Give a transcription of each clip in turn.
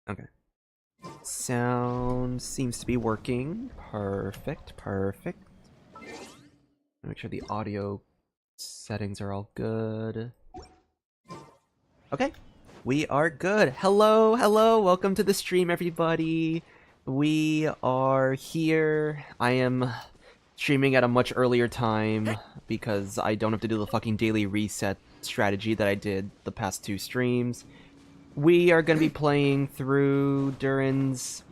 Okay. Sound seems to be working. Perfect, perfect. Make sure the audio settings are all good. Okay, we are good. Hello, hello, welcome to the stream, everybody. We are here. I am streaming at a much earlier time because I don't have to do the fucking daily reset strategy that I did the past 2 streams. We are going to be playing through Durin's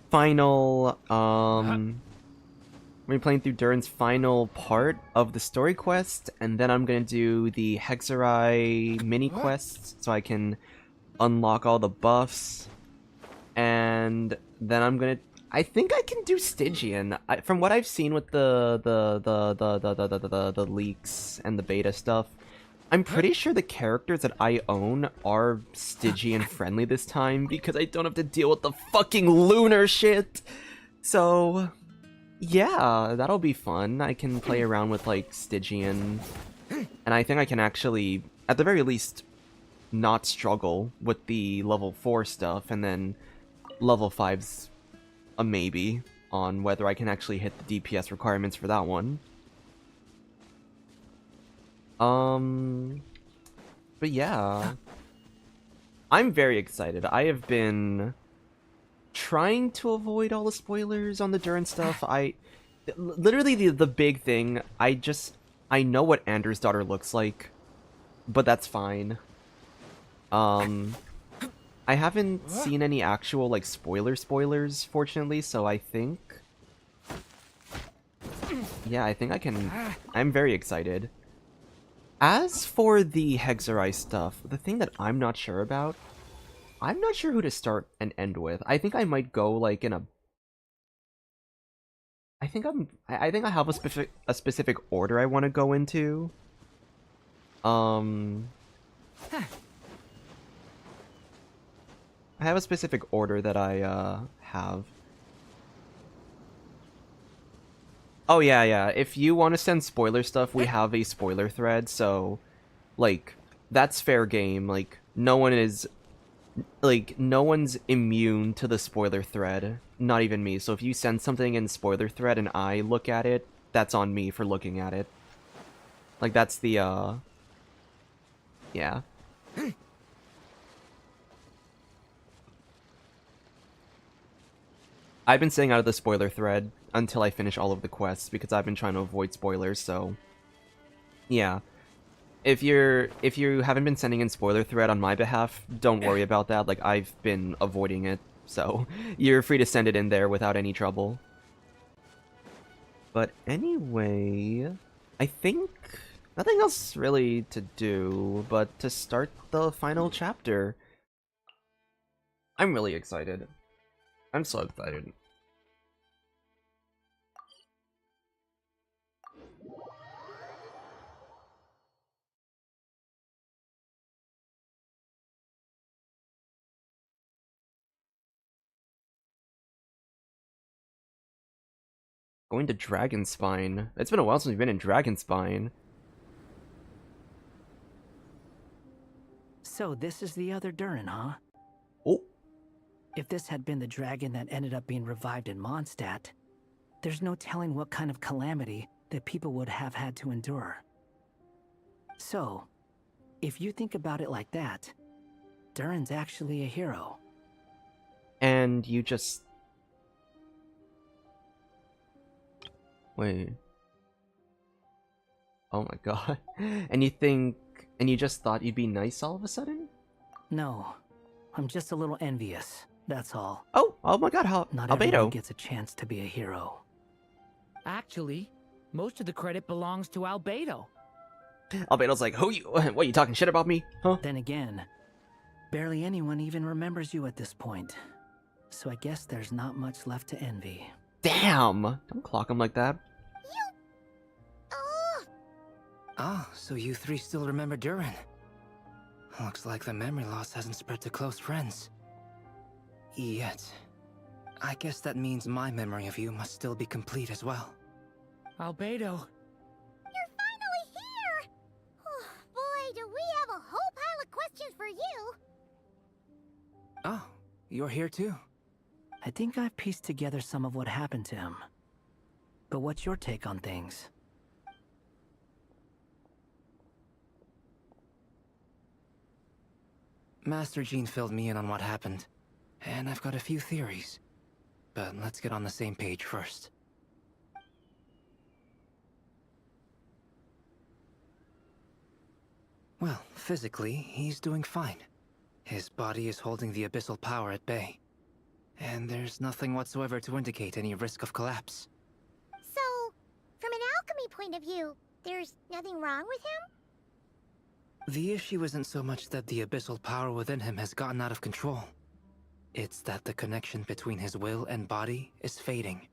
final, we're playing through Durin's final part of the story quest, and then I'm gonna do the Hexerei mini quests so I can unlock all the buffs, and then I think I can do Stygian. From what I've seen with the leaks and the beta stuff, I'm pretty sure the characters that I own are Stygian friendly this time because I don't have to deal with the fucking lunar shit. So, yeah, that'll be fun. I can play around with, like, Stygian, and I think I can actually, at the very least, not struggle with the level 4 stuff, and then level 5's a maybe on whether I can actually hit the DPS requirements for that one. But yeah. I'm very excited. I have been trying to avoid all the spoilers on the Durin stuff. Literally the big thing, I know what Andrew's daughter looks like, but that's fine. I haven't seen any actual, like, spoilers, fortunately, so I think... Yeah, I think I can... I'm very excited. As for the Hexerei stuff, the thing that I'm not sure about, I'm not sure who to start and end with. I think I might go, like, in a... I think I have a specific order I want to go into. I have a specific order that I have. Oh yeah. If you want to send spoiler stuff, we have a spoiler thread, so like that's fair game. Like no one's immune to the spoiler thread, not even me. So if you send something in spoiler thread and I look at it, that's on me for looking at it. Like that's the yeah. I've been staying out of the spoiler thread until I finish all of the quests because I've been trying to avoid spoilers, so yeah. If you haven't been sending in spoiler thread on my behalf, don't worry about that. Like I've been avoiding it, so you're free to send it in there without any trouble. But anyway, I think nothing else really to do but to start the final chapter. I'm really excited. I'm so excited. Going to Dragonspine. It's been a while since we've been in Dragonspine. So this is the other Durin, huh? Oh. If this had been the dragon that ended up being revived in Mondstadt, there's no telling what kind of calamity that people would have had to endure. So, if you think about it like that, Durin's actually a hero. And you just... Wait. Oh my god. And you just thought you'd be nice all of a sudden? No, I'm just a little envious, that's all. Oh my god, Not Albedo everyone gets a chance to be a hero. Actually, most of the credit belongs to Albedo. Albedo's like, what, you talking shit about me? Huh? Then again, barely anyone even remembers you at this point. So I guess there's not much left to envy. Damn! Don't clock him like that. Ah, so you three still remember Durin. Looks like the memory loss hasn't spread to close friends. Yet. I guess that means my memory of you must still be complete as well. Albedo. You're finally here! Oh, boy, do we have a whole pile of questions for you! Oh, you're here too. I think I've pieced together some of what happened to him. But what's your take on things? Master Jean filled me in on what happened, and I've got a few theories. But let's get on the same page first. Well, physically, he's doing fine. His body is holding the abyssal power at bay. And there's nothing whatsoever to indicate any risk of collapse. So, from an alchemy point of view, there's nothing wrong with him? The issue isn't so much that the abyssal power within him has gotten out of control. It's that the connection between his will and body is fading.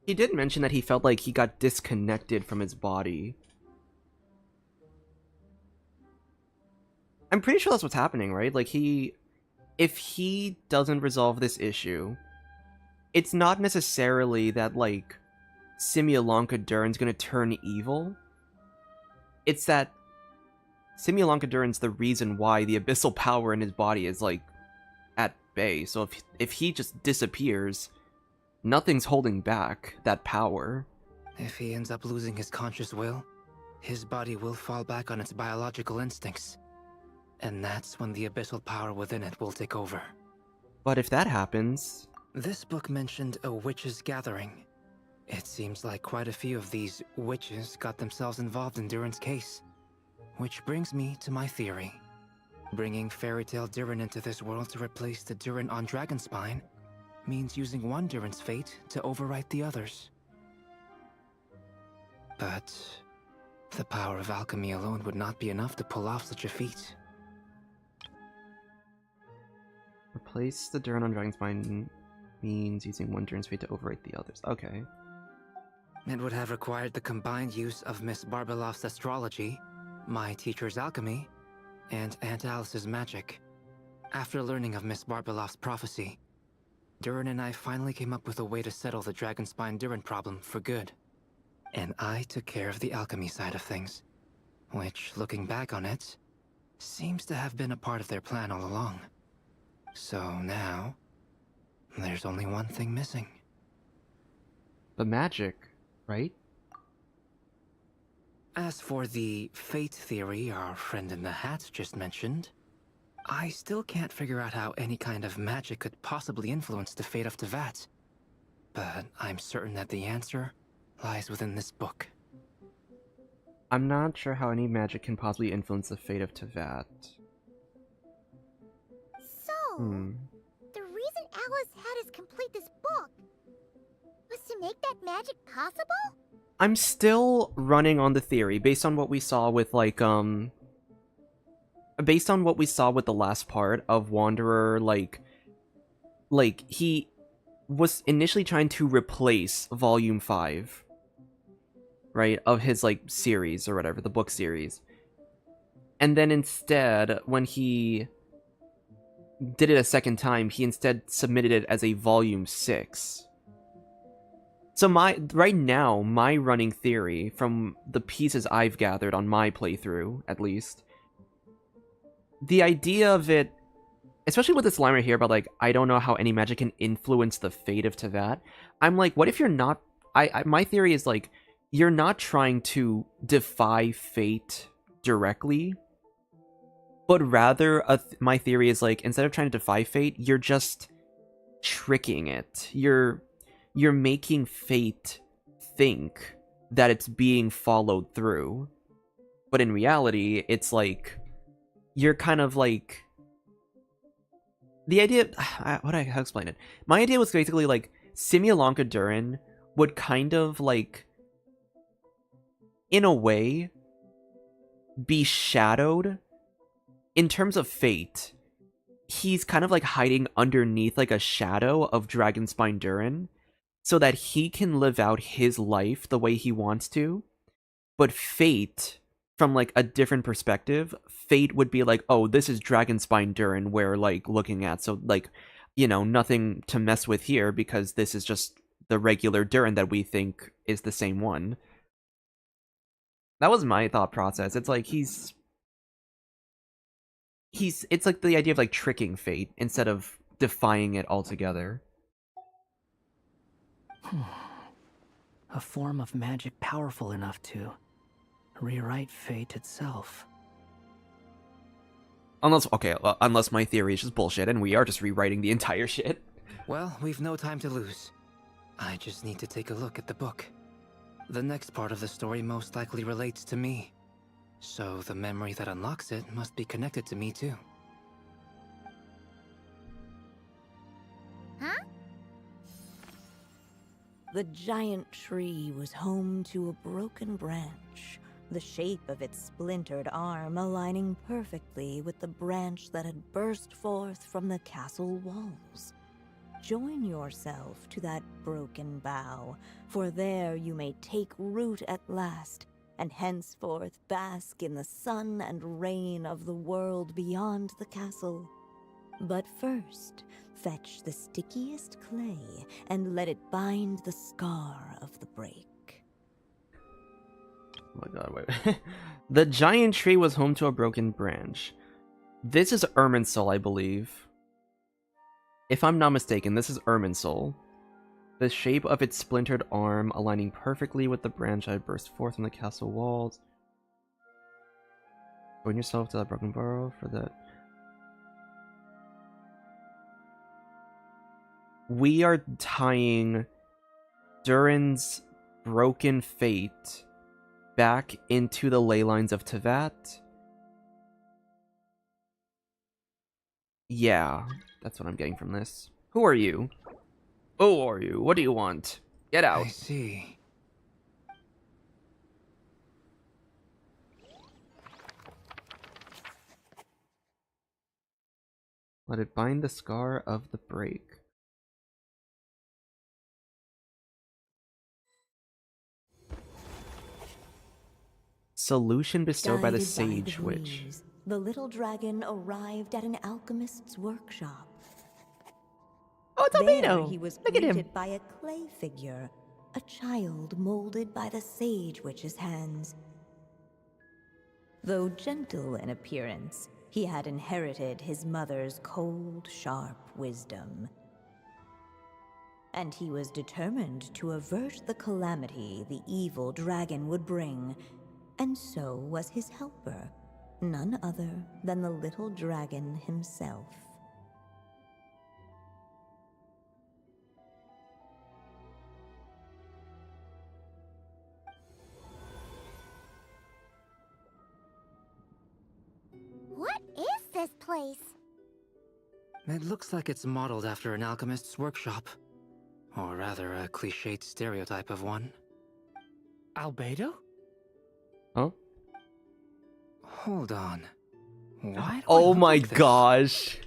He did mention that he felt like he got disconnected from his body. I'm pretty sure that's what's happening, right? Like, if he doesn't resolve this issue, it's not necessarily that, like, Simulonka Durin's gonna turn evil. It's that Simulonka Durin's the reason why the abyssal power in his body is, like, at bay. So if he just disappears, nothing's holding back that power. If he ends up losing his conscious will, his body will fall back on its biological instincts. And that's when the abyssal power within it will take over. But if that happens... This book mentioned a witches' gathering. It seems like quite a few of these witches got themselves involved in Durin's case. Which brings me to my theory. Bringing Fairy Tale Durin into this world to replace the Durin on Dragonspine means using one Durin's fate to overwrite the others. But the power of alchemy alone would not be enough to pull off such a feat. Replace the Durin on Dragonspine means using one Durin's fate to overwrite the others. Okay. It would have required the combined use of Miss Barbeloff's astrology, my teacher's alchemy, and Aunt Alice's magic. After learning of Miss Barbeloff's prophecy, Durin and I finally came up with a way to settle the Dragonspine Durin problem for good. And I took care of the alchemy side of things, which, looking back on it, seems to have been a part of their plan all along. So now, there's only one thing missing. The magic, right? As for the fate theory our friend in the hat just mentioned, I still can't figure out how any kind of magic could possibly influence the fate of Tevat. But I'm certain that the answer lies within this book. I'm not sure how any magic can possibly influence the fate of Tevat. So, the reason Alice had us complete this book was to make that magic possible? I'm still running on the theory, based on what we saw with, like, based on what we saw with the last part of Wanderer, like, he was initially trying to replace Volume 5, right, of his, like, series, or whatever, the book series. And then instead, when he did it a second time, he instead submitted it as a Volume 6. So right now, my running theory, from the pieces I've gathered on my playthrough, at least, the idea of it, especially with this line right here about, like, I don't know how any magic can influence the fate of Tevat, I'm like, what if you're not... my theory is, like, you're not trying to defy fate directly, but rather, my theory is, like, instead of trying to defy fate, you're just tricking it. You're making fate think that it's being followed through. But in reality, it's like, you're kind of like... The idea... how do I explain it? My idea was basically like, Simulonka Durin would kind of like, in a way, be shadowed in terms of fate. He's kind of like hiding underneath like a shadow of Dragonspine Durin, so that he can live out his life the way he wants to. But fate, from like a different perspective, fate would be like, oh, this is Dragonspine Durin we're like looking at, so like, you know, nothing to mess with here because this is just the regular Durin that we think is the same one. That was my thought process. It's like he's it's like the idea of like tricking fate instead of defying it altogether. A form of magic powerful enough to rewrite fate itself. Unless my theory is just bullshit and we are just rewriting the entire shit. Well, we've no time to lose. I just need to take a look at the book. The next part of the story most likely relates to me. So the memory that unlocks it must be connected to me too. Huh? The giant tree was home to a broken branch, the shape of its splintered arm aligning perfectly with the branch that had burst forth from the castle walls. Join yourself to that broken bough, for there you may take root at last, and henceforth bask in the sun and rain of the world beyond the castle. But first, fetch the stickiest clay and let it bind the scar of the break. Oh my god, wait. The giant tree was home to a broken branch. This is Irminsul, I believe. If I'm not mistaken, this is Irminsul. The shape of its splintered arm aligning perfectly with the branch that had burst forth from the castle walls. Join yourself to that broken burrow for that. We are tying Durin's broken fate back into the ley lines of Tevat. Yeah, that's what I'm getting from this. Who are you? Who are you? What do you want? Get out. I see. Let it bind the scar of the break. Solution bestowed by the Guided Sage the Witch. breeze, the little dragon arrived at an alchemist's workshop. Oh, it's There Albino! he was Look at him! greeted by a clay figure, a child molded by the Sage Witch's hands. Though gentle in appearance, he had inherited his mother's cold, sharp wisdom. And he was determined to avert the calamity the evil dragon would bring, and so was his helper, none other than the little dragon himself. What is this place? It looks like it's modeled after an alchemist's workshop. Or rather, a cliched stereotype of one. Albedo? Huh? Hold on. Why do I Oh look my like this? gosh.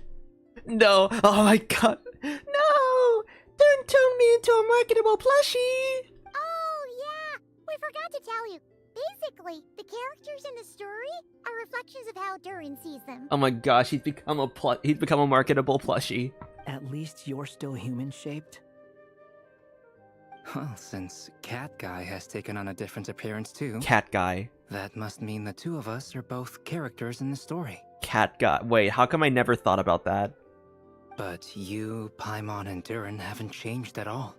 No. Oh my god. No! Don't turn me into a marketable plushie! Oh, yeah! We forgot to tell you. Basically, the characters in the story are reflections of how Durin sees them. Oh my gosh, he's become a marketable plushie. At least you're still human-shaped? Well, since Cat Guy has taken on a different appearance too, Cat guy. that must mean the two of us are both characters in the story. Cat guy. Wait, how come I never thought about that? But you, Paimon, and Durin haven't changed at all.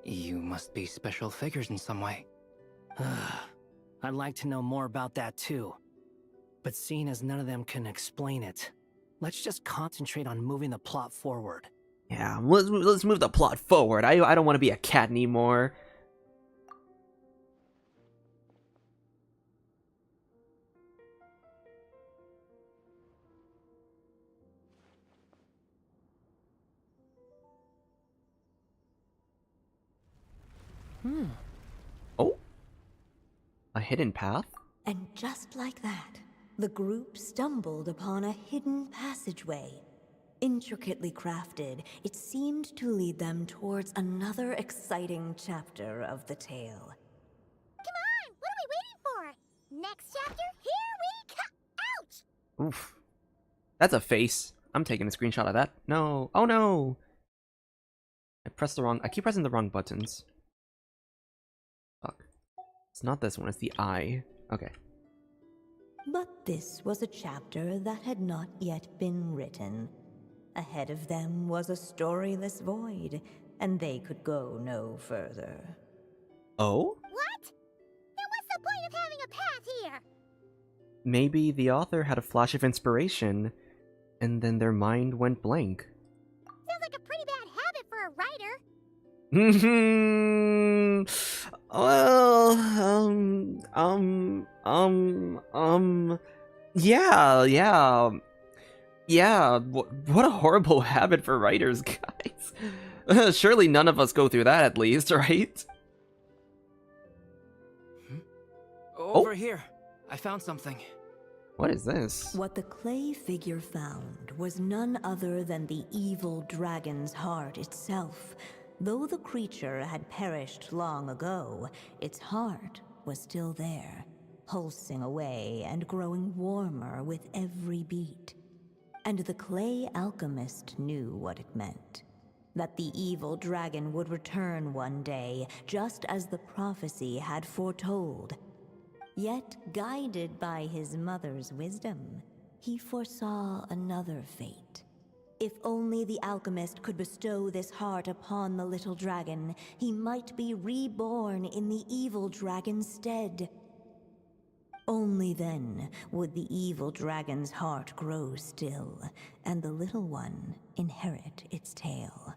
You must be special figures in some way. I'd like to know more about that too. But seeing as none of them can explain it, let's just concentrate on moving the plot forward. Yeah, let's move the plot forward. I don't want to be a cat anymore. Oh? A hidden path? And just like that, the group stumbled upon a hidden passageway. Intricately crafted, it seemed to lead them towards another exciting chapter of the tale. Come on! What are we waiting for? Next chapter, here we come! Ouch! Oof. That's a face. I'm taking a screenshot of that. No. Oh no! I keep pressing the wrong buttons. Fuck. It's not this one, it's the I. Okay. But this was a chapter that had not yet been written. Ahead of them was a storyless void, and they could go no further. Oh? What? Then what's the point of having a path here? Maybe the author had a flash of inspiration, and then their mind went blank. Sounds like a pretty bad habit for a writer. Well, yeah, what a horrible habit for writers, guys. Surely none of us go through that at least, right? Over here. I found something. What is this? What the clay figure found was none other than the evil dragon's heart itself. Though the creature had perished long ago, its heart was still there, pulsing away and growing warmer with every beat. And the clay alchemist knew what it meant. That the evil dragon would return one day, just as the prophecy had foretold. Yet, guided by his mother's wisdom, he foresaw another fate. If only the alchemist could bestow this heart upon the little dragon, he might be reborn in the evil dragon's stead. Only then would the evil dragon's heart grow still, and the little one inherit its tale.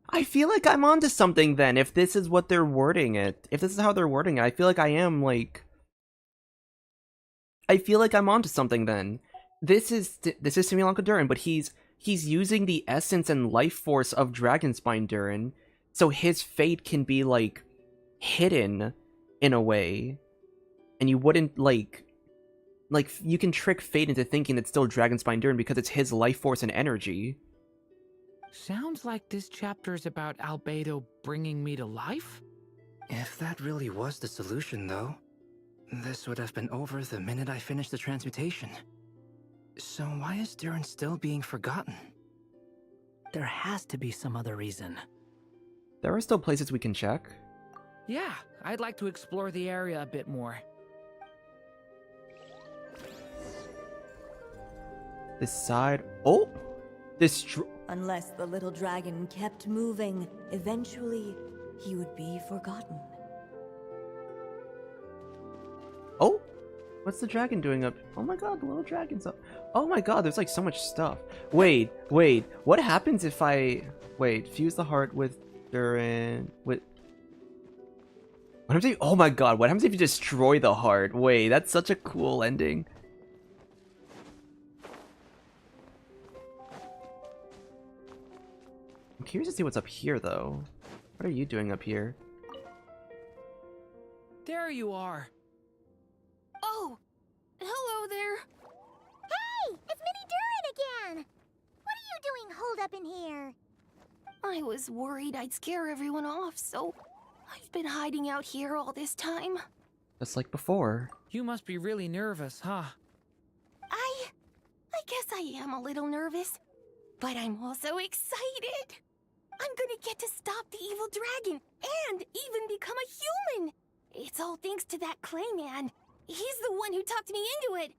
I feel like I'm onto something then, if this is what they're wording it. If this is how they're wording it, I feel like I am, like... I feel like I'm onto something then. This is Simulanka Durin, but he's using the essence and life force of Dragonspine Durin, so his fate can be, like, hidden in a way. And you wouldn't, like, you can trick fate into thinking it's still Dragonspine Durin because it's his life force and energy. Sounds like this chapter is about Albedo bringing me to life? If that really was the solution, though, this would have been over the minute I finished the transmutation. So why is Durin still being forgotten? There has to be some other reason. There are still places we can check. Yeah, I'd like to explore the area a bit more. This side... Oh! Unless the little dragon kept moving, eventually he would be forgotten. Oh! What's the dragon doing up? Oh my god, the little dragon's up. Oh my god, there's like so much stuff. Wait. What happens if I... Wait, fuse the heart with Durin... What happens if... Oh my god, what happens if you destroy the heart? Wait, that's such a cool ending. I'm curious to see what's up here, though. What are you doing up here? There you are. Oh! Hello there! Hey! It's Minnie Durin again! What are you doing holed up in here? I was worried I'd scare everyone off, so I've been hiding out here all this time. Just like before. You must be really nervous, huh? I guess I am a little nervous, but I'm also excited. I'm gonna get to stop the evil dragon and even become a human. It's all thanks to that Clay man. He's the one who talked me into it.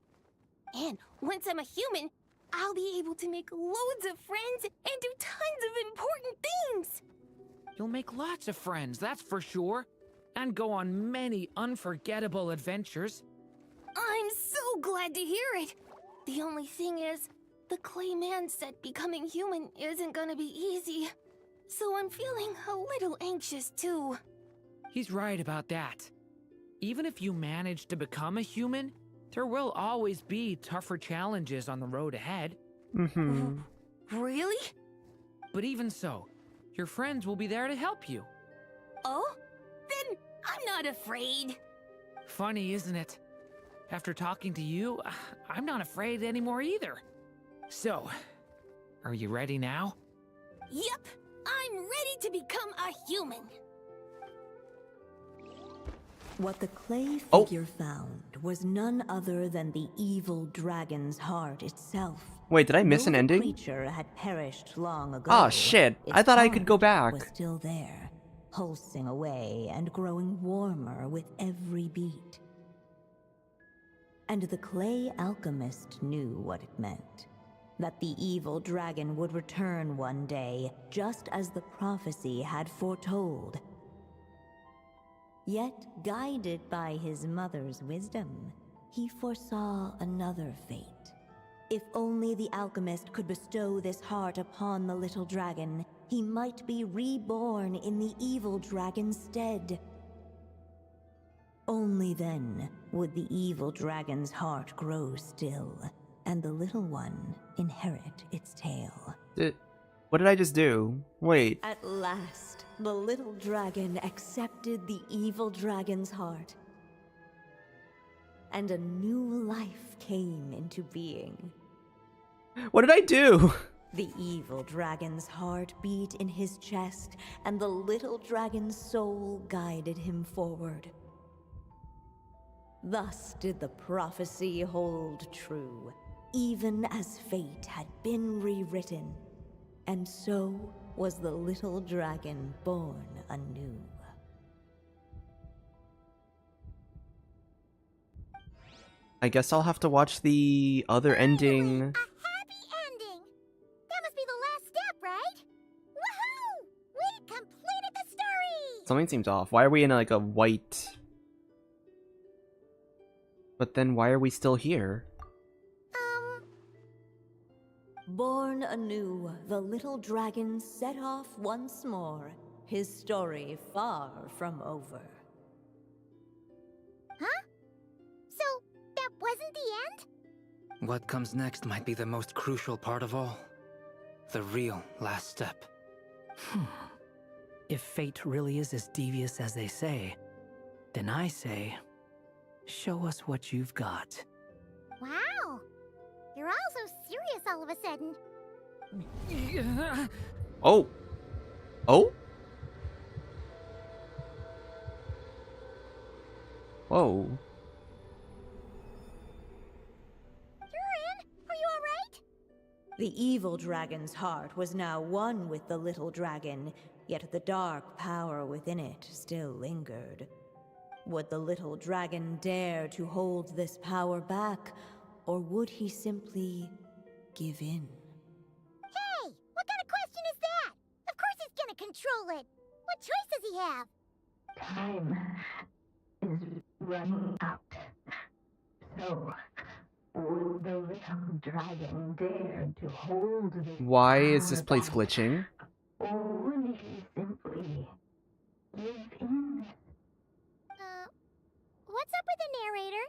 And once I'm a human, I'll be able to make loads of friends and do tons of important things. You'll make lots of friends, that's for sure. And go on many unforgettable adventures. I'm so glad to hear it. The only thing is, the Clay man said becoming human isn't gonna be easy. So I'm feeling a little anxious too. He's right about that. Even if you manage to become a human, there will always be tougher challenges on the road ahead. Mm-hmm. Really? But even so, your friends will be there to help you. Oh? Then I'm not afraid. Funny, isn't it? After talking to you, I'm not afraid anymore either. So, are you ready now? Yep, I'm ready to become a human. What the clay Oh. figure found was none other than the evil dragon's heart itself. Wait, did I miss Though an the ending? creature had perished long ago. Oh shit, I its thought I could go heart back. Was still there, pulsing away and growing warmer with every beat. and the clay alchemist knew what it meant. That the evil dragon would return one day, just as the prophecy had foretold. Yet, guided by his mother's wisdom, he foresaw another fate. If only the alchemist could bestow this heart upon the little dragon, he might be reborn in the evil dragon's stead. Only then would the evil dragon's heart grow still, and the little one inherit its tale. What did I just do? Wait. At last, the little dragon accepted the evil dragon's heart, and a new life came into being. What did I do? The evil dragon's heart beat in his chest, and the little dragon's soul guided him forward. Thus did the prophecy hold true, even as fate had been rewritten. And so was the little dragon born anew. I guess I'll have to watch the other ending. A happy ending! That must be the last step, right? Woohoo! We completed the story! Something seems off. Why are we in like a white... But then why are we still here? Born anew, the little dragon set off once more, his story far from over. Huh? So, that wasn't the end? What comes next might be the most crucial part of all. The real last step. If fate really is as devious as they say, then I say, show us what you've got. Wow! You're all so serious all of a sudden. Oh! Oh? Whoa. Durin, are you alright? The evil dragon's heart was now one with the little dragon, yet the dark power within it still lingered. Would the little dragon dare to hold this power back, or would he simply give in? Hey, what kind of question is that? Of course he's gonna control it. What choice does he have? Time is running out. So, would the little dragon dare to hold this Why is power this place back? glitching? Or would he simply give in? What's up with the narrator?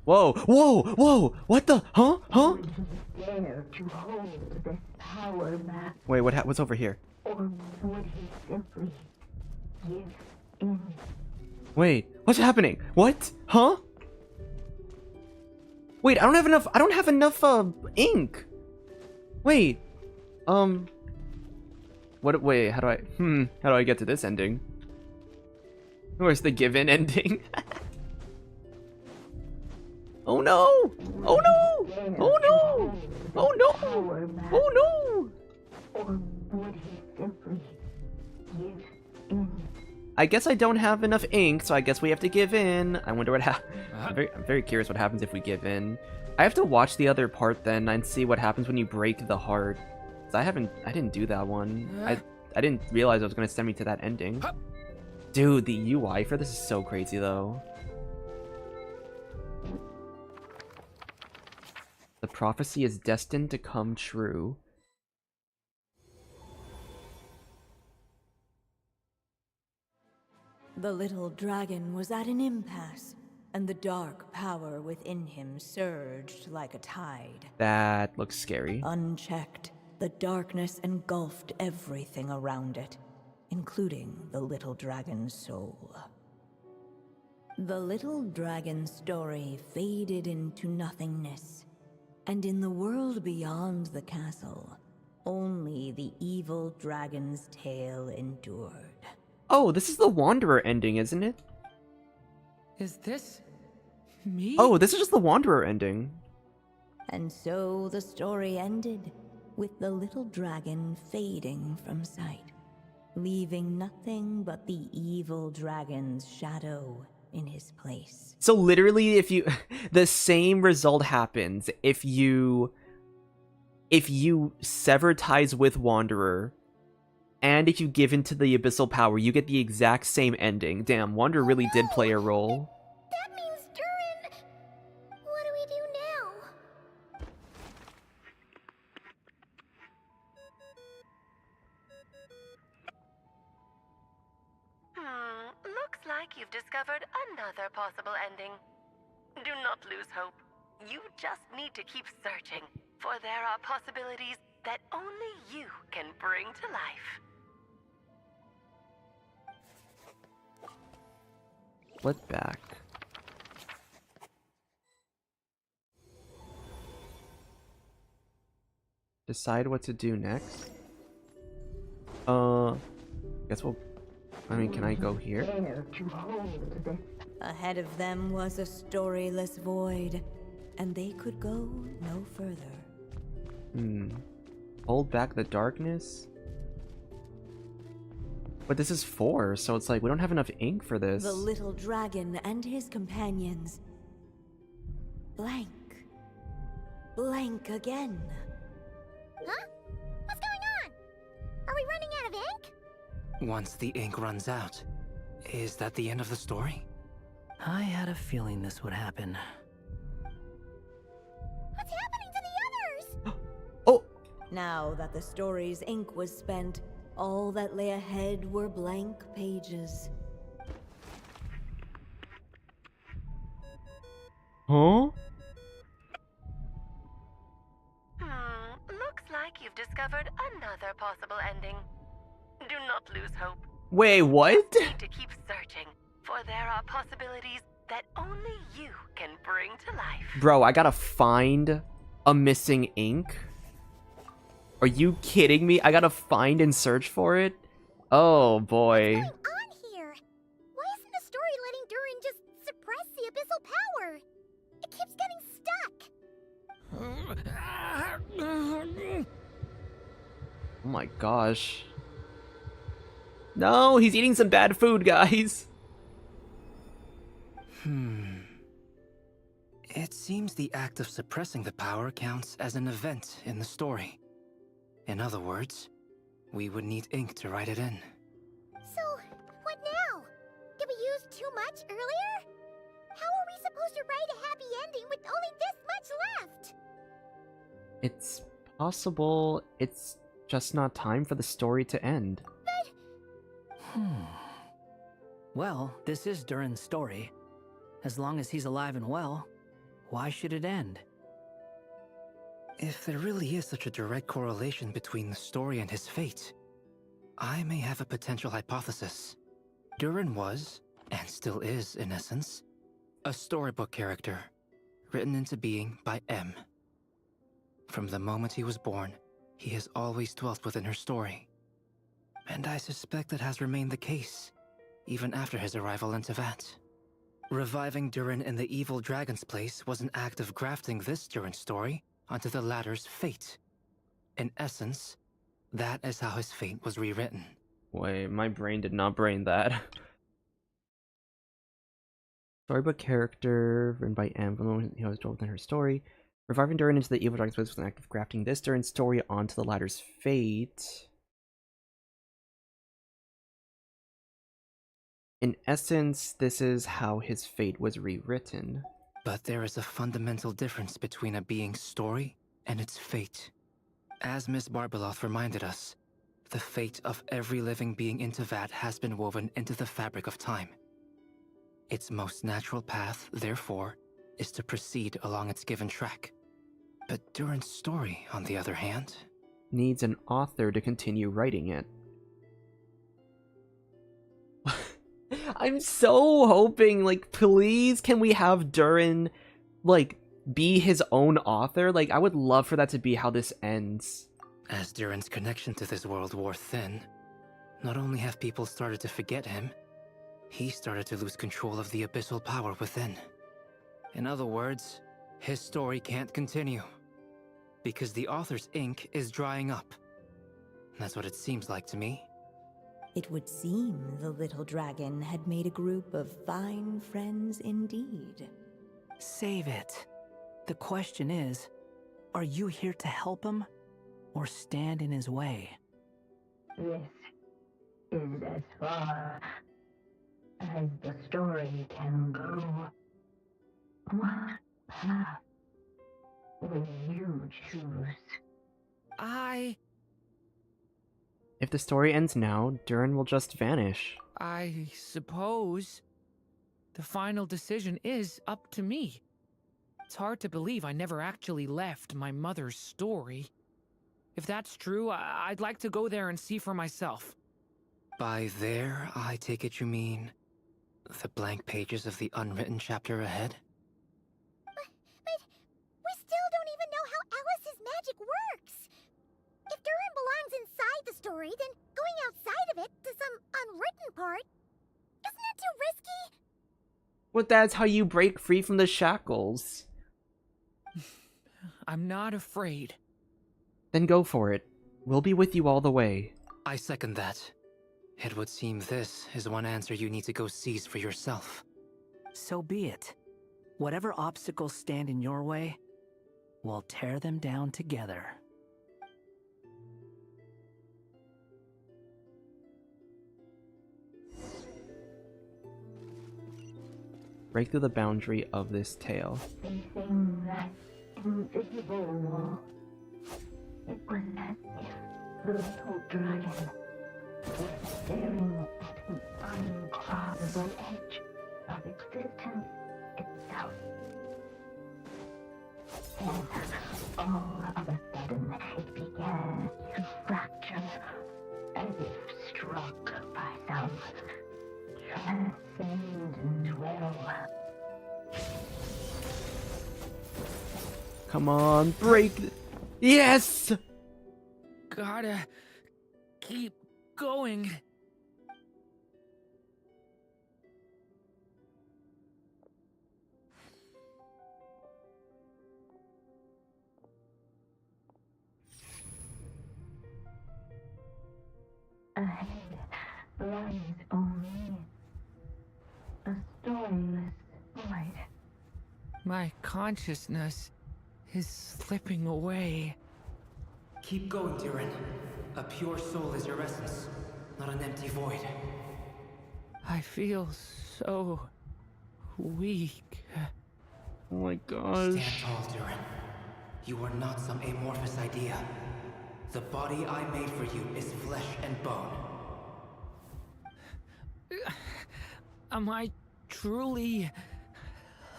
Whoa! Whoa! Whoa! What the? Huh? Huh? Would he dare to hold this power back? Wait, what's over here? Or would he simply give in? Wait, what's happening? What? Huh? Wait, I don't have enough ink. Wait. Wait, how do I get to this ending? Where's the given ending? Oh no! Oh no! Oh no! Oh no! Oh no! Or would he simply give in? I guess I don't have enough ink, so I guess we have to give in. I wonder what I'm very curious what happens if we give in. I have to watch the other part then and see what happens when you break the heart. 'Cause I didn't do that one. I didn't realize it was gonna send me to that ending. Dude, the UI for this is so crazy though. The prophecy is destined to come true. The little dragon was at an impasse, and the dark power within him surged like a tide. That looks scary. Unchecked, the darkness engulfed everything around it, including the little dragon's soul. The little dragon's story faded into nothingness, and in the world beyond the castle, only the evil dragon's tale endured. Oh, this is the Wanderer ending, isn't it? Is this me? Oh, this is just the Wanderer ending. And so the story ended, with the little dragon fading from sight. leaving nothing but the evil dragon's shadow in his place. So literally, if you the same result happens if you sever ties with Wanderer, and if you give into the abyssal power, you get the exact same ending. Damn, Wanderer really did play a role. That means Durin... What do we do now? Looks like you've discovered another possible ending. Do not lose hope. You just need to keep searching, for there are possibilities that only you can bring to life. Flip back. Decide what to do next. Guess we'll... I mean, can I go here? Dare to hold this. Ahead of them was a storyless void, and they could go no further. Hold back the darkness? But this is 4, so it's like we don't have enough ink for this. The little dragon and his companions. Blank. Blank again. Huh? What's going on? Are we running out of ink? Once the ink runs out, is that the end of the story? I had a feeling this would happen. What's happening to the others? Oh! Now that the story's ink was spent, all that lay ahead were blank pages. Huh? Looks like you've discovered another possible ending. Do not lose hope. Wait, what? You need to keep searching, for there are possibilities that only you can bring to life. Bro, I gotta find a missing ink? Are you kidding me? I gotta find and search for it? Oh boy. What's going on here? Why isn't the story letting Durin just suppress the abyssal power? It keeps getting stuck. Oh my gosh. No, he's eating some bad food, guys. It seems the act of suppressing the power counts as an event in the story. In other words, we would need ink to write it in. So, what now? Did we use too much earlier? How are we supposed to write a happy ending with only this much left? It's possible it's just not time for the story to end. Well, this is Durin's story. As long as he's alive and well, why should it end? If there really is such a direct correlation between the story and his fate, I may have a potential hypothesis. Durin was, and still is in essence, a storybook character, written into being by M. From the moment he was born, he has always dwelt within her story. And I suspect that has remained the case, even after his arrival in Tevat. Reviving Durin in the evil dragon's place was an act of grafting this Durin story onto the latter's fate. In essence, that is how his fate was rewritten. Wait, my brain did not brain that. Storybook character, written by M, from the moment he was told within her story. Reviving Durin into the evil dragon's place was an act of grafting this Durin story onto the latter's fate. In essence, this is how his fate was rewritten. But there is a fundamental difference between a being's story and its fate. As Miss Barbeloth reminded us, the fate of every living being in Tevat has been woven into the fabric of time. Its most natural path, therefore, is to proceed along its given track. But Durin's story, on the other hand, Needs an author to continue writing it. I'm so hoping, like, please can we have Durin, like, be his own author? Like, I would love for that to be how this ends. as Durin's connection to this world wore thin, not only have people started to forget him, he started to lose control of the abyssal power within. In other words, his story can't continue, because the author's ink is drying up. That's what it seems like to me. It would seem the little dragon had made a group of fine friends indeed. Save it. The question is, are you here to help him or stand in his way? This is as far as the story can go. What path will you choose? If the story ends now, Durin will just vanish. I suppose the final decision is up to me. It's hard to believe I never actually left my mother's story. If that's true, I'd like to go there and see for myself. By there, I take it you mean the blank pages of the unwritten chapter ahead? But we still don't even know how Alice's magic works. If Durin belongs inside the story, then going outside of it to some unwritten part, isn't it too risky? Well, that's how you break free from the shackles. I'm not afraid. Then go for it. We'll be with you all the way. I second that. It would seem this is one answer you need to go seize for yourself. So be it. Whatever obstacles stand in your way, we'll tear them down together. Break through the boundary of this tale. Facing that invisible wall, it was as if the little dragon was staring at an uncrossable edge of existence itself. And all of a sudden, it began to fracture, as if struck by some transcendent will. Come on, break. Yes! Gotta keep going. Ahead lies only a stormless void. My consciousness is slipping away. Keep going, Durin. A pure soul is your essence, not an empty void. I feel so weak. Oh my gosh. Stand tall, Durin. You are not some amorphous idea. The body I made for you is flesh and bone. Am I truly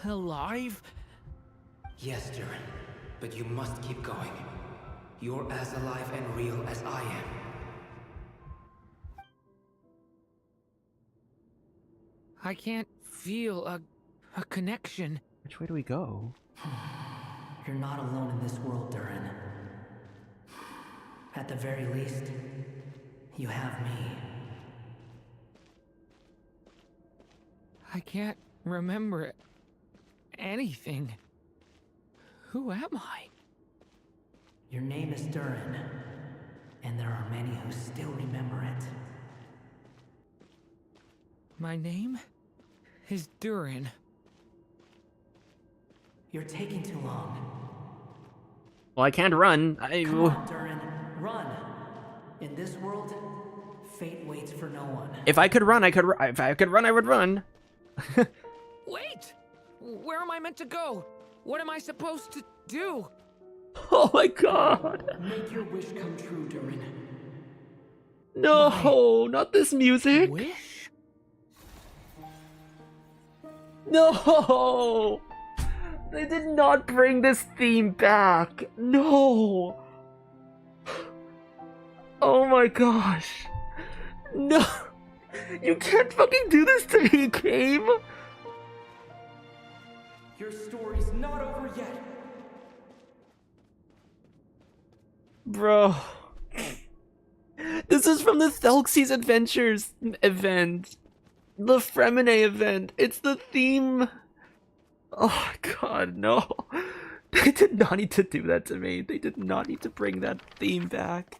alive? Yes, Durin, but you must keep going. You're as alive and real as I am. I can't feel a connection. Which way do we go? You're not alone in this world, Durin. At the very least, you have me. I can't remember anything. Who am I? Your name is Durin, and there are many who still remember it. My name is Durin. You're taking too long. Well, I can't run. Come on, Durin, run. In this world, fate waits for no one. If I could run, If I could run, I would run. Wait! Where am I meant to go? What am I supposed to do? Oh my god. Make your wish come true, Durin. No, not this music. Wish? No. They did not bring this theme back. No. Oh my gosh. No. You can't fucking do this to me, game. Your story's not over yet. Bro. This is from the Thelxie's Adventures event. The Fremine event. It's the theme. Oh my god, no. They did not need to do that to me. They did not need to bring that theme back.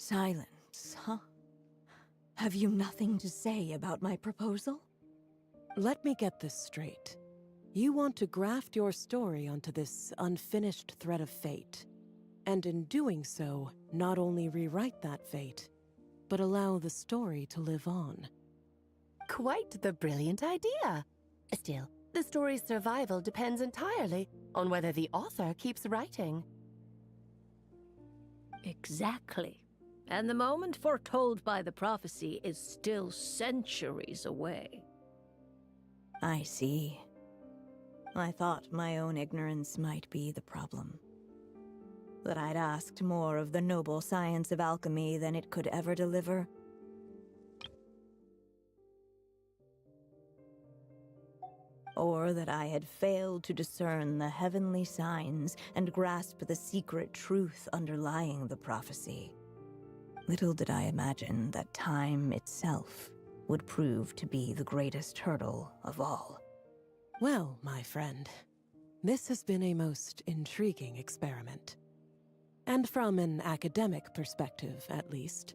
Silence, huh? Have you nothing to say about my proposal? Let me get this straight. You want to graft your story onto this unfinished thread of fate, and in doing so, not only rewrite that fate, but allow the story to live on. Quite the brilliant idea. Still, the story's survival depends entirely on whether the author keeps writing. Exactly. And the moment foretold by the prophecy is still centuries away. I see. I thought my own ignorance might be the problem. That I'd asked more of the noble science of alchemy than it could ever deliver. Or that I had failed to discern the heavenly signs and grasp the secret truth underlying the prophecy. Little did I imagine that time itself would prove to be the greatest hurdle of all. Well, my friend, this has been a most intriguing experiment. And from an academic perspective, at least,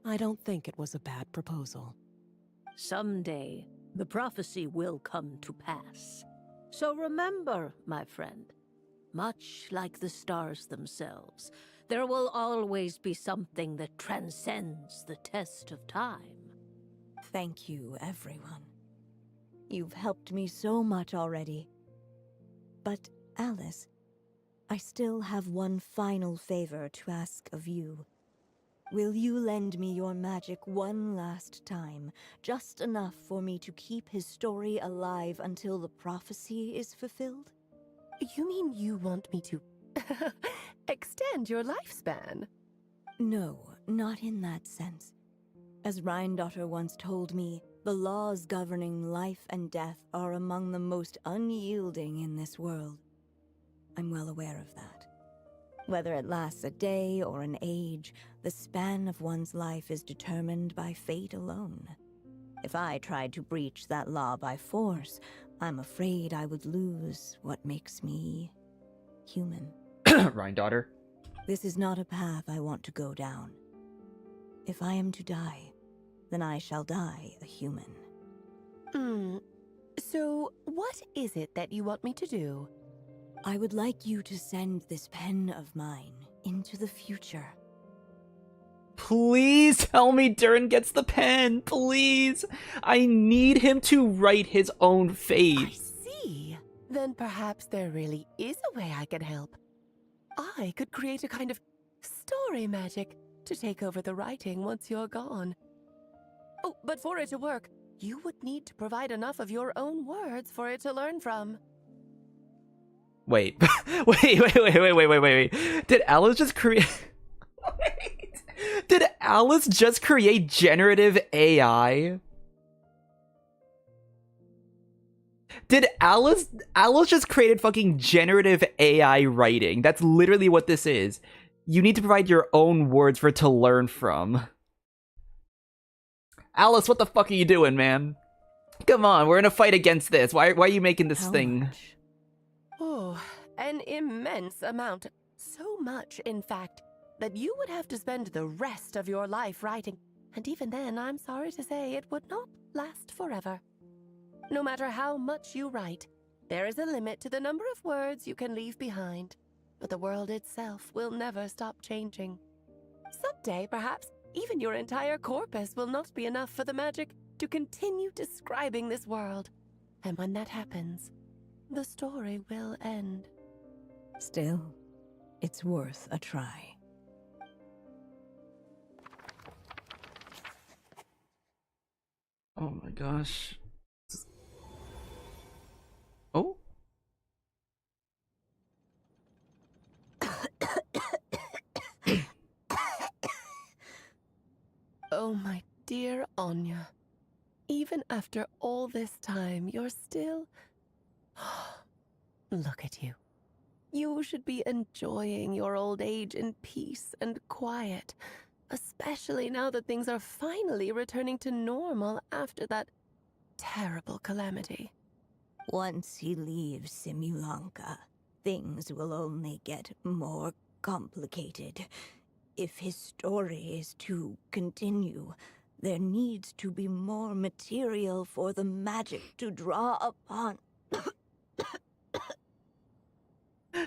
I don't think it was a bad proposal. Someday, the prophecy will come to pass. So remember, my friend, much like the stars themselves, there will always be something that transcends the test of time. Thank you, everyone. You've helped me so much already. But, Alice, I still have one final favor to ask of you. Will you lend me your magic one last time, just enough for me to keep his story alive until the prophecy is fulfilled? You mean you want me to extend your lifespan? No, not in that sense. As Rhindaughter once told me, the laws governing life and death are among the most unyielding in this world. I'm well aware of that. Whether it lasts a day or an age, the span of one's life is determined by fate alone. If I tried to breach that law by force, I'm afraid I would lose what makes me human. Rhindaughter. This is not a path I want to go down. If I am to die, then I shall die a human. So what is it that you want me to do? I would like you to send this pen of mine into the future. Please tell me Durin gets the pen, please. I need him to write his own I fate. see. Then perhaps there really is a way I can help. I could create a kind of story magic to take over the writing once you're gone. Oh, but for it to work, you would need to provide enough of your own words for it to learn from. Wait, wait. Did Alice just create... Wait. Did Alice just create generative AI? Did Alice just created fucking generative AI writing? That's literally what this is. You need to provide your own words for it to learn from. Alice, what the fuck are you doing, man? Come on, we're in a fight against this. Why are you making this How thing? much? Oh, an immense amount. So much, in fact, that you would have to spend the rest of your life writing. And even then, I'm sorry to say, it would not last forever. No matter how much you write, there is a limit to the number of words you can leave behind. But the world itself will never stop changing. Someday, perhaps, even your entire corpus will not be enough for the magic to continue describing this world. And when that happens, the story will end. Still, it's worth a try. Oh my gosh. Oh? Oh, my dear Anya. Even after all this time, you're still... Look at you. You should be enjoying your old age in peace and quiet, especially now that things are finally returning to normal after that terrible calamity. Once he leaves Simulanka, things will only get more complicated. If his story is to continue, there needs to be more material for the magic to draw upon.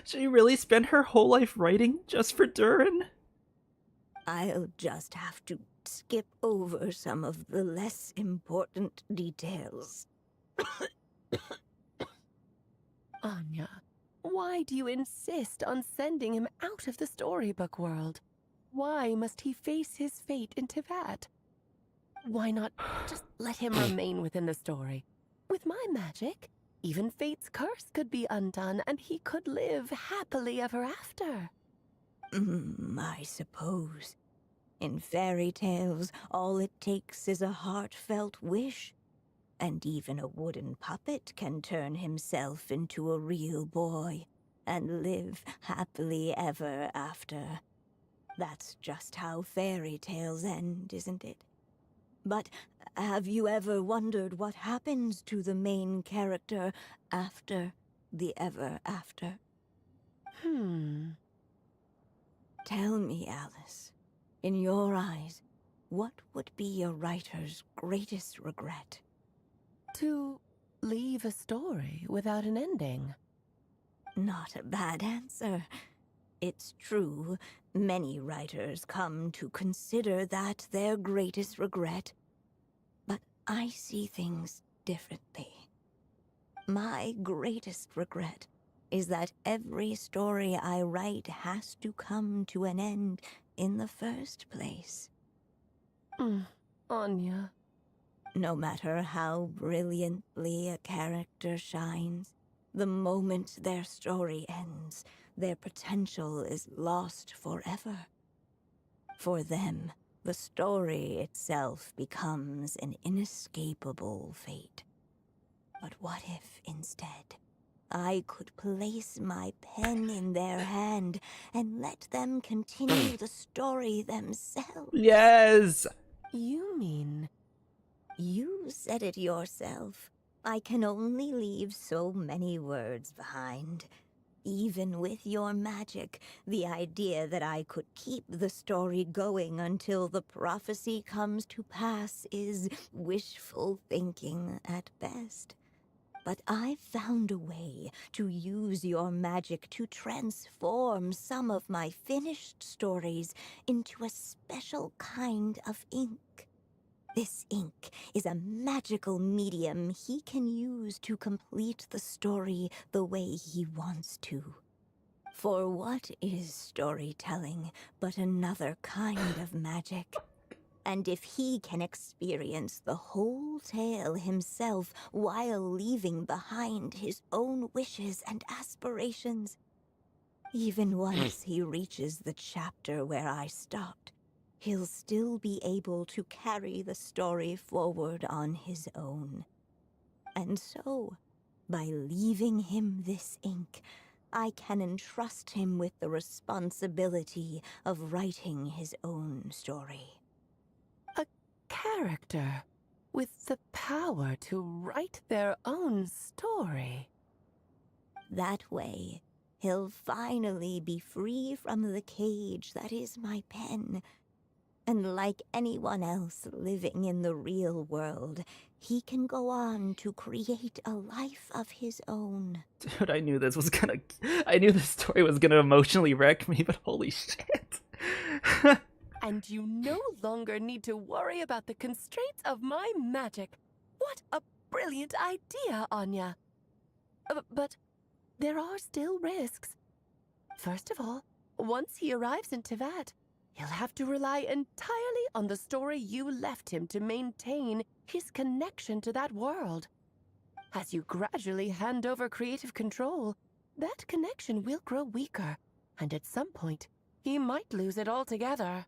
She really spent her whole life writing just for Durin? I'll just have to skip over some of the less important details. Anya, why do you insist on sending him out of the storybook world? Why must he face his fate in Teyvat? Why not just let him remain within the story? With my magic, even fate's curse could be undone and he could live happily ever after. I suppose. In fairy tales, all it takes is a heartfelt wish. And even a wooden puppet can turn himself into a real boy and live happily ever after. That's just how fairy tales end, isn't it? But have you ever wondered what happens to the main character after the ever after? Tell me, Alice, in your eyes, what would be a writer's greatest regret? To leave a story without an ending. Not a bad answer. It's true, many writers come to consider that their greatest regret. But I see things differently. My greatest regret is that every story I write has to come to an end in the first place. Anya. No matter how brilliantly a character shines, the moment their story ends, their potential is lost forever. For them, the story itself becomes an inescapable fate. But what if, instead, I could place my pen in their hand and let them continue the story themselves? Yes! You mean... You said it yourself. I can only leave so many words behind. Even with your magic, the idea that I could keep the story going until the prophecy comes to pass is wishful thinking at best. But I've found a way to use your magic to transform some of my finished stories into a special kind of ink. This ink is a magical medium he can use to complete the story the way he wants to. For what is storytelling but another kind of magic? And if he can experience the whole tale himself while leaving behind his own wishes and aspirations, even once he reaches the chapter where I stopped, he'll still be able to carry the story forward on his own. And so, by leaving him this ink, I can entrust him with the responsibility of writing his own story. A character with the power to write their own story. That way, he'll finally be free from the cage that is my pen. And like anyone else living in the real world, he can go on to create a life of his own. Dude, I knew this story was gonna emotionally wreck me, but holy shit. And you no longer need to worry about the constraints of my magic. What a brilliant idea, Anya. But there are still risks. First of all, once he arrives in Teyvat, he'll have to rely entirely on the story you left him to maintain his connection to that world. As you gradually hand over creative control, that connection will grow weaker, and at some point, he might lose it altogether.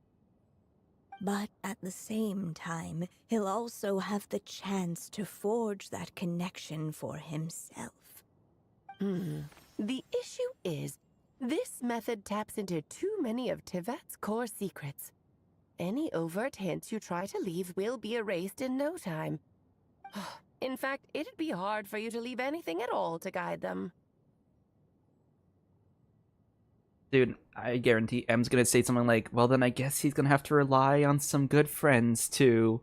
But at the same time, he'll also have the chance to forge that connection for himself. The issue is, this method taps into too many of Teyvat's core secrets. Any overt hints you try to leave will be erased in no time. In fact, it'd be hard for you to leave anything at all to guide them. Dude, I guarantee M's gonna say something like, well, then I guess he's gonna have to rely on some good friends to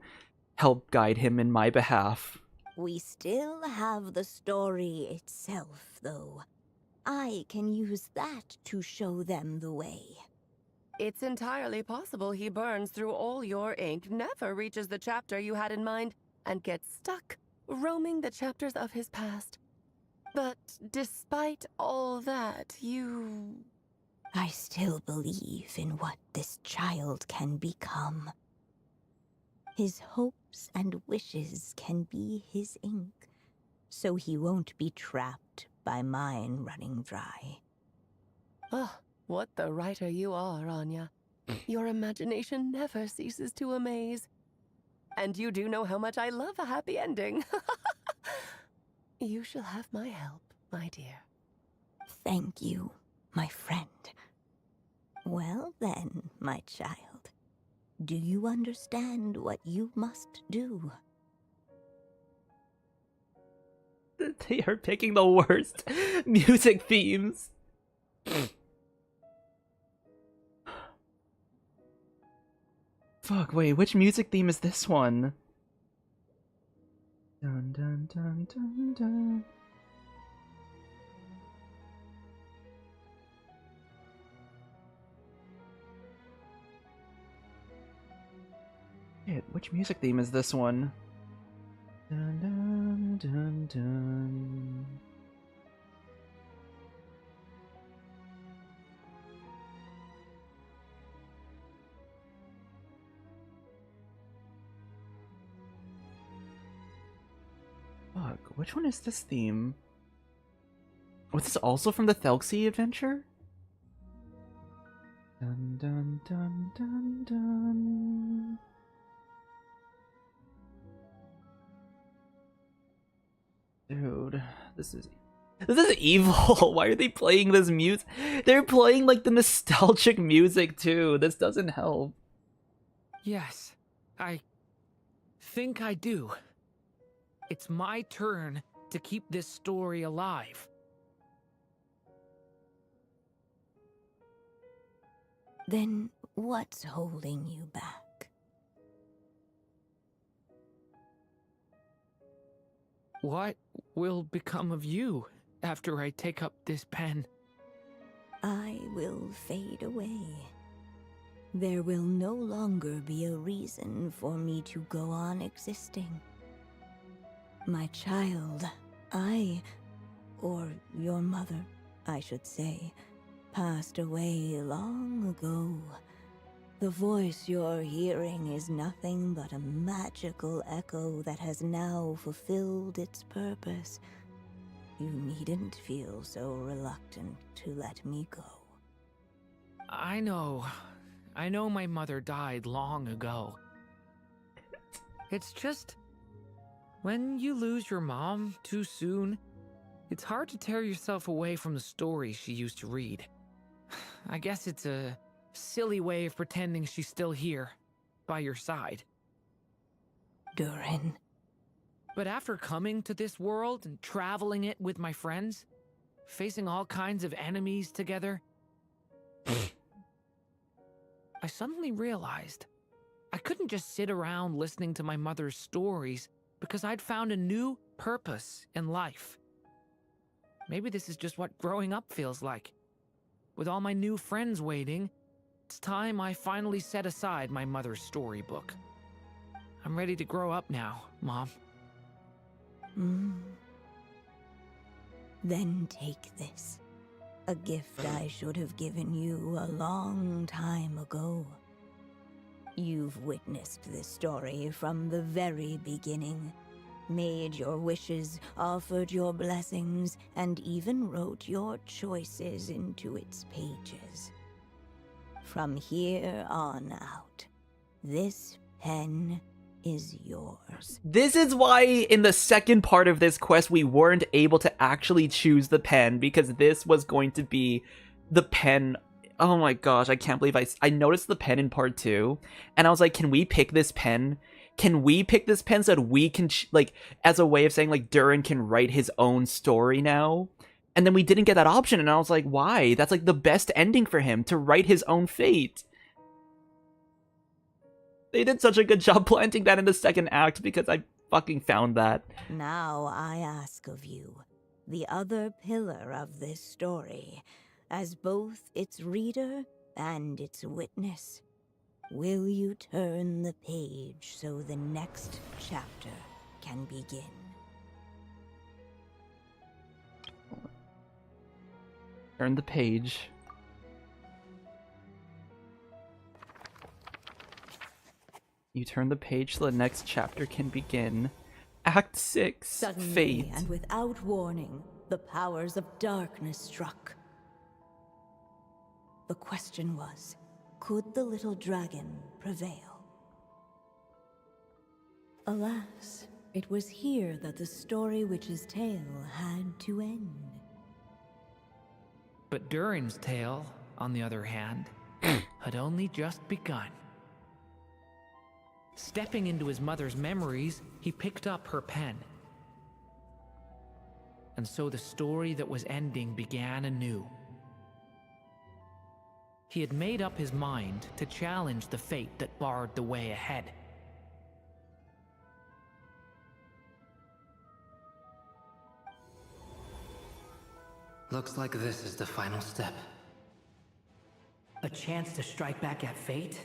help guide him in my behalf. We still have the story itself, though. I can use that to show them the way. It's entirely possible he burns through all your ink, never reaches the chapter you had in mind, and gets stuck, roaming the chapters of his past. But despite all that, I still believe in what this child can become. His hopes and wishes can be his ink, so he won't be trapped by mine running dry. Oh, what the writer you are, Anya. Your imagination never ceases to amaze. And you do know how much I love a happy ending. You shall have my help, my dear. Thank you, my friend. Well then, my child, do you understand what you must do? They are picking the worst music themes. Fuck, wait, which music theme is this one? Dun dun dun dun dun. Shit, which music theme is this one? Dun dun dun dun. Fuck, which one is this theme? Was this also from the Thelxie adventure? Dun dun dun dun dun. Dude, this is evil. Why are they playing this music? They're playing like the nostalgic music too. This doesn't help. Yes, I think I do. It's my turn to keep this story alive. Then what's holding you back? What will become of you after I take up this pen? I will fade away. There will no longer be a reason for me to go on existing. My child, or your mother, I should say, passed away long ago. The voice you're hearing is nothing but a magical echo that has now fulfilled its purpose. You needn't feel so reluctant to let me go. I know my mother died long ago. It's just, when you lose your mom too soon, it's hard to tear yourself away from the stories she used to read. I guess it's a silly way of pretending she's still here, by your side. Durin. But after coming to this world and traveling it with my friends, facing all kinds of enemies together, I suddenly realized I couldn't just sit around listening to my mother's stories because I'd found a new purpose in life. Maybe this is just what growing up feels like. With all my new friends waiting, it's time I finally set aside my mother's storybook. I'm ready to grow up now, Mom. Then take this. A gift I should have given you a long time ago. You've witnessed this story from the very beginning. Made your wishes, offered your blessings, and even wrote your choices into its pages. From here on out, this pen is yours. This is why in the second part of this quest we weren't able to actually choose the pen, because this was going to be the pen. Oh my gosh, I can't believe I noticed the pen in part 2, and I was like, can we pick this pen? Can we pick this pen so that we can, like, as a way of saying, like, Durin can write his own story now? And then we didn't get that option, and I was like, why? That's like the best ending for him, to write his own fate. They did such a good job planting that in the second act because I fucking found that. Now I ask of you, the other pillar of this story, as both its reader and its witness, will you turn the page so the next chapter can begin? Turn the page. You turn the page so the next chapter can begin. Act 6, Suddenly, Fate. and without warning, the powers of darkness struck. The question was, could the little dragon prevail? Alas, it was here that the story witch's tale had to end. But Durin's tale, on the other hand, had only just begun. Stepping into his mother's memories, he picked up her pen. And so the story that was ending began anew. He had made up his mind to challenge the fate that barred the way ahead. Looks like this is the final step. A chance to strike back at fate?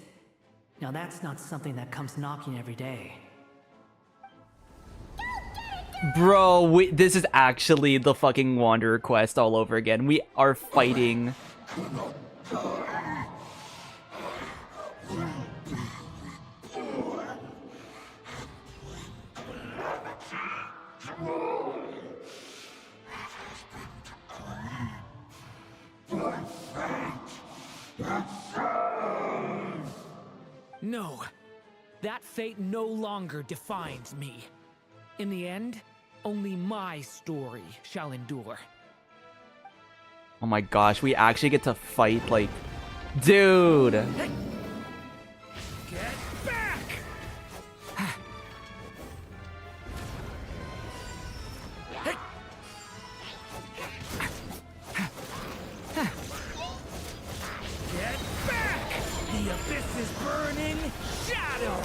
Now that's not something that comes knocking every day. Bro, this is actually the fucking Wanderer quest all over again. We are fighting. No, that fate no longer defines me. In the end, only my story shall endure. Oh my gosh, we actually get to fight, like... Dude! Hey. Get back! Hey. Get back! The abyss's burning shadow!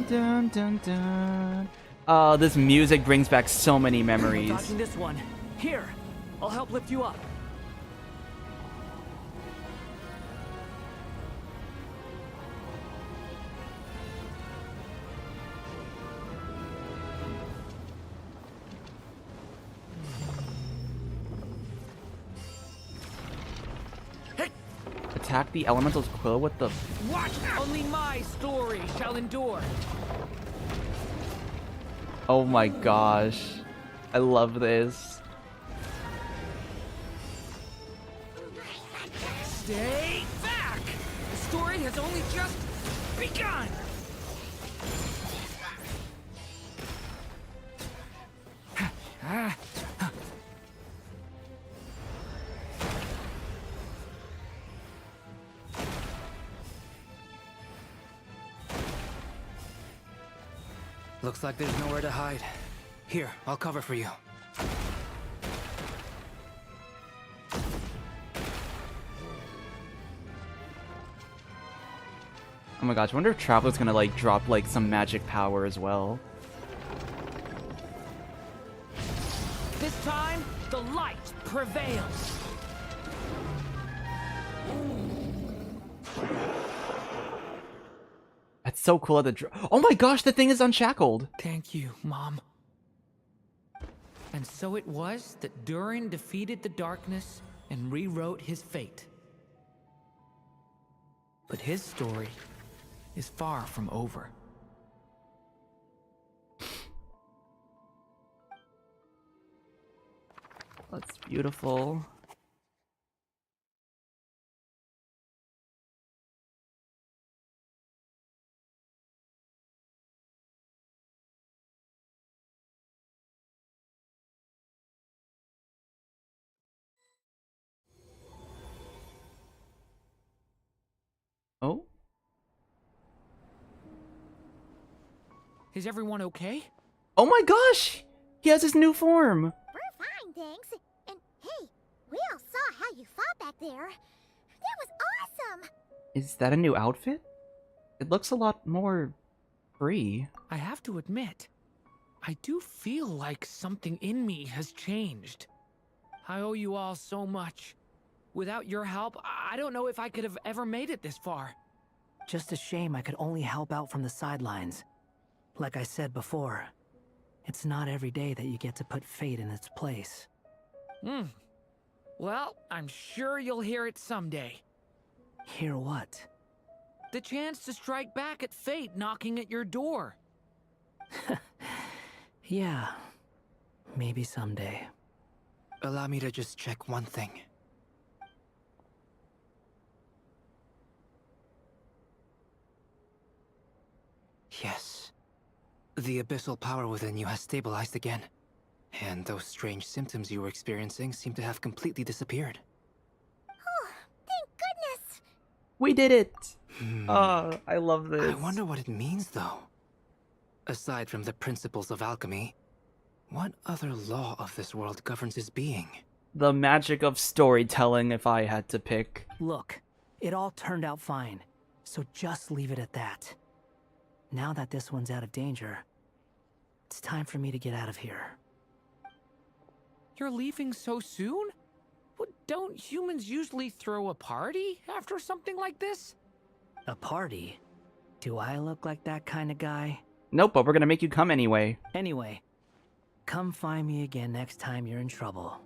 Dun, dun, dun. Oh, this music brings back so many memories. Dodging this one. Here, I'll help lift you up. Attack the elemental's quill with the... Watch out! Only my story shall endure. Oh my gosh. I love this. Stay back! The story has only just begun! Looks like there's nowhere to hide. Here, I'll cover for you. Oh my gosh, I wonder if Traveler's gonna like drop like some magic power as well. This time, the light prevails. That's so cool at the oh my gosh, the thing is unshackled. Thank you, Mom. And so it was that Durin defeated the darkness and rewrote his fate. But his story is far from over. That's beautiful. Is everyone okay? Oh my gosh! He has his new form! We're fine, thanks. And hey, we all saw how you fought back there. That was awesome! Is that a new outfit? It looks a lot more free. I have to admit, I do feel like something in me has changed. I owe you all so much. Without your help, I don't know if I could have ever made it this far. Just a shame I could only help out from the sidelines. Like I said before, it's not every day that you get to put fate in its place. Well, I'm sure you'll hear it someday. Hear what? The chance to strike back at fate knocking at your door. Yeah, maybe someday. Allow me to just check one thing. Yes. The abyssal power within you has stabilized again. And those strange symptoms you were experiencing seem to have completely disappeared. Oh, thank goodness! We did it! Oh, I love this. I wonder what it means, though. Aside from the principles of alchemy, what other law of this world governs his being? The magic of storytelling, if I had to pick. Look, it all turned out fine, so just leave it at that. Now that this one's out of danger, it's time for me to get out of here. You're leaving so soon? Don't humans usually throw a party after something like this? A party? Do I look like that kind of guy? Nope, but we're gonna make you come anyway. Anyway, come find me again next time you're in trouble.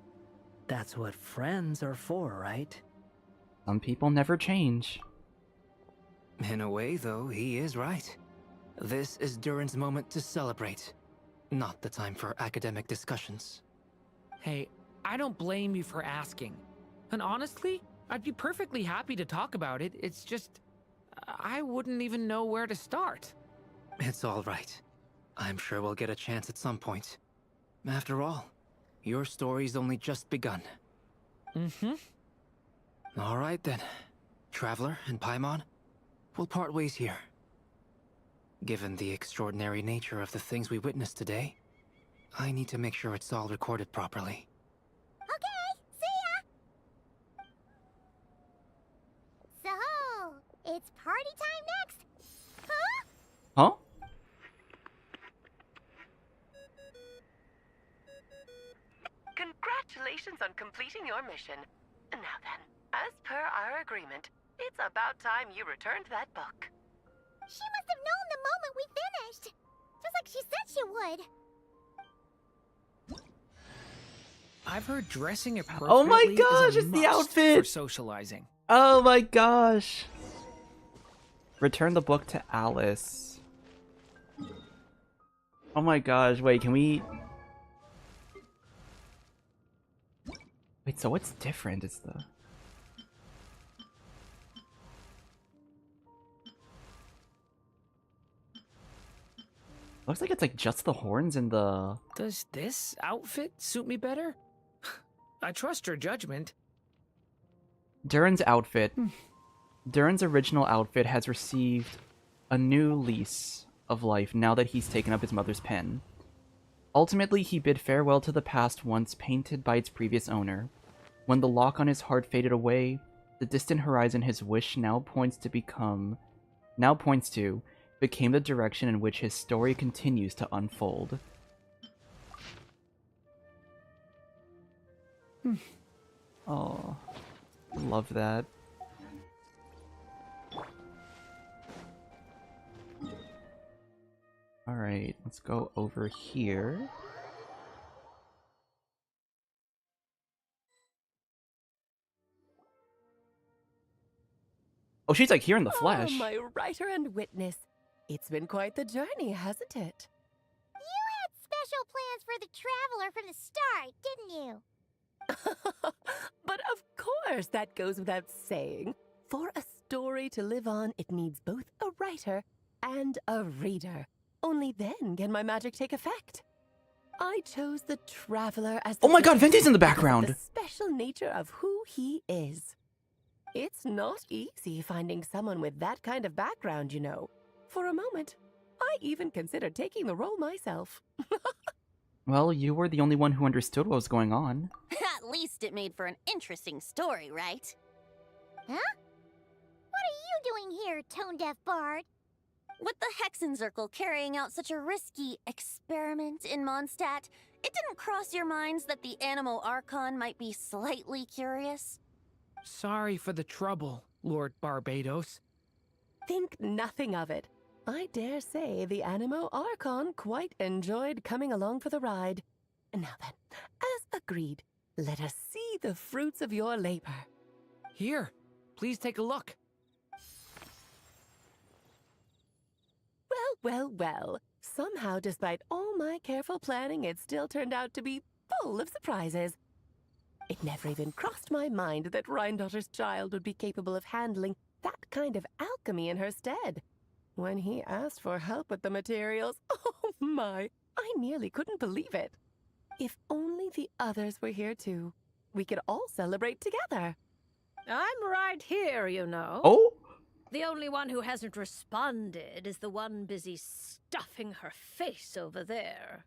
That's what friends are for, right? Some people never change. In a way, though, he is right. This is Durin's moment to celebrate, not the time for academic discussions. Hey, I don't blame you for asking. And honestly, I'd be perfectly happy to talk about it. It's just, I wouldn't even know where to start. It's all right. I'm sure we'll get a chance at some point. After all, your story's only just begun. All right then. Traveler and Paimon, we'll part ways here. Given the extraordinary nature of the things we witnessed today, I need to make sure it's all recorded properly. Okay, see ya! So, it's party time next? Huh? Huh? Congratulations on completing your mission. Now then, as per our agreement, it's about time you returned that book. She must have known the moment we finished. Just like she said she would. I've heard dressing appropriately Oh my gosh, is a it's the must outfit! for socializing. Oh my gosh! Return the book to Alice. Oh my gosh, wait, can we... Wait, so what's different? It's the... Looks like it's like just the horns and the... Does this outfit suit me better? I trust your judgment. Durin's outfit. Durin's original outfit has received a new lease of life now that he's taken up his mother's pen. Ultimately, he bid farewell to the past once painted by its previous owner. When the lock on his heart faded away, the distant horizon his wish now points to became the direction in which his story continues to unfold. Oh, love that. Alright, let's go over here. Oh, she's like here in the flesh. Oh, my writer and witness. It's been quite the journey, hasn't it? You had special plans for the traveler from the start, didn't you? But of course, that goes without saying. For a story to live on, it needs both a writer and a reader. Only then can my magic take effect. I chose the traveler as the Oh my god, victim Venti's in the because of background! The special nature of who he is. It's not easy finding someone with that kind of background, you know. For a moment, I even considered taking the role myself. Well, you were the only one who understood what was going on. At least it made for an interesting story, right? Huh? What are you doing here, tone-deaf bard? With the Hexen Circle carrying out such a risky experiment in Mondstadt, it didn't cross your minds that the Animo Archon might be slightly curious? Sorry for the trouble, Lord Barbados. Think nothing of it. I dare say the Animo Archon quite enjoyed coming along for the ride. Now then, as agreed, let us see the fruits of your labor. Here, please take a look. Well. Somehow, despite all my careful planning, it still turned out to be full of surprises. It never even crossed my mind that Rhindotter's child would be capable of handling that kind of alchemy in her stead. When he asked for help with the materials, oh my, I nearly couldn't believe it. If only the others were here too. We could all celebrate together. I'm right here, you know. Oh? The only one who hasn't responded is the one busy stuffing her face over there.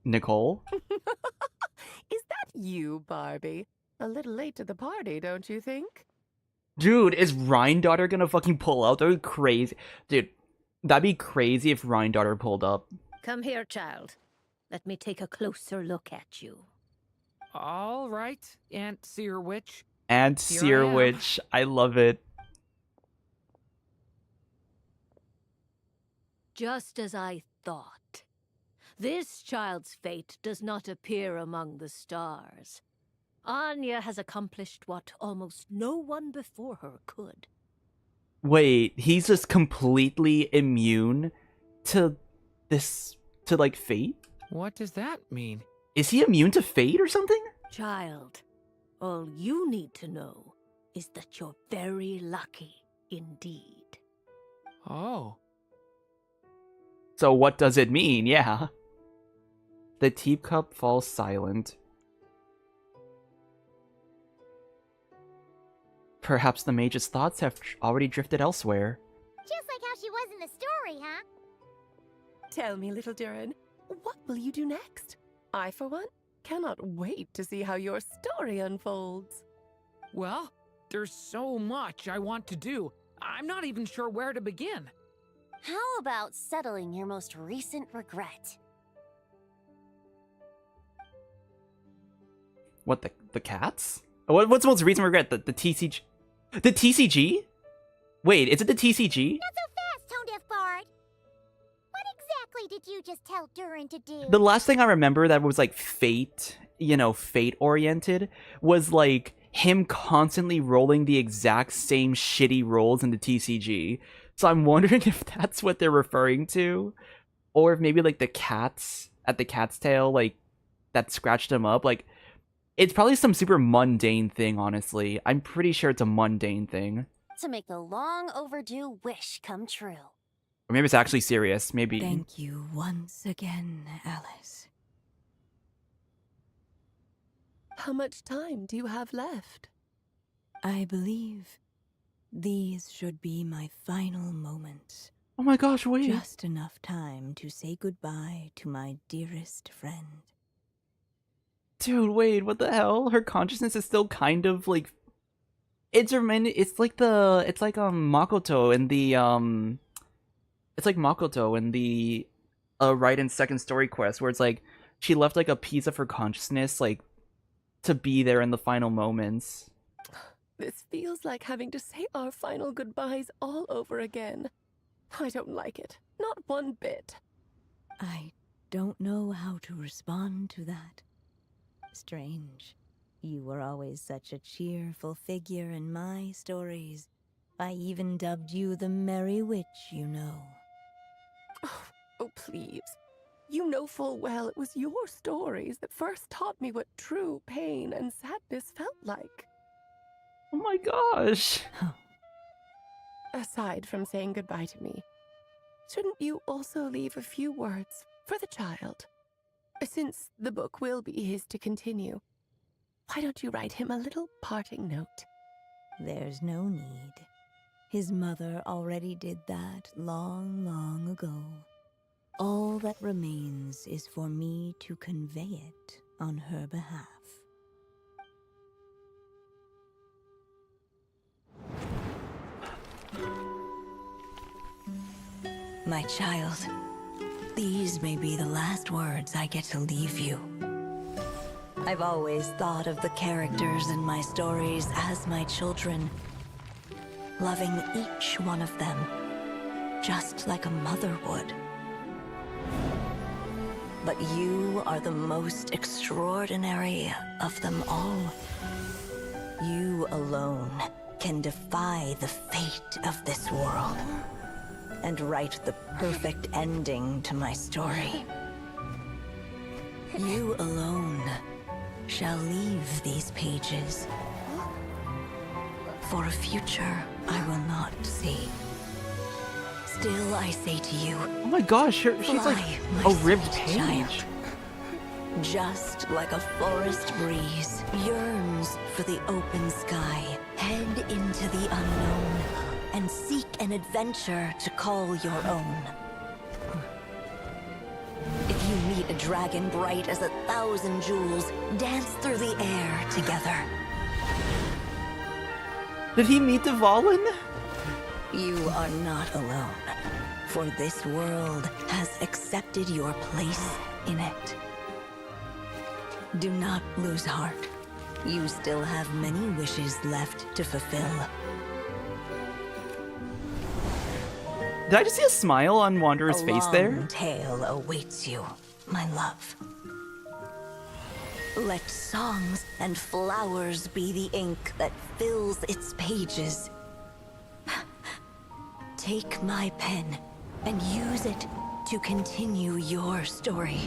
Nicole? Is that you, Barbie? A little late to the party, don't you think? Dude, is Rhindaughter gonna fucking pull out? That would be crazy. Dude, that'd be crazy if Rhindaughter pulled up. Come here, child. Let me take a closer look at you. All right, Aunt Seer Witch. And Here Seer I am. Witch. I love it. Just as I thought. This child's fate does not appear among the stars. Anya has accomplished what almost no one before her could. Wait, he's just completely immune to this, to like fate? What does that mean? Is he immune to fate or something? Child, all you need to know is that you're very lucky indeed. Oh. So what does it mean? Yeah. The teacup falls silent. Perhaps the mage's thoughts have already drifted elsewhere. Just like how she was in the story, huh? Tell me, little Durin, what will you do next? I, for one, cannot wait to see how your story unfolds. Well, there's so much I want to do. I'm not even sure where to begin. How about settling your most recent regret? What, the cats? What's the most recent regret? The TCG? The TCG? Wait, is it the TCG? Not so fast, tone-deaf bard. What exactly did you just tell Durin to do? The last thing I remember that was like fate, you know, fate oriented, was like him constantly rolling the exact same shitty rolls in the TCG. So I'm wondering if that's what they're referring to, or if maybe like the cats at the cat's tail, like that scratched him up. Like, it's probably some super mundane thing, honestly. I'm pretty sure it's a mundane thing. To make a long overdue wish come true. Or maybe it's actually serious. Maybe. Thank you once again, Alice. How much time do you have left? I believe these should be my final moments. Oh my gosh, wait. Just enough time to say goodbye to my dearest friend. Dude, wait, what the hell? Her consciousness is still kind of like... It's like Makoto in the, It's like Makoto in the Raiden's second story quest, where it's like, she left like a piece of her consciousness, like, to be there in the final moments. This feels like having to say our final goodbyes all over again. I don't like it. Not one bit. I don't know how to respond to that. Strange. You were always such a cheerful figure in my stories. I even dubbed you the Merry Witch, you know. Oh, please. You know full well it was your stories that first taught me what true pain and sadness felt like. Oh my gosh. Aside from saying goodbye to me, shouldn't you also leave a few words for the child? Since the book will be his to continue, why don't you write him a little parting note? There's no need. His mother already did that long, long ago. All that remains is for me to convey it on her behalf. My child, these may be the last words I get to leave you. I've always thought of the characters in my stories as my children, loving each one of them, just like a mother would. But you are the most extraordinary of them all. You alone can defy the fate of this world and write the perfect ending to my story. You alone shall leave these pages for a future I will not see. Still, I say to you, Oh my gosh, she's like fly, my a ribbed sweet page. child. Just like a forest breeze yearns for the open sky, head into the unknown and seek an adventure to call your own. If you meet a dragon bright as 1,000 jewels, dance through the air together. Did he meet Dvalin? You are not alone, for this world has accepted your place in it. Do not lose heart. You still have many wishes left to fulfill. Did I just see a smile on Wanderer's face A there? long tale awaits you, my love. Let songs and flowers be the ink that fills its pages. Take my pen and use it to continue your story.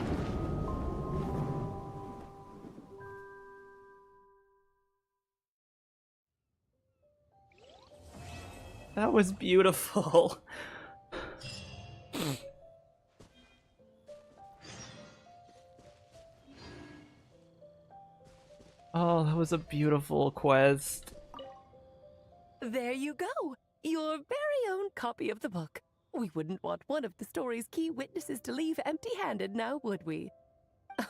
That was beautiful. Oh, that was a beautiful quest. There you go. Your very own copy of the book. We wouldn't want one of the story's key witnesses to leave empty-handed now, would we?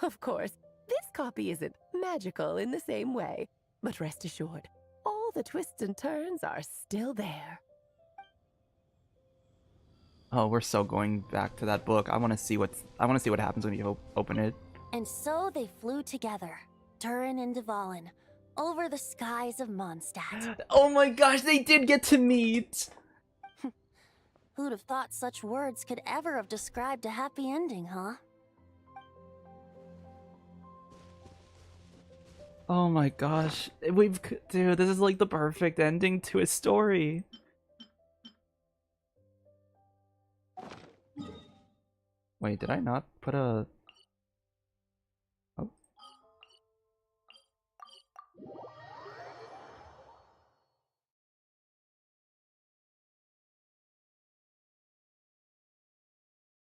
Of course, this copy isn't magical in the same way, but rest assured, all the twists and turns are still there. Oh, we're so going back to that book. I want to see what happens when you open it. And so they flew together, Durin and Dvalin, over the skies of Mondstadt. Oh my gosh, they did get to meet. Who'd have thought such words could ever have described a happy ending, huh? Oh my gosh, dude, this is like the perfect ending to a story. Wait, did I not put a... Oh.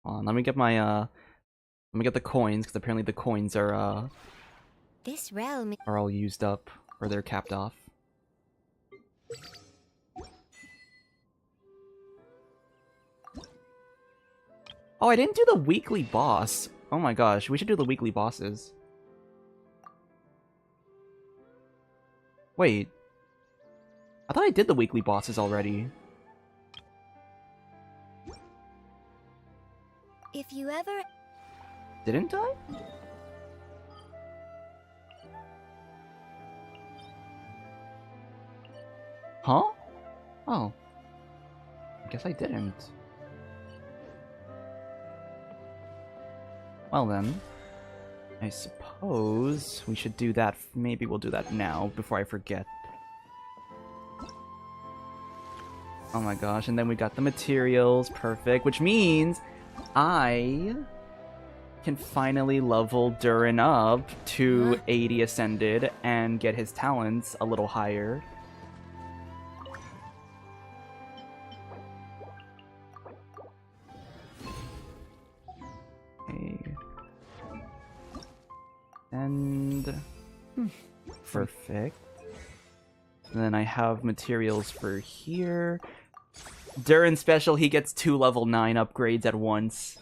Hold on, let me get my, let me get the coins, because apparently the coins are, This realm are all used up, or they're capped off. Oh, I didn't do the weekly boss. Oh my gosh, we should do the weekly bosses. Wait. I thought I did the weekly bosses already. If you ever... Didn't I? Huh? Oh. I guess I didn't. Well then, I suppose we should do that. Maybe we'll do that now, before I forget. Oh my gosh, and then we got the materials, perfect, which means I can finally level Durin up to 80 Ascended and get his talents a little higher. And perfect. And then I have materials for here. Durin special, he gets 2 level 9 upgrades at once.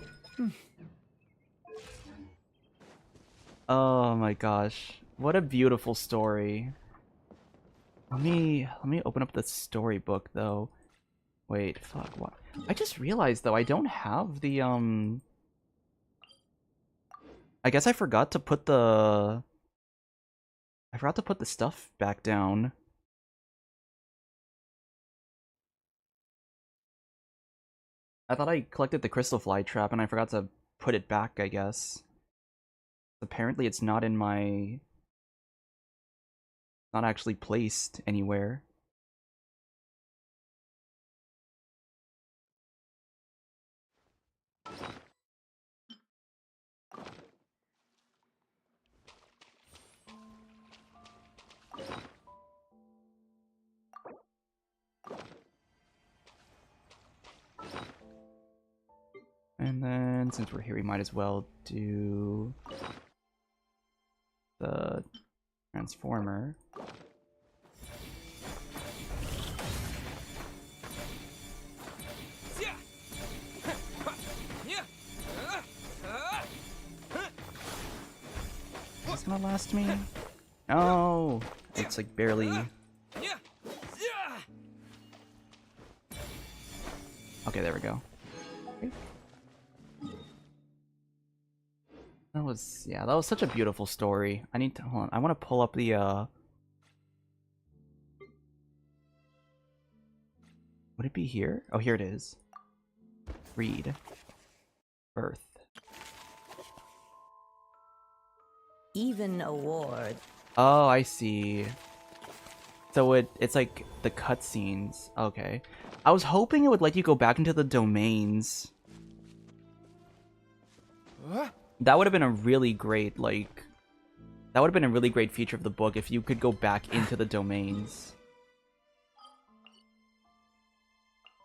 Oh my gosh. What a beautiful story. Let me open up the storybook though. Wait, fuck, what? I just realized though I don't have the I guess I forgot to put the stuff back down. I thought I collected the crystal fly trap and I forgot to put it back, I guess. Apparently it's not in my... not actually placed anywhere. And then, since we're here, we might as well do the transformer. Is this gonna last me? No! It's like barely... Okay, there we go. That was, yeah, that was such a beautiful story. I need to, hold on, I want to pull up the, would it be here? Oh, here it is. Read. Birth. Even award. Oh, I see. So it's like the cutscenes. Okay. I was hoping it would let you go back into the domains. That would have been a really great, like... That would have been a really great feature of the book if you could go back into the domains.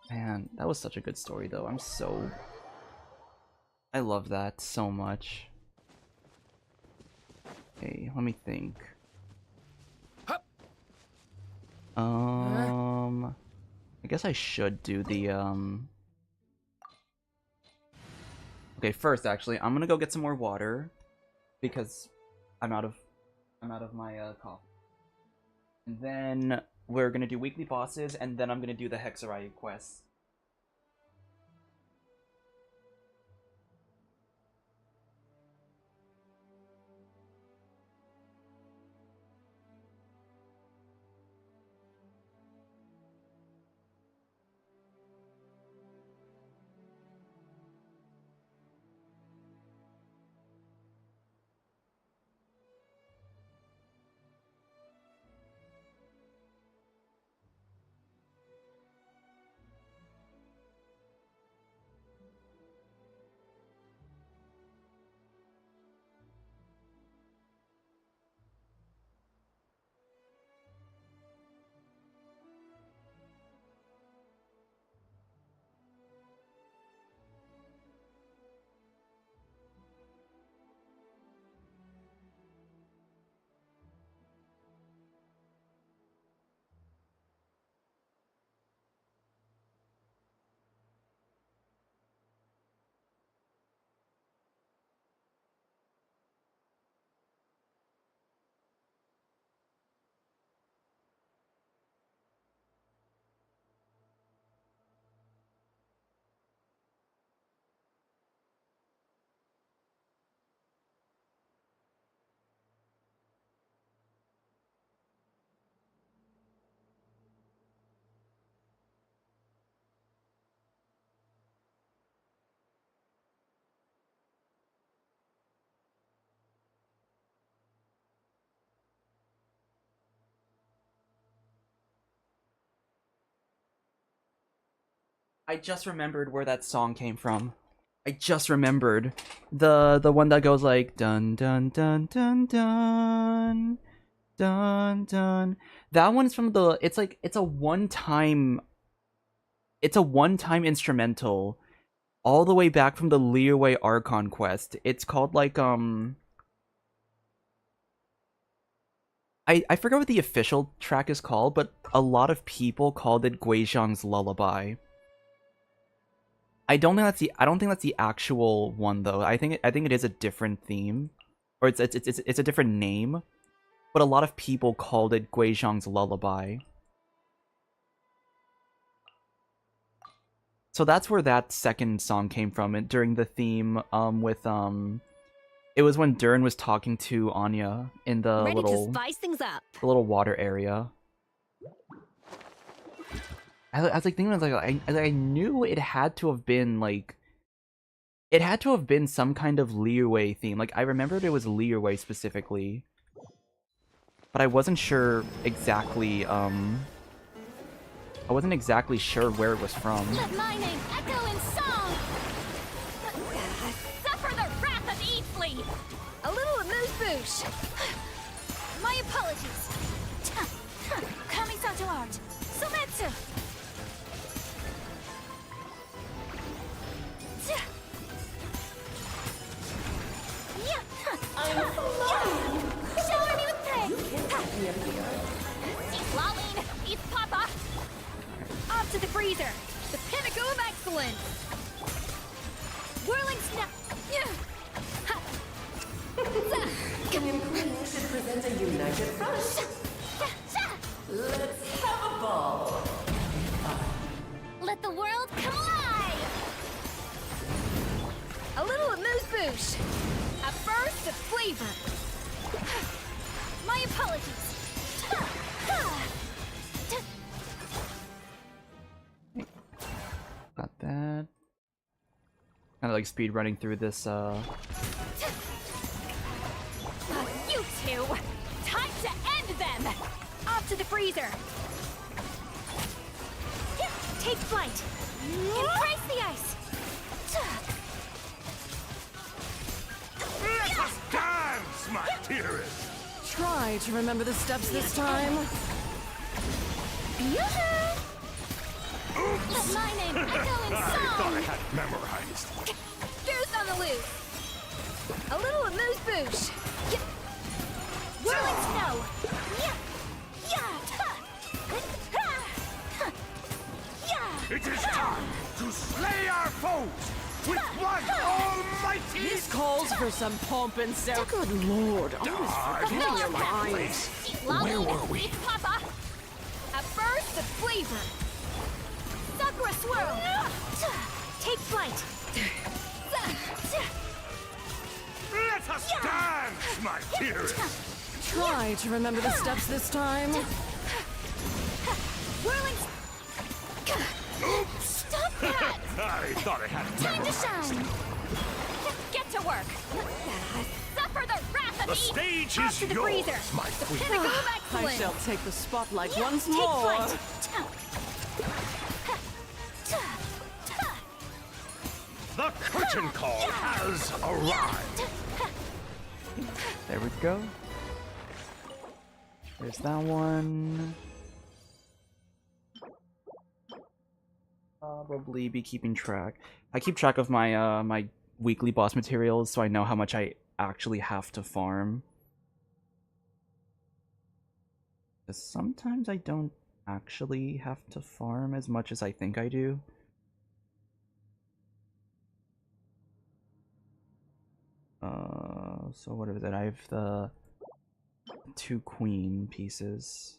Man, that was such a good story, though. I love that so much. Okay, let me think. I guess I should do the, Okay, first, actually, I'm gonna go get some more water. Because I'm out of my, coffee. And then we're gonna do weekly bosses, and then I'm gonna do the Hexerei quests. I just remembered where that song came from. I just remembered. The one that goes like dun dun dun dun dun dun dun. That one's from the it's a one-time instrumental all the way back from the Leeway Archon quest. It's called like I forget what the official track is called, but a lot of people called it Guizhang's Lullaby. I don't think that's the actual one though. I think it is a different theme, or it's a different name. But a lot of people called it Guizhong's Lullaby. So that's where that second song came from. During the theme, it was when Durin was talking to Anya in the Ready little to spice things up. the little water area. I was like thinking, I knew it had to have been like, it had to have been some kind of Liyue theme. Like I remembered it was Liyue specifically, but I wasn't sure exactly. I wasn't exactly sure where it was from. Let my name echo in song. Suffer the wrath of Eatfleet. A little amuse-bouche. My apologies. Kami-san to art. Sometsu. Shower me with praise. Eat Lalene. Eat Papa. Off to the freezer. The pinnacle of excellence. Whirling snap. Queen should present a united front. Let's have a ball. Let the world come alive. A little amuse-bouche. A burst of flavor. My apologies. Got that. Kind of like speed running through this. You two! Time to end them! Off to the freezer! Take flight! Embrace the ice! Let us dance, my dearest! Try to remember the steps this time. Yoo-hoo! Let my name echo in I thought I song! had it memorized. Goose on the loose! A little amuse-bouche! Whirling snow! It is time to slay our foes with one almighty... This calls for some pomp and circumstance. Good lord, almost forgetting your lines. Where were we? Eat Papa! A burst of flavor! Sakura swirl! Take flight! Let us dance, my dearest! Try to remember the steps this time. Whirling... Oops! Stop that! I thought I had it Time to memorized. shine! Get to work! Suffer the wrath of The Eve! stage Off is to the yours, freezer! my The queen. pinnacle of I excellence! shall take the spotlight once Take more. flight! The curtain call has arrived. There we go. There's that one. Probably be keeping track. I keep track of my my weekly boss materials, so I know how much I actually have to farm. 'Cause sometimes I don't actually have to farm as much as I think I do. So what is it? I have the 2 queen pieces.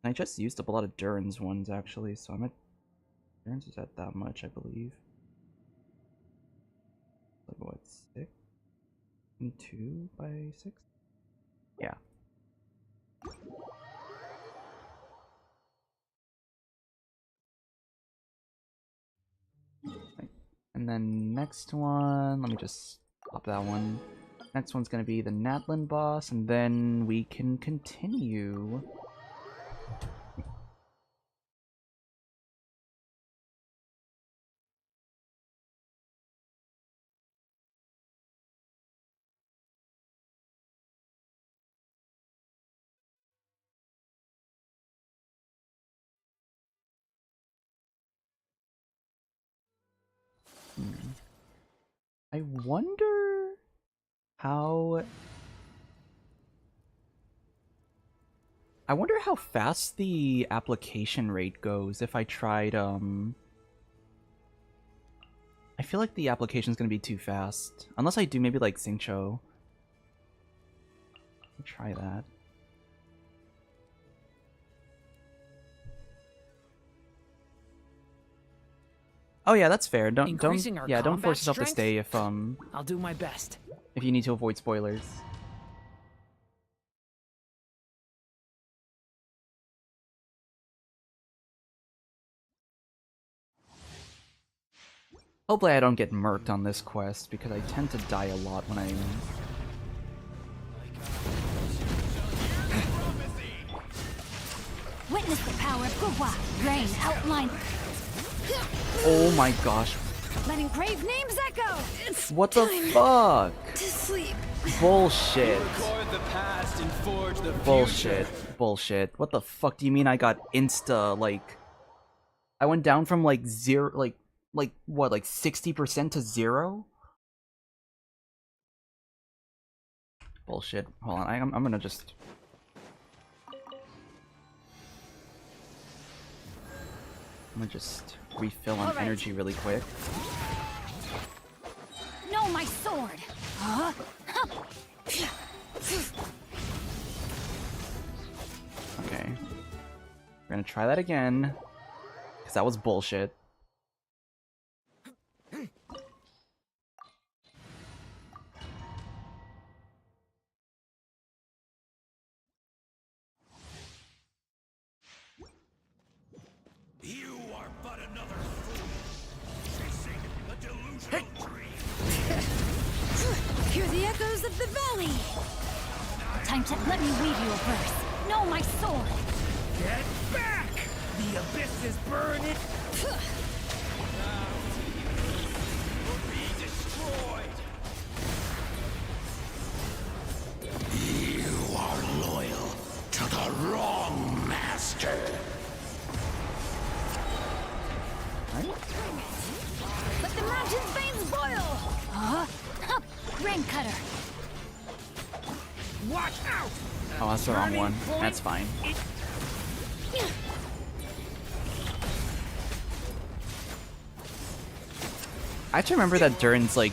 And I just used up a lot of Durin's ones actually, so I'm at Durin's is at that much, I believe. Like what, 6? 2 by 6? Yeah. And then next one, let me just pop that one. Next one's gonna be the Natlan boss, and then we can continue. I wonder how... I wonder how fast the application rate goes if I tried, feel like the application's gonna be too fast. Unless I do maybe like Xingqiu. Try that. Oh yeah, that's fair. Don't Increasing our don't force combat yourself to strength? stay I'll do my best. if you need to avoid spoilers. Hopefully I don't get murked on this quest, because I tend to die a lot when I'm... Witness the power of Gugwa. Rain outline. Oh my gosh. Letting brave names echo. It's What the fuck? to sleep. Bullshit. Record the past and forge the Bullshit. future. Bullshit. What the fuck do you mean I got insta, like... I went down from, like, zero, like, what, like 60% to 0? Bullshit. Hold on, I'm gonna just... I'm gonna just refill on energy really quick. No, my sword. Okay. We're gonna try that again. Because that was bullshit. You are but another fool, chasing a delusional dream. Hear the echoes of the valley. Time to let me weave you a verse. No, my sword. Get back! The abyss is burning. Will be destroyed. You are loyal to the wrong master. Let the mountain's veins boil. Rain cutter. Watch out! Oh, that's the wrong one. That's fine. I actually remember that Durin's, like,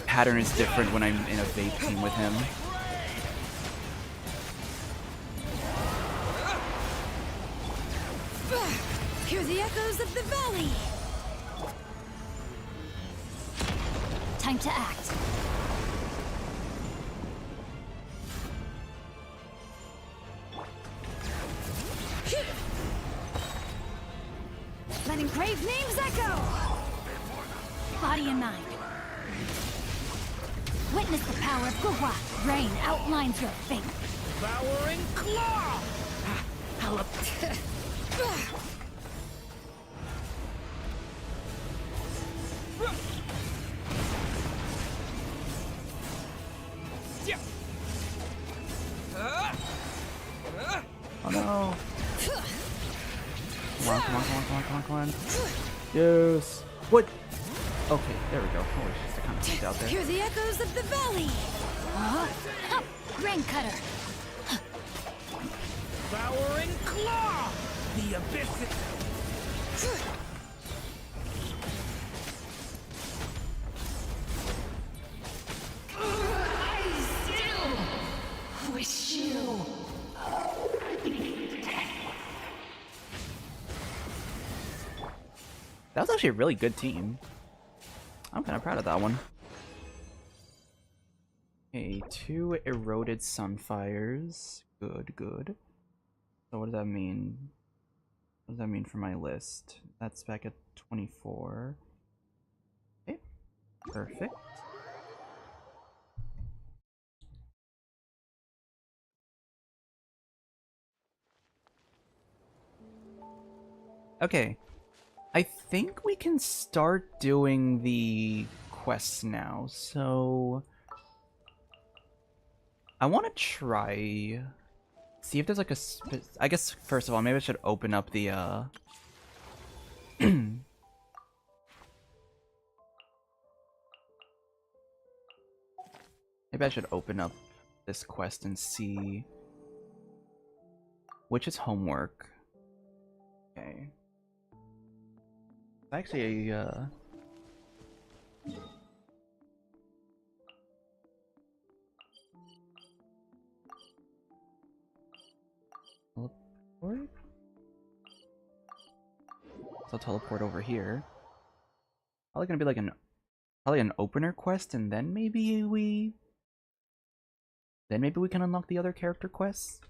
pattern is different when I'm in a vape team with him. Hear the echoes of the valley. Time to act. Letting brave names echo. Body and mind. Witness the power of Gugwa. Rain outlines your fate. Devouring claw! Oh no! Come on, come on, come on, come on, come on, come on. Yes! What? Okay, there we go. Holy shit, I kind of peeked out there. Hear the echoes of the valley. Rain cutter. Devouring claw! The abyss is... Wish you. That was actually a really good team. I'm kind of proud of that one. Okay, 2 eroded sunfires. Good, good. So what does that mean? What does that mean for my list? That's back at 24. Okay, perfect. Okay, I think we can start doing the quests now, so... I want to try... See if there's like a... I guess, first of all, maybe I should open up the, Maybe I should open up this quest and see... Which is homework. Okay. Actually, So I'll teleport over here. Probably gonna be like an opener quest, and then maybe we can unlock the other character quests.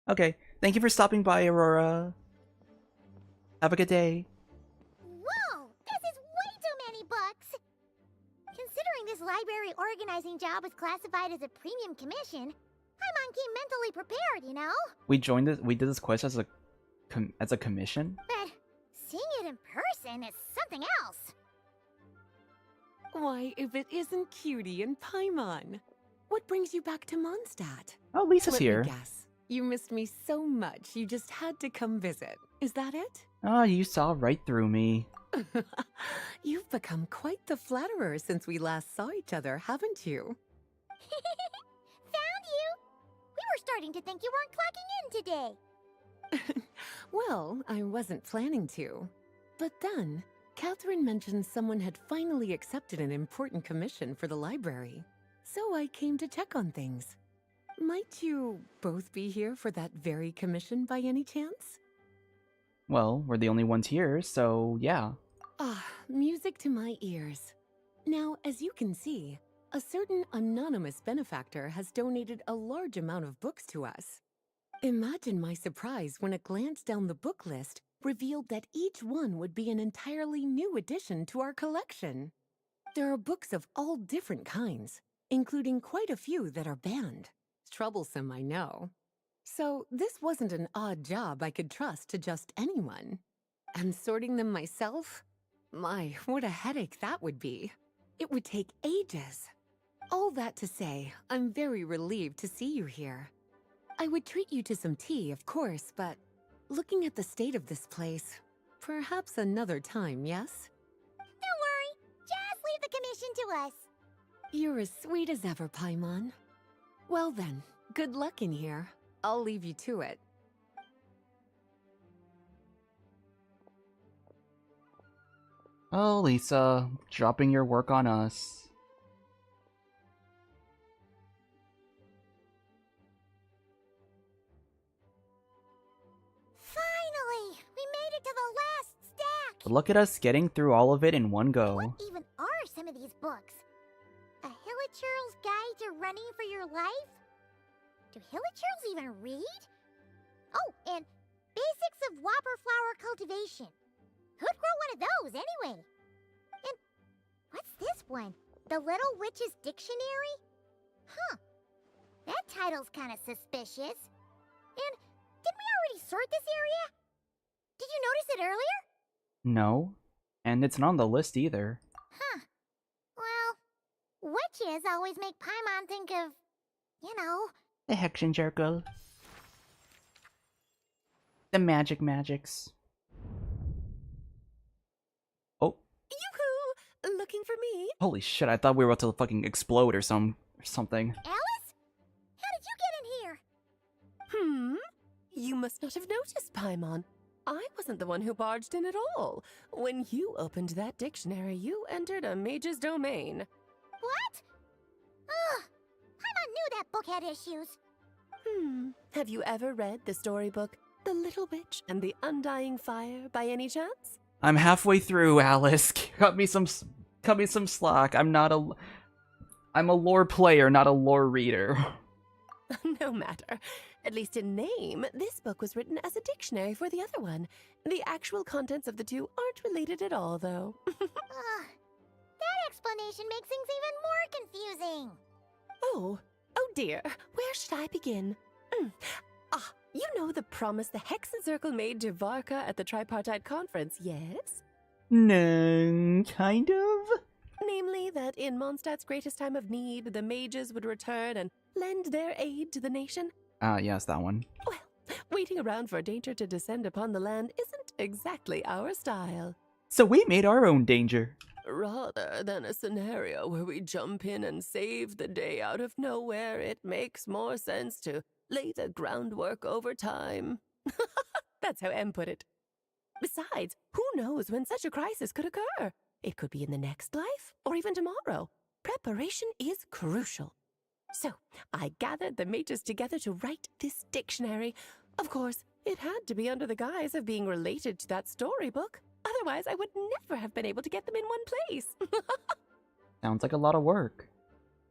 Okay, thank you for stopping by, Aurora. Have a good day. Whoa! This is way too many books! Considering this library organizing job was classified as a premium commission, Paimon came mentally prepared, you know? We did this quest as a commission? But seeing it in person is something else. Why, if it isn't Cutie and Paimon? What brings you back to Mondstadt? Oh, Lisa's Let here. me guess. You missed me so much, you just had to come visit. Is that it? Oh, you saw right through me. You've become quite the flatterer since we last saw each other, haven't you? Found you! We were starting to think you weren't clocking in today. Well, I wasn't planning to. But then, Catherine mentioned someone had finally accepted an important commission for the library. So I came to check on things. Might you both be here for that very commission by any chance? Well, we're the only ones here, so yeah. Ah, music to my ears. Now, as you can see, a certain anonymous benefactor has donated a large amount of books to us. Imagine my surprise when a glance down the book list revealed that each one would be an entirely new addition to our collection. There are books of all different kinds, including quite a few that are banned. Troublesome, I know. So this wasn't an odd job I could trust to just anyone. And sorting them myself? My, what a headache that would be. It would take ages. All that to say, I'm very relieved to see you here. I would treat you to some tea, of course, but looking at the state of this place, perhaps another time, yes? Don't worry, just leave the commission to us. You're as sweet as ever, Paimon. Well then, good luck in here. I'll leave you to it. Oh, Lisa, dropping your work on us. Finally! We made it to the last stack! Look at us getting through all of it in one go. What even are some of these books? A Hilichurl's Guide to Running for Your Life? Do Hilichurls even read? Oh, and Basics of Whopper Flower Cultivation. Who'd grow one of those, anyway? And what's this one? The Little Witch's Dictionary? Huh. That title's kind of suspicious. And did we already sort this area? Did you notice it earlier? No. And it's not on the list either. Huh. Well, witches always make Paimon think of, you know... The Hexerei. The magics. Oh. Yoo-hoo! Looking for me? Holy shit, I thought we were about to fucking explode or something. Alice? How did you get in here? You must not have noticed, Paimon. I wasn't the one who barged in at all. When you opened that dictionary, you entered a mage's domain. What? Ugh! Paimon knew that book had issues. Have you ever read the storybook, The Little Witch and the Undying Fire, by any chance? I'm halfway through, Alice. Cut me some slack. I'm a lore player, not a lore reader. No matter. At least in name, this book was written as a dictionary for the other one. The actual contents of the two aren't related at all, though. That explanation makes things even more confusing. Oh dear. Where should I begin? You know the promise the Hexen Circle made to Varka at the Tripartite Conference, yes? No, kind of? Namely, that in Mondstadt's greatest time of need, the mages would return and lend their aid to the nation. Yes, that one. Well, waiting around for danger to descend upon the land isn't exactly our style. So we made our own danger. Rather than a scenario where we jump in and save the day out of nowhere, it makes more sense to lay the groundwork over time. That's how M put it. Besides, who knows when such a crisis could occur? It could be in the next life, or even tomorrow. Preparation is crucial. So, I gathered the mages together to write this dictionary. Of course, it had to be under the guise of being related to that storybook. Otherwise, I would never have been able to get them in one place. Sounds like a lot of work.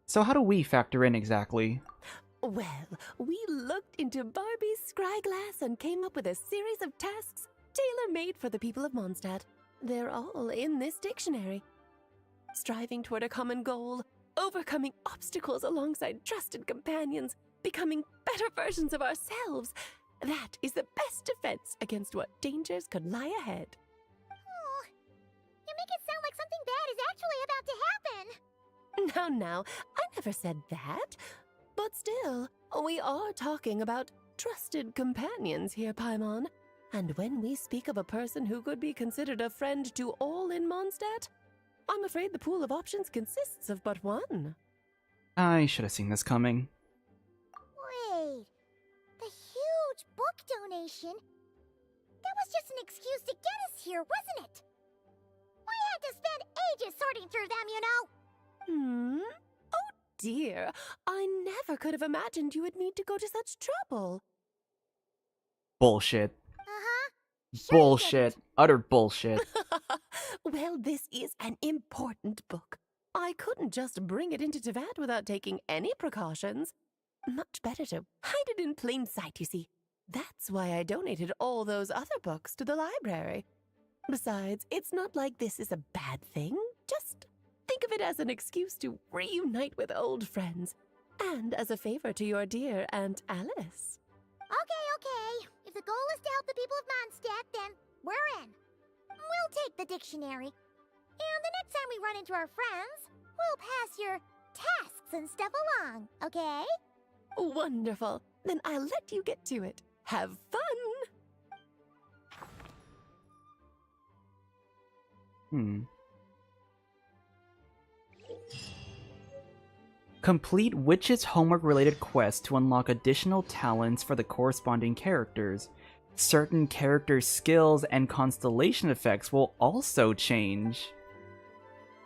So how do we factor in exactly? Well, we looked into Barbie's scryglass and came up with a series of tasks tailor-made for the people of Mondstadt. They're all in this dictionary. Striving toward a common goal, overcoming obstacles alongside trusted companions, becoming better versions of ourselves. That is the best defense against what dangers could lie ahead. Oh, you make it sound like something bad is actually about to happen. Now, I never said that. But still, we are talking about trusted companions here, Paimon. And when we speak of a person who could be considered a friend to all in Mondstadt, I'm afraid the pool of options consists of but one. I should have seen this coming. Wait, the huge book donation? That was just an excuse to get us here, wasn't it? We had to spend ages sorting through them, you know? Oh dear, I never could have imagined you would need to go to such trouble. Bullshit. Uh-huh. Bullshit. Utter bullshit. Well, this is an important book. I couldn't just bring it into Teyvat without taking any precautions. Much better to hide it in plain sight, you see. That's why I donated all those other books to the library. Besides, it's not like this is a bad thing. Just think of it as an excuse to reunite with old friends. And as a favor to your dear Aunt Alice. Okay. If the goal is to help the people of Mondstadt, then we're in. We'll take the dictionary. And the next time we run into our friends, we'll pass your tasks and stuff along, okay? Wonderful. Then I'll let you get to it. Have fun! Complete Witch's homework-related quests to unlock additional talents for the corresponding characters. Certain character skills and constellation effects will also change.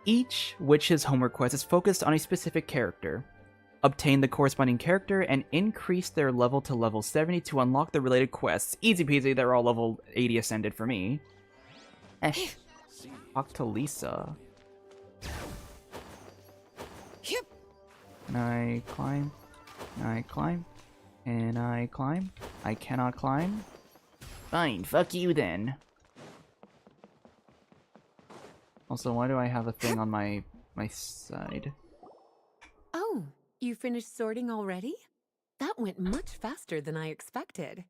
Each Witch's homework quest is focused on a specific character. Obtain the corresponding character and increase their level to level 70 to unlock the related quests. Easy peasy, they're all level 80 ascended for me. Talk to Lisa. Can I climb? Can I climb? Can I climb? I cannot climb? Fine, fuck you then. Also, why do I have a thing on my side? Oh, you finished sorting already? That went much faster than I expected.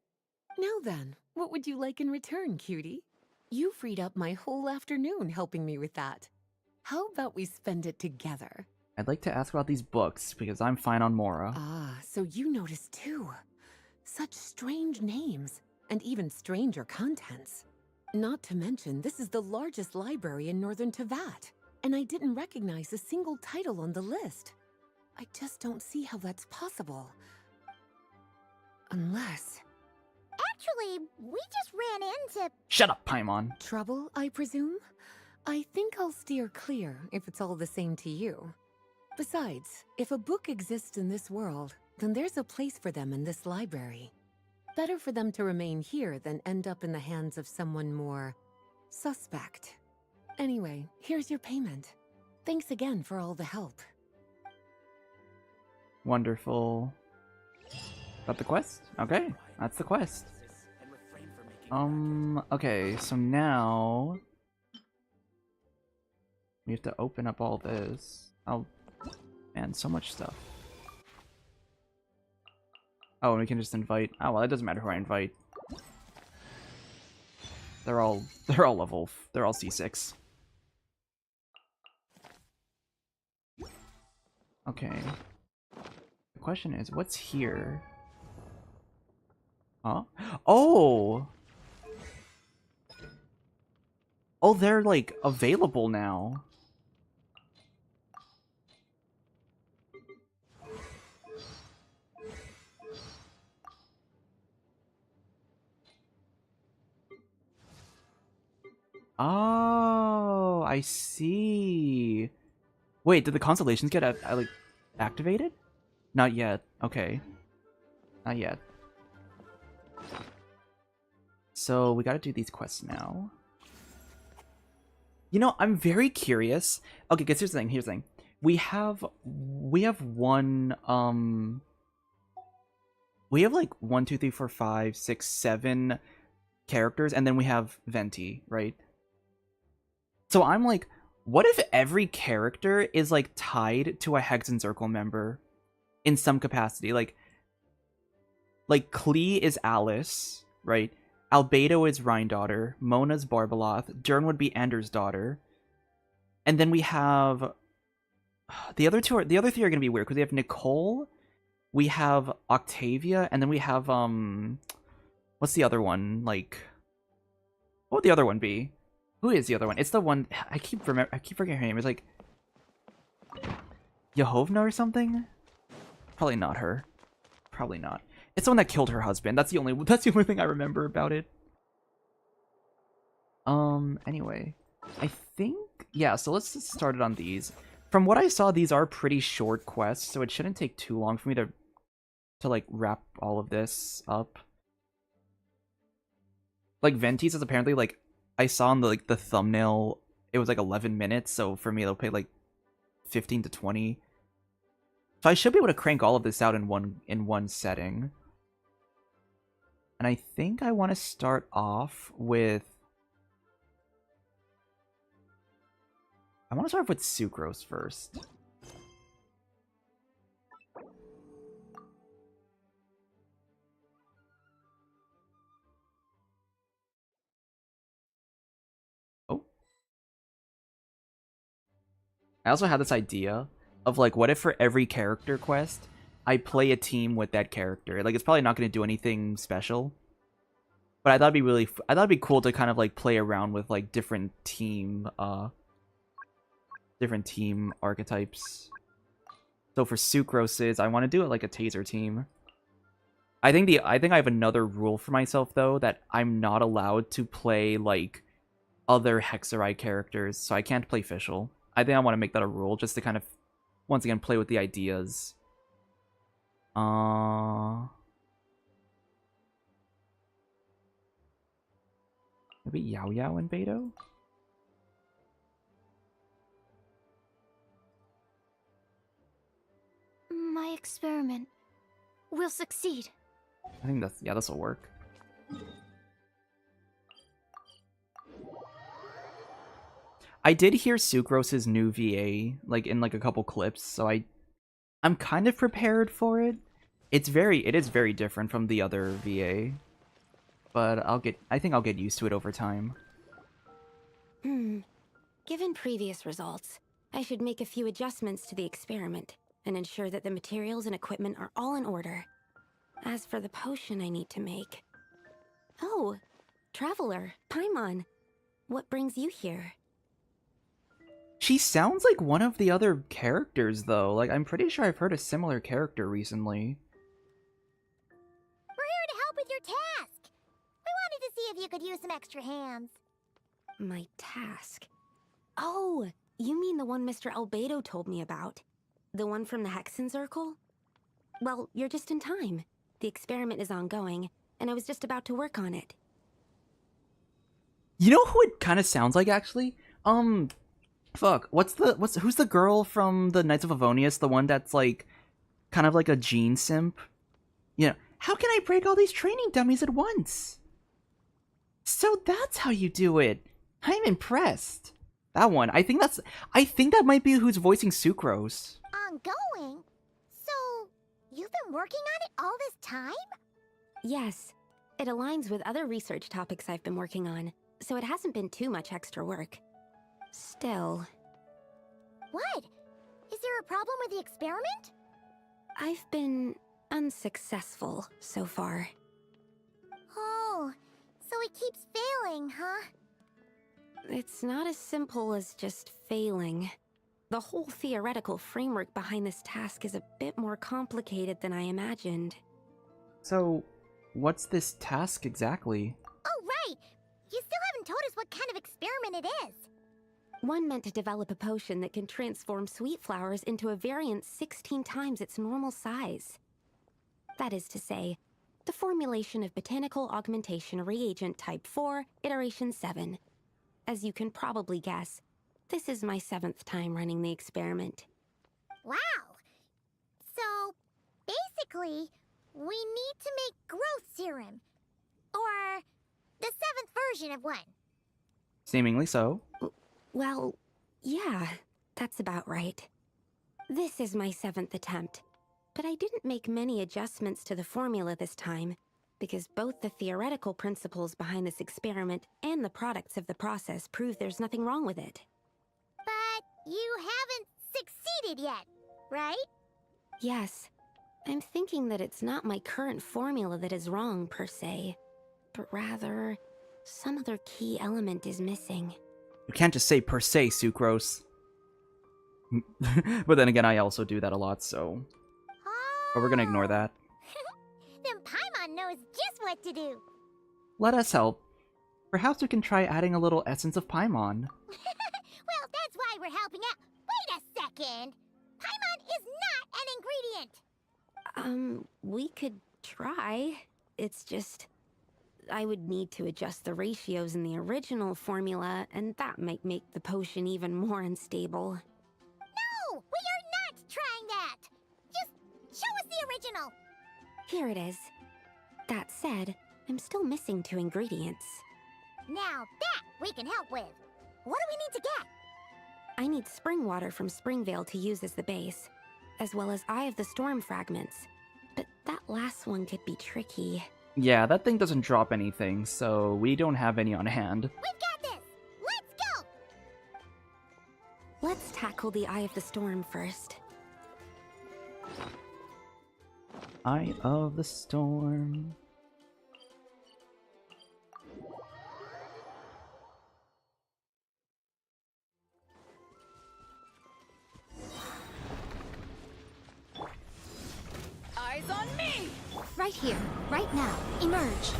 Now then, what would you like in return, cutie? You freed up my whole afternoon helping me with that. How about we spend it together? I'd like to ask about these books, because I'm fine on Mora. Ah, so you noticed too. Such strange names, and even stranger contents. Not to mention, this is the largest library in northern Teyvat, and I didn't recognize a single title on the list. I just don't see how that's possible. Unless... Actually, we just ran into... Shut up, Paimon! Trouble, I presume? I think I'll steer clear, if it's all the same to you. Besides, if a book exists in this world, then there's a place for them in this library. Better for them to remain here than end up in the hands of someone more... suspect. Anyway, here's your payment. Thanks again for all the help. Wonderful. Got the quest? Okay, that's the quest. Okay, so now... we have to open up all this. Oh, man, so much stuff. Oh, and we can just invite... oh, well, it doesn't matter who I invite. They're all level... they're all C6. Okay. The question is, what's here? Huh? Oh! Oh, they're, like, available now. Oh, I see. Wait, did the constellations get like activated? Not yet. Okay. Not yet. So we gotta do these quests now. You know, I'm very curious. Okay, guys, here's the thing. Here's the thing. We have one we have like 1, 2, 3, 4, 5, 6, 7 characters, and then we have Venti, right? So I'm like, what if every character is like tied to a Hexen Circle member in some capacity? Like Klee is Alice, right? Albedo is Rhine-daughter, Mona's Barbaloth, Durin would be Anders' daughter. And then we have the other three are gonna be weird because we have Nicole, we have Octavia, and then we have what's the other one? Like, what would the other one be? Who is the other one? It's the one I keep forgetting her name. It's like Yehovna or something? Probably not her. Probably not. It's the one that killed her husband. That's the only thing I remember about it. Anyway, I think yeah, so let's just start it on these. From what I saw, these are pretty short quests, so it shouldn't take too long for me to like wrap all of this up. Like Venti's is apparently like I saw on the thumbnail, it was like 11 minutes, so for me it'll take like 15 to 20. So I should be able to crank all of this out in one setting. And I think I want to start off with Sucrose first. Oh. I also had this idea of like, what if for every character quest, I play a team with that character? Like, it's probably not going to do anything special, but I thought it'd be cool to kind of like play around with like different team archetypes. So for Sucrose's, I want to do it like a taser team. I think I have another rule for myself though, that I'm not allowed to play like other Hexerei characters, so I can't play Fischl. I think I want to make that a rule just to kind of once again play with the ideas. Maybe Yao Yao and Beto? My experiment will succeed. I think this will work. I did hear Sucrose's new VA like in like a couple clips, so I'm kind of prepared for it. It is very different from the other VA, but I think I'll get used to it over time. Given previous results, I should make a few adjustments to the experiment and ensure that the materials and equipment are all in order. As for the potion I need to make... Oh, Traveler, Paimon, what brings you here? She sounds like one of the other characters, though. Like, I'm pretty sure I've heard a similar character recently. We're here to help with your task. We wanted to see if you could use some extra hands. My task? Oh, you mean the one Mr. Albedo told me about? The one from the Hexen Circle? Well, you're just in time. The experiment is ongoing, and I was just about to work on it. You know who it kind of sounds like, actually? Fuck, who's the girl from the Knights of Favonius? The one that's like, kind of like a gene simp? You know, how can I break all these training dummies at once? So that's how you do it. I'm impressed. That one, I think that might be who's voicing Sucrose. Ongoing? So, you've been working on it all this time? Yes. It aligns with other research topics I've been working on, so it hasn't been too much extra work. Still... What? Is there a problem with the experiment? I've been unsuccessful so far. Oh, so it keeps failing, huh? It's not as simple as just failing. The whole theoretical framework behind this task is a bit more complicated than I imagined. So, what's this task exactly? Oh, right! You still haven't even told us what kind of experiment it is. One meant to develop a potion that can transform sweet flowers into a variant 16 times its normal size. That is to say, the formulation of botanical augmentation reagent type 4, iteration 7. As you can probably guess, this is my 7th time running the experiment. Wow. So, basically, we need to make growth serum. Or the 7th version of one. Seemingly so. Well, yeah, that's about right. This is my 7th attempt, but I didn't make many adjustments to the formula this time, because both the theoretical principles behind this experiment and the products of the process prove there's nothing wrong with it. But you haven't succeeded yet, right? Yes, I'm thinking that it's not my current formula that is wrong, per se, but rather, some other key element is missing. You can't just say per se, sucrose. But then again, I also do that a lot, so... But we're gonna ignore that. Then Paimon knows just what to do. Let us help. Perhaps we can try adding a little essence of Paimon. Well, that's why we're helping out. Wait a second! Paimon is not an ingredient! We could try. It's just... I would need to adjust the ratios in the original formula, and that might make the potion even more unstable. No! We are not trying that! Just show us the original! Here it is. That said, I'm still missing 2 ingredients. Now that we can help with. What do we need to get? I need spring water from Springvale to use as the base, as well as Eye of the Storm fragments. But that last one could be tricky. Yeah, that thing doesn't drop anything, so we don't have any on hand. We've got this! Let's go! Let's tackle the Eye of the Storm first. Eye of the Storm. Eyes on me! Right here, right now. Emerge.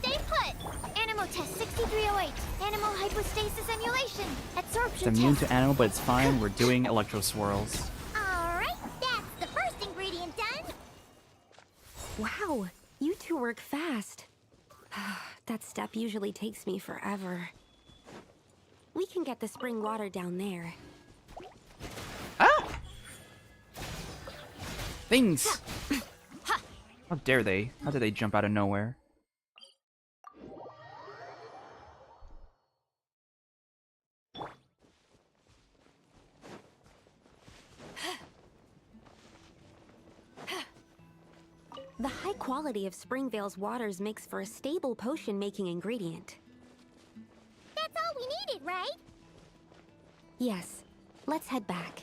Stay put! Animal test 6308. Animal hypostasis emulation. It's Absorption immune test. to animal, but it's fine. We're doing electro swirls. Alright, that's the first ingredient done. Wow, you two work fast. That step usually takes me forever. We can get the spring water down there. Ah! Things! How dare they? How did they jump out of nowhere? The high quality of Springvale's waters makes for a stable potion-making ingredient. That's all we needed, right? Yes, let's head back.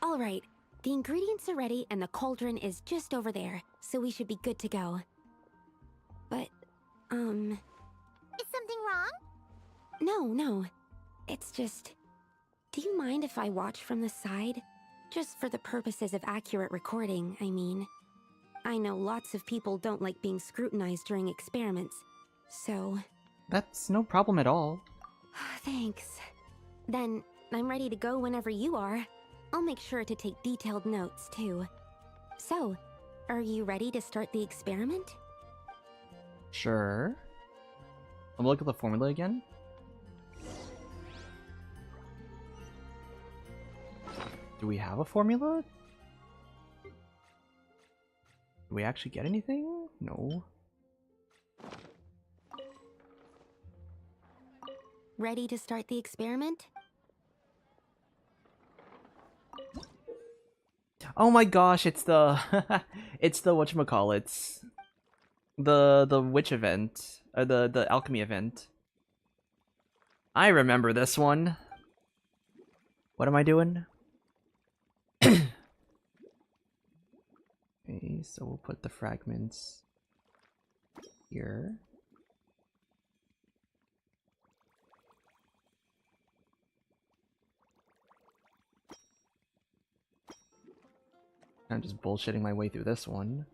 All right, the ingredients are ready and the cauldron is just over there, so we should be good to go. But, Is something wrong? no. It's just... Do you mind if I watch from the side? Just for the purposes of accurate recording, I mean. I know lots of people don't like being scrutinized during experiments, so... That's no problem at all. Thanks. Then, I'm ready to go whenever you are. I'll make sure to take detailed notes, too. So, are you ready to start the experiment? Sure. Let me look at the formula again. Do we have a formula? Do we actually get anything? No. Ready to start the experiment? Oh my gosh, it's the it's the whatchamacallits. The witch event. The alchemy event. I remember this one. What am I doing? Okay, so we'll put the fragments here. kind of just bullshitting my way through this one.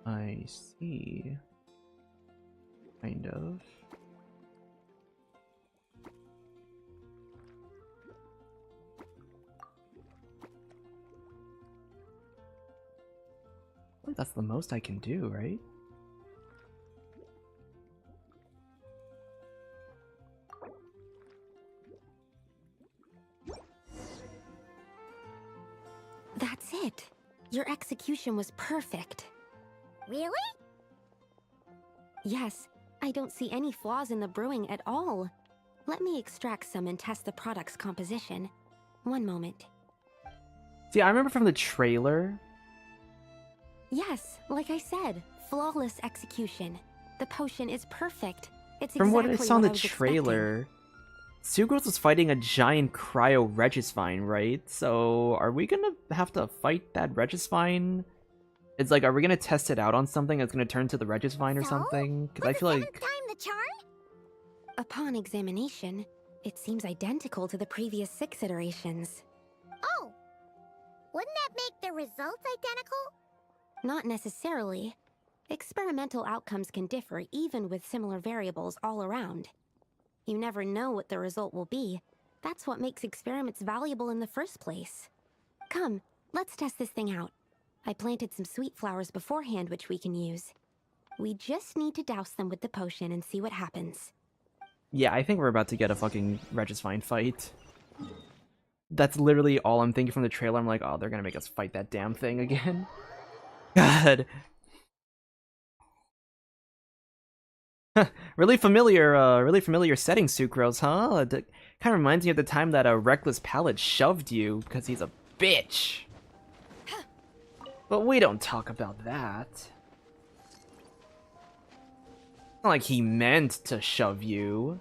I see. Kind of. I think that's the most I can do, right? That's it. Your execution was perfect. Really? Yes, I don't see any flaws in the brewing at all. Let me extract some and test the product's composition. One moment. See, I remember from the trailer. Yes, like I said, flawless execution. The potion is perfect. It's From what I exactly saw in the was trailer, Sucrose was fighting a giant cryo Regisvine, right? So, are we gonna have to fight that Regisvine? It's like, are we gonna test it out on something that's gonna turn to the Regisvine or something? Because I feel like... Time the charm? Upon examination, it seems identical to the previous 6 iterations. Oh! Wouldn't that make the results identical? Not necessarily. Experimental outcomes can differ even with similar variables all around. You never know what the result will be. That's what makes experiments valuable in the first place. Come, let's test this thing out. I planted some sweet flowers beforehand which we can use. We just need to douse them with the potion and see what happens. Yeah, I think we're about to get a fucking Regisvine fight. That's literally all I'm thinking from the trailer. I'm like, oh, they're gonna make us fight that damn thing again. God. Really familiar setting, Sucrose, huh? It kind of reminds me of the time that a reckless palate shoved you because he's a bitch. But we don't talk about that. It's not like he meant to shove you.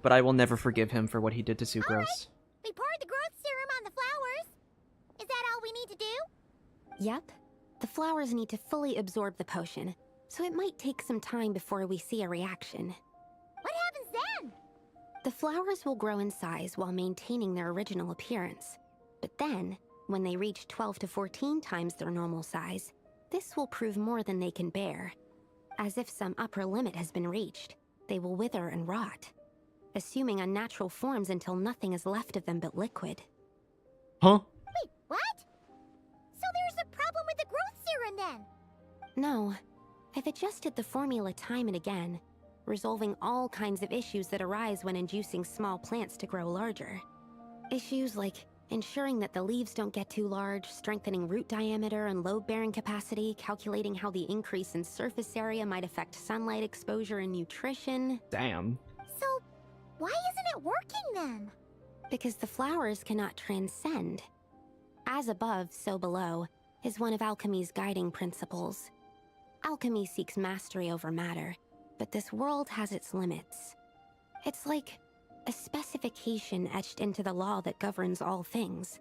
But I will never forgive him for what he did to Sucrose. Right. We poured the growth serum on the flowers. Is that all we need to do? Yep. The flowers need to fully absorb the potion, so it might take some time before we see a reaction. What happens then? The flowers will grow in size while maintaining their original appearance. But then, when they reach 12 to 14 times their normal size, this will prove more than they can bear. As if some upper limit has been reached, they will wither and rot, assuming unnatural forms until nothing is left of them but liquid. Huh? Wait, what? So there's a problem with the growth serum then? No. I've adjusted the formula time and again, resolving all kinds of issues that arise when inducing small plants to grow larger. Issues like ensuring that the leaves don't get too large, strengthening root diameter and load-bearing capacity, calculating how the increase in surface area might affect sunlight exposure and nutrition. Damn. So, why isn't it working then? Because the flowers cannot transcend. As above, so below, is one of alchemy's guiding principles. Alchemy seeks mastery over matter, but this world has its limits. It's like a specification etched into the law that governs all things.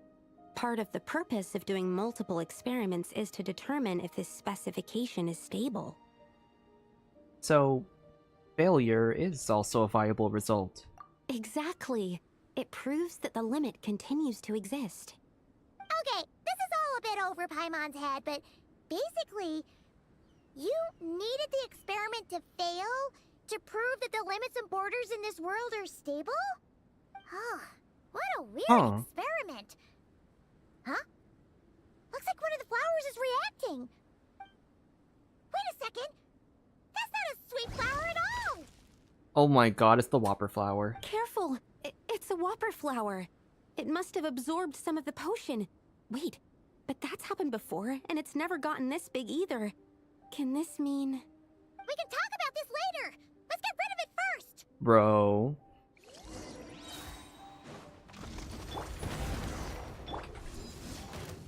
Part of the purpose of doing multiple experiments is to determine if this specification is stable. So, failure is also a viable result. Exactly. It proves that the limit continues to exist. Okay, this is all a bit over Paimon's head, but basically, you needed the experiment to fail to prove that the limits and borders in this world are stable? Oh, what a weird experiment. Huh? Looks like one of the flowers is reacting. Wait a second. That's not a sweet flower at all. Oh my god, it's the Whopper flower. Careful! It's a Whopper flower. It must have absorbed some of the potion. Wait, but that's happened before, and it's never gotten this big either. Can this mean... We can talk about this later. Let's get rid of it first. Bro.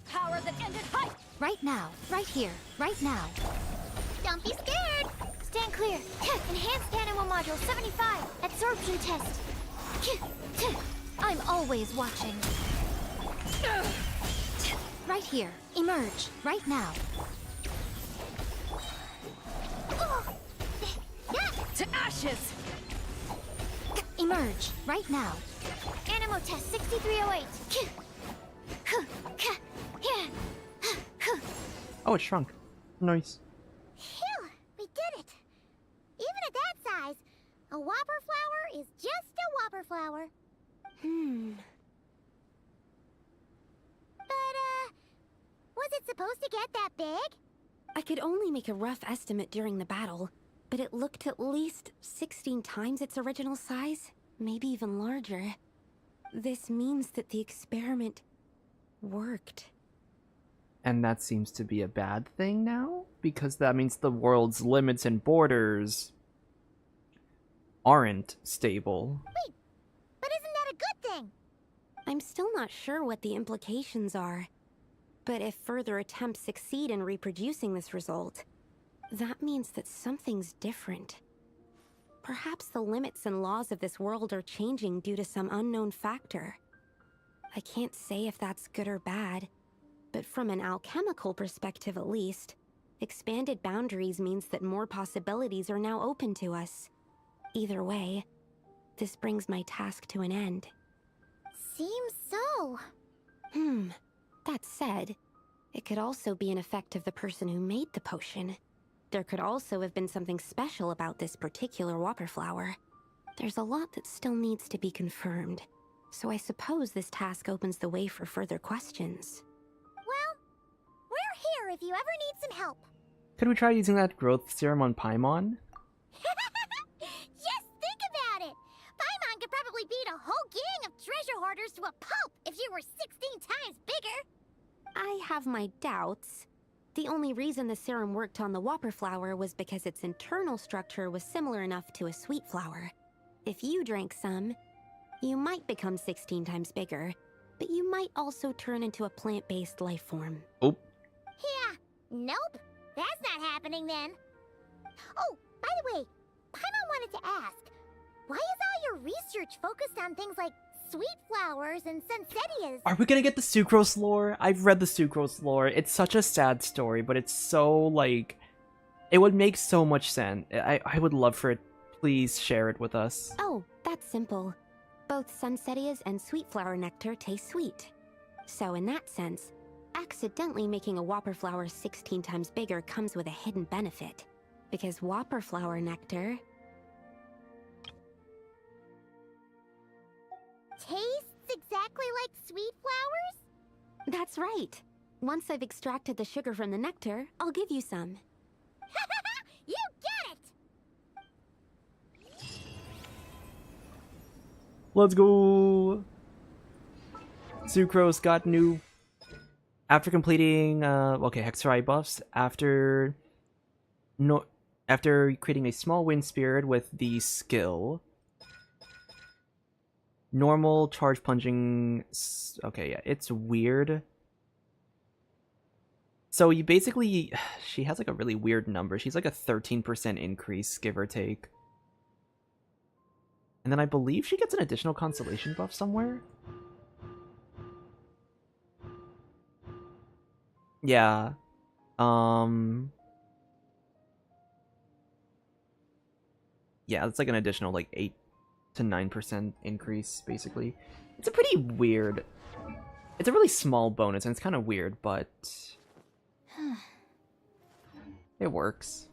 Power that ended fight. Right now, right here, right now. Don't be scared. Stand clear. Enhanced animal module 75. Absorption test. I'm always watching. Right here. Emerge. Right now. To ashes! Emerge. Right now. Animo test 6308. Oh, it shrunk. Nice. Phew, we did it. Even at that size, a whopper flower is just a whopper flower. But, was it supposed to get that big? I could only make a rough estimate during the battle, but it looked at least 16 times its original size, maybe even larger. This means that the experiment worked. And that seems to be a bad thing now? Because that means the world's limits and borders aren't stable. Wait, but isn't that a good thing? I'm still not sure what the implications are. But if further attempts succeed in reproducing this result, that means that something's different. Perhaps the limits and laws of this world are changing due to some unknown factor. I can't say if that's good or bad, but from an alchemical perspective at least, expanded boundaries means that more possibilities are now open to us. Either way, this brings my task to an end. Seems so. That said, it could also be an effect of the person who made the potion. There could also have been something special about this particular whopper flower. There's a lot that still needs to be confirmed, so I suppose this task opens the way for further questions. Well, we're here if you ever need some help. Could we try using that growth serum on Paimon? Just think about it! Paimon could probably beat a whole gang of treasure hoarders to a pulp if you were 16 times bigger! I have my doubts. The only reason the serum worked on the whopper flower was because its internal structure was similar enough to a sweet flower. If you drank some, you might become 16 times bigger, but you might also turn into a plant-based life form. Oh. Yeah, nope. That's not happening then. Oh, by the way, Paimon wanted to ask, why is all your research focused on things like sweet flowers and sunsettias? Are we gonna get the sucrose lore? I've read the sucrose lore. It's such a sad story, but it's so, like... It would make so much sense. I would love for it. Please share it with us. Oh, that's simple. Both sunsettias and sweet flower nectar taste sweet. So in that sense, accidentally making a whopper flower 16 times bigger comes with a hidden benefit. Because whopper flower nectar... tastes exactly like sweet flowers? That's right. Once I've extracted the sugar from the nectar, I'll give you some. You get it! Let's go! Sucrose got new... After completing, Hexerei buffs, after creating a small wind spirit with the skill... Normal charge plunging... Okay, yeah, it's weird. So you basically... She has like a really weird number. She's like a 13% increase, give or take. And then I believe she gets an additional constellation buff somewhere? Yeah. Yeah, it's like an additional like 8 to 9% increase, basically. It's a pretty weird... It's a really small bonus, and it's kind of weird, but... It works.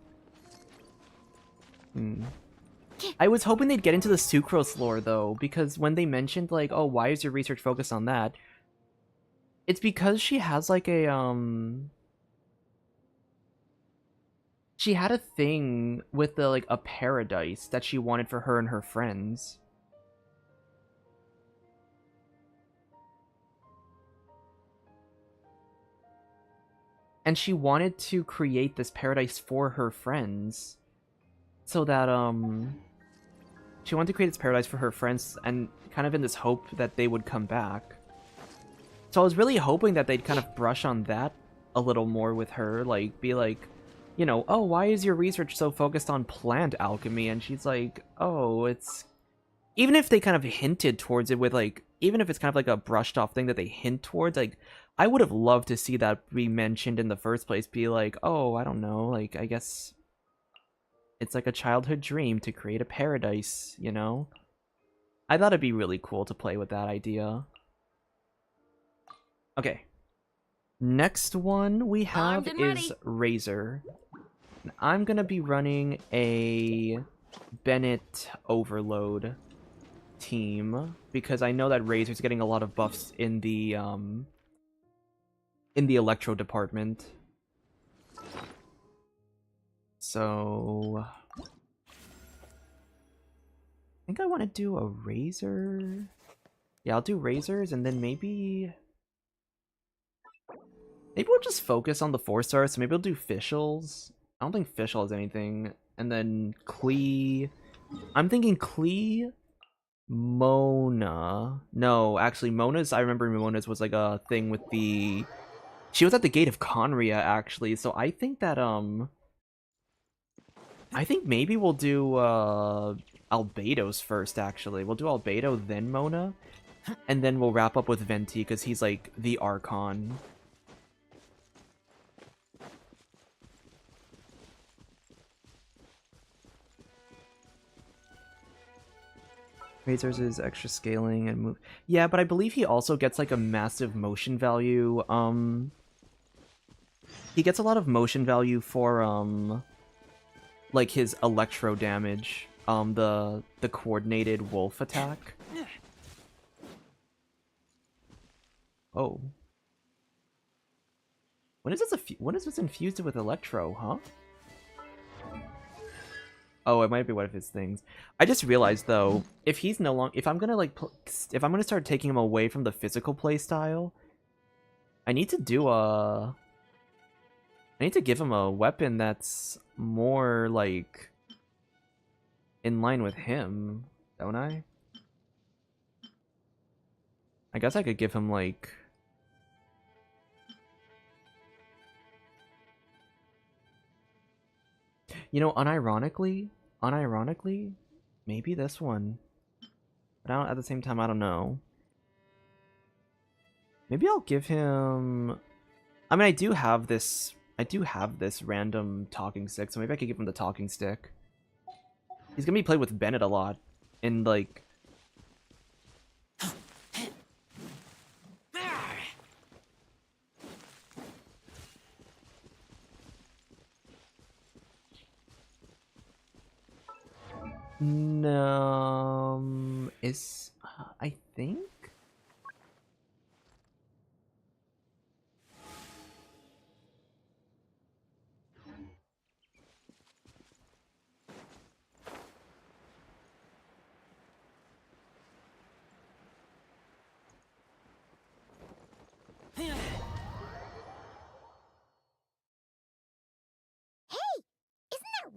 I was hoping they'd get into the sucrose lore, though, because when they mentioned, like, oh, why is your research focused on that? It's because she has, like, a, She had a thing with, the, like, a paradise that she wanted for her and her friends. And she wanted to create this paradise for her friends. So that, she wanted to create this paradise for her friends, and kind of in this hope that they would come back. So I was really hoping that they'd kind of brush on that a little more with her, like, be like, you know, oh, why is your research so focused on plant alchemy? And she's like, oh, it's... Even if they kind of hinted towards it with, like, even if it's kind of like a brushed off thing that they hint towards, like, I would have loved to see that be mentioned in the first place, be like, oh, I don't know, like, I guess it's like a childhood dream to create a paradise, you know? I thought it'd be really cool to play with that idea. Okay. Next one we have is Razor. I'm gonna be running a Bennett Overload team because I know that Razor's getting a lot of buffs in the Electro department. So I think I want to do a Razor. Yeah, I'll do Razors and then maybe we'll just focus on the 4-stars, so maybe we'll do Fischls. I don't think Fischl has anything. And then Klee. I'm thinking Klee, Mona. No, actually, Mona's, I remember Mona's was like a thing with the... She was at the gate of Conria, actually, so I think that, I think maybe we'll do, Albedo's first, actually. We'll do Albedo, then Mona, and then we'll wrap up with Venti, because he's, like, the Archon. Razors is extra scaling and move. Yeah, but I believe he also gets like a massive motion value. He gets a lot of motion value for like his electro damage. The coordinated wolf attack. Oh. When is this infused with electro, huh? Oh, it might be one of his things. I just realized though, if he's no longer, if I'm gonna start taking him away from the physical play style, I need to give him a weapon that's more like in line with him, don't I? I guess I could give him like, you know, unironically, maybe this one. But at the same time, I don't know. Maybe I'll give him... I mean, I do have this random talking stick, so maybe I could give him the talking stick. He's gonna be played with Bennett a lot. And, like... No, I think?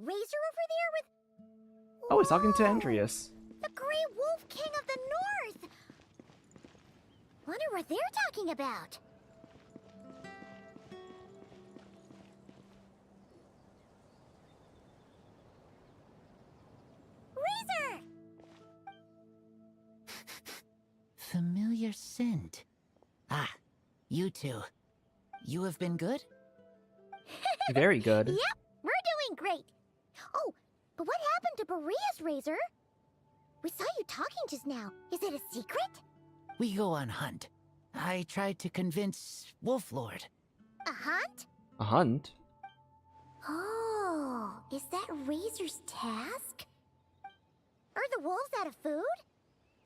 Razor over there with... Oh, he's talking to Andreas. The Grey Wolf King of the North! Wonder what they're talking about. Razor! Familiar scent. Ah, you two. You have been good? Very good. Yep, we're doing great. Oh, but what happened to Berea's Razor? We saw you talking just now. Is it a secret? We go on hunt. I tried to convince Wolflord. A hunt? A hunt? Oh, is that Razor's task? Are the wolves out of food?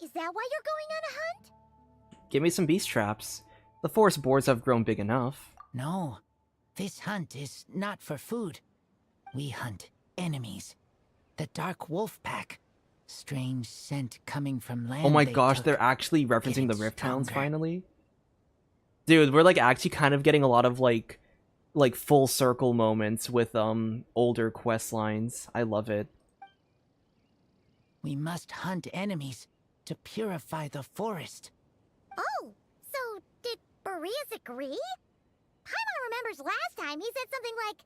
Is that why you're going on a hunt? Give me some beast traps. The forest boars have grown big enough. No, this hunt is not for food. We hunt enemies. The Dark Wolf Pack. Strange scent coming from land. Oh my gosh, they're actually referencing the Rift Hounds finally? Dude, we're like actually kind of getting a lot of like full circle moments with older quest lines. I love it. We must hunt enemies to purify the forest. Oh, so did Boreas agree? Paimon remembers last time he said something like,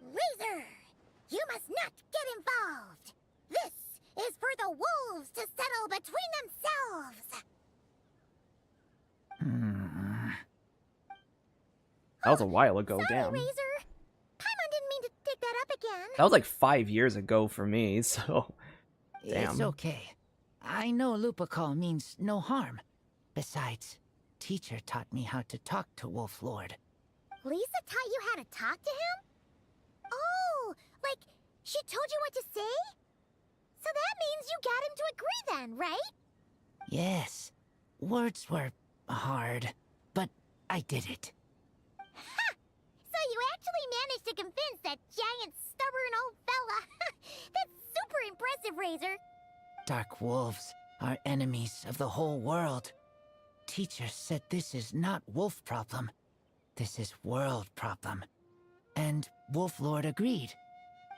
Razor! You must not get involved! This is for the wolves to settle between themselves! That was a while ago, Sorry, damn. Razor. Paimon didn't mean to dig that up again. That was like 5 years ago for me, so... Damn. It's okay. I know Lupacall means no harm. Besides, teacher taught me how to talk to Wolf Lord. Lisa taught you how to talk to him? Oh, like, she told you what to say? So that means you got him to agree then, right? Yes. Words were hard, but I did it. Ha! So you actually managed to convince that giant, stubborn old fella. That's super impressive, Razor. Dark wolves are enemies of the whole world. Teacher said this is not wolf problem. This is world problem. And Wolf Lord agreed.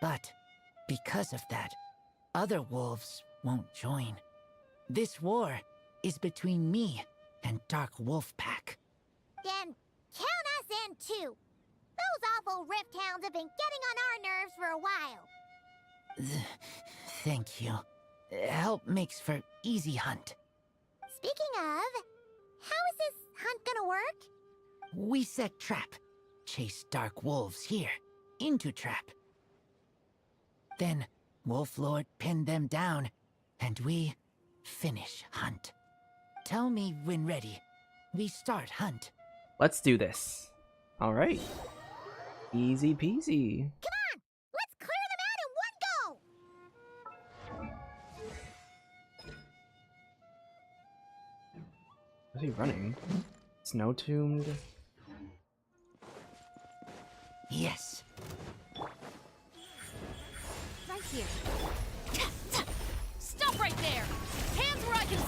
But because of that, other wolves won't join. This war is between me and Dark Wolf Pack. Then count us in too. Those awful rift hounds have been getting on our nerves for a while. Thank you. Help makes for easy hunt. Speaking of, how is this hunt gonna work? We set trap. Chase dark wolves here. Into trap. Then Wolf Lord pinned them down, and we finish hunt. Tell me when ready. We start hunt. Let's do this. Alright. Easy peasy. Come on! Let's clear them out in one go! Where's he running? Snow-tombed? Yes. Right here. Stop right there! Hands where I can...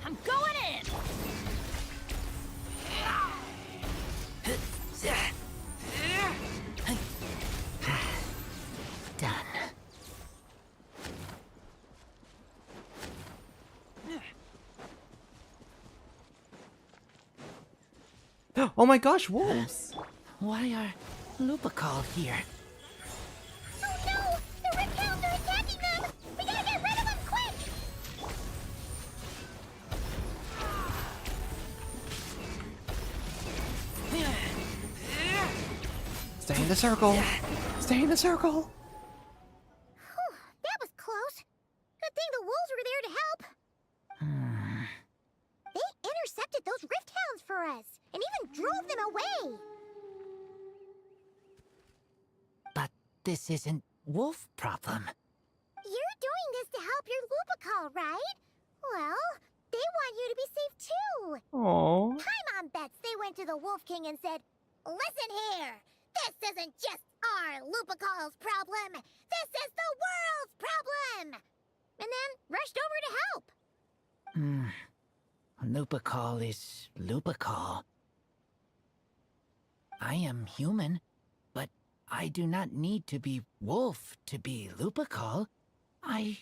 I'm going in! Done. Oh my gosh, wolves! Why are Lupacall here? Oh no! The rift hounds are attacking them! We gotta get rid of them quick! Stay in the circle! Stay in the circle! Whew, that was close. Good thing the wolves were there to help. They intercepted those rift hounds for us, and even drove them away. But this isn't wolf problem. You're doing this to help your Lupacall, right? Well, they want you to be safe too. Aww. Paimon bets they went to the Wolf King and said, "Listen here, this isn't just our Lupacall's problem. This is the world's problem." And then rushed over to help. Lupacall is Lupacall. I am human, but I do not need to be wolf to be Lupacall. I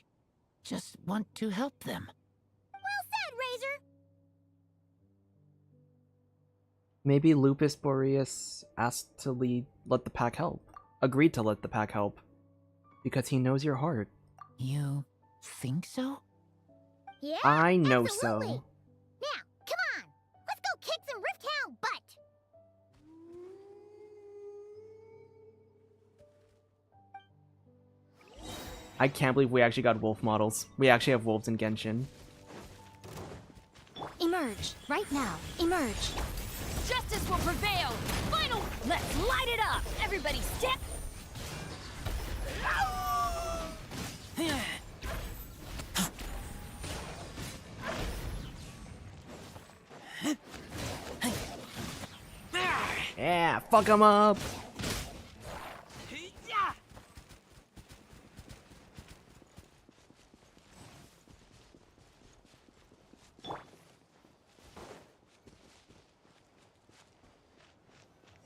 just want to help them. Well said, Razor. Maybe Lupus Boreas asked to let the pack help. Agreed to let the pack help. Because he knows your heart. You think so? Yeah, I know absolutely. so. Now, come on. Let's go kick some rift hound butt. I can't believe we actually got wolf models. We actually have wolves in Genshin. Emerge, right now. Emerge. Justice will prevail! Final! Let's light it up! Everybody step! Yeah, fuck him up!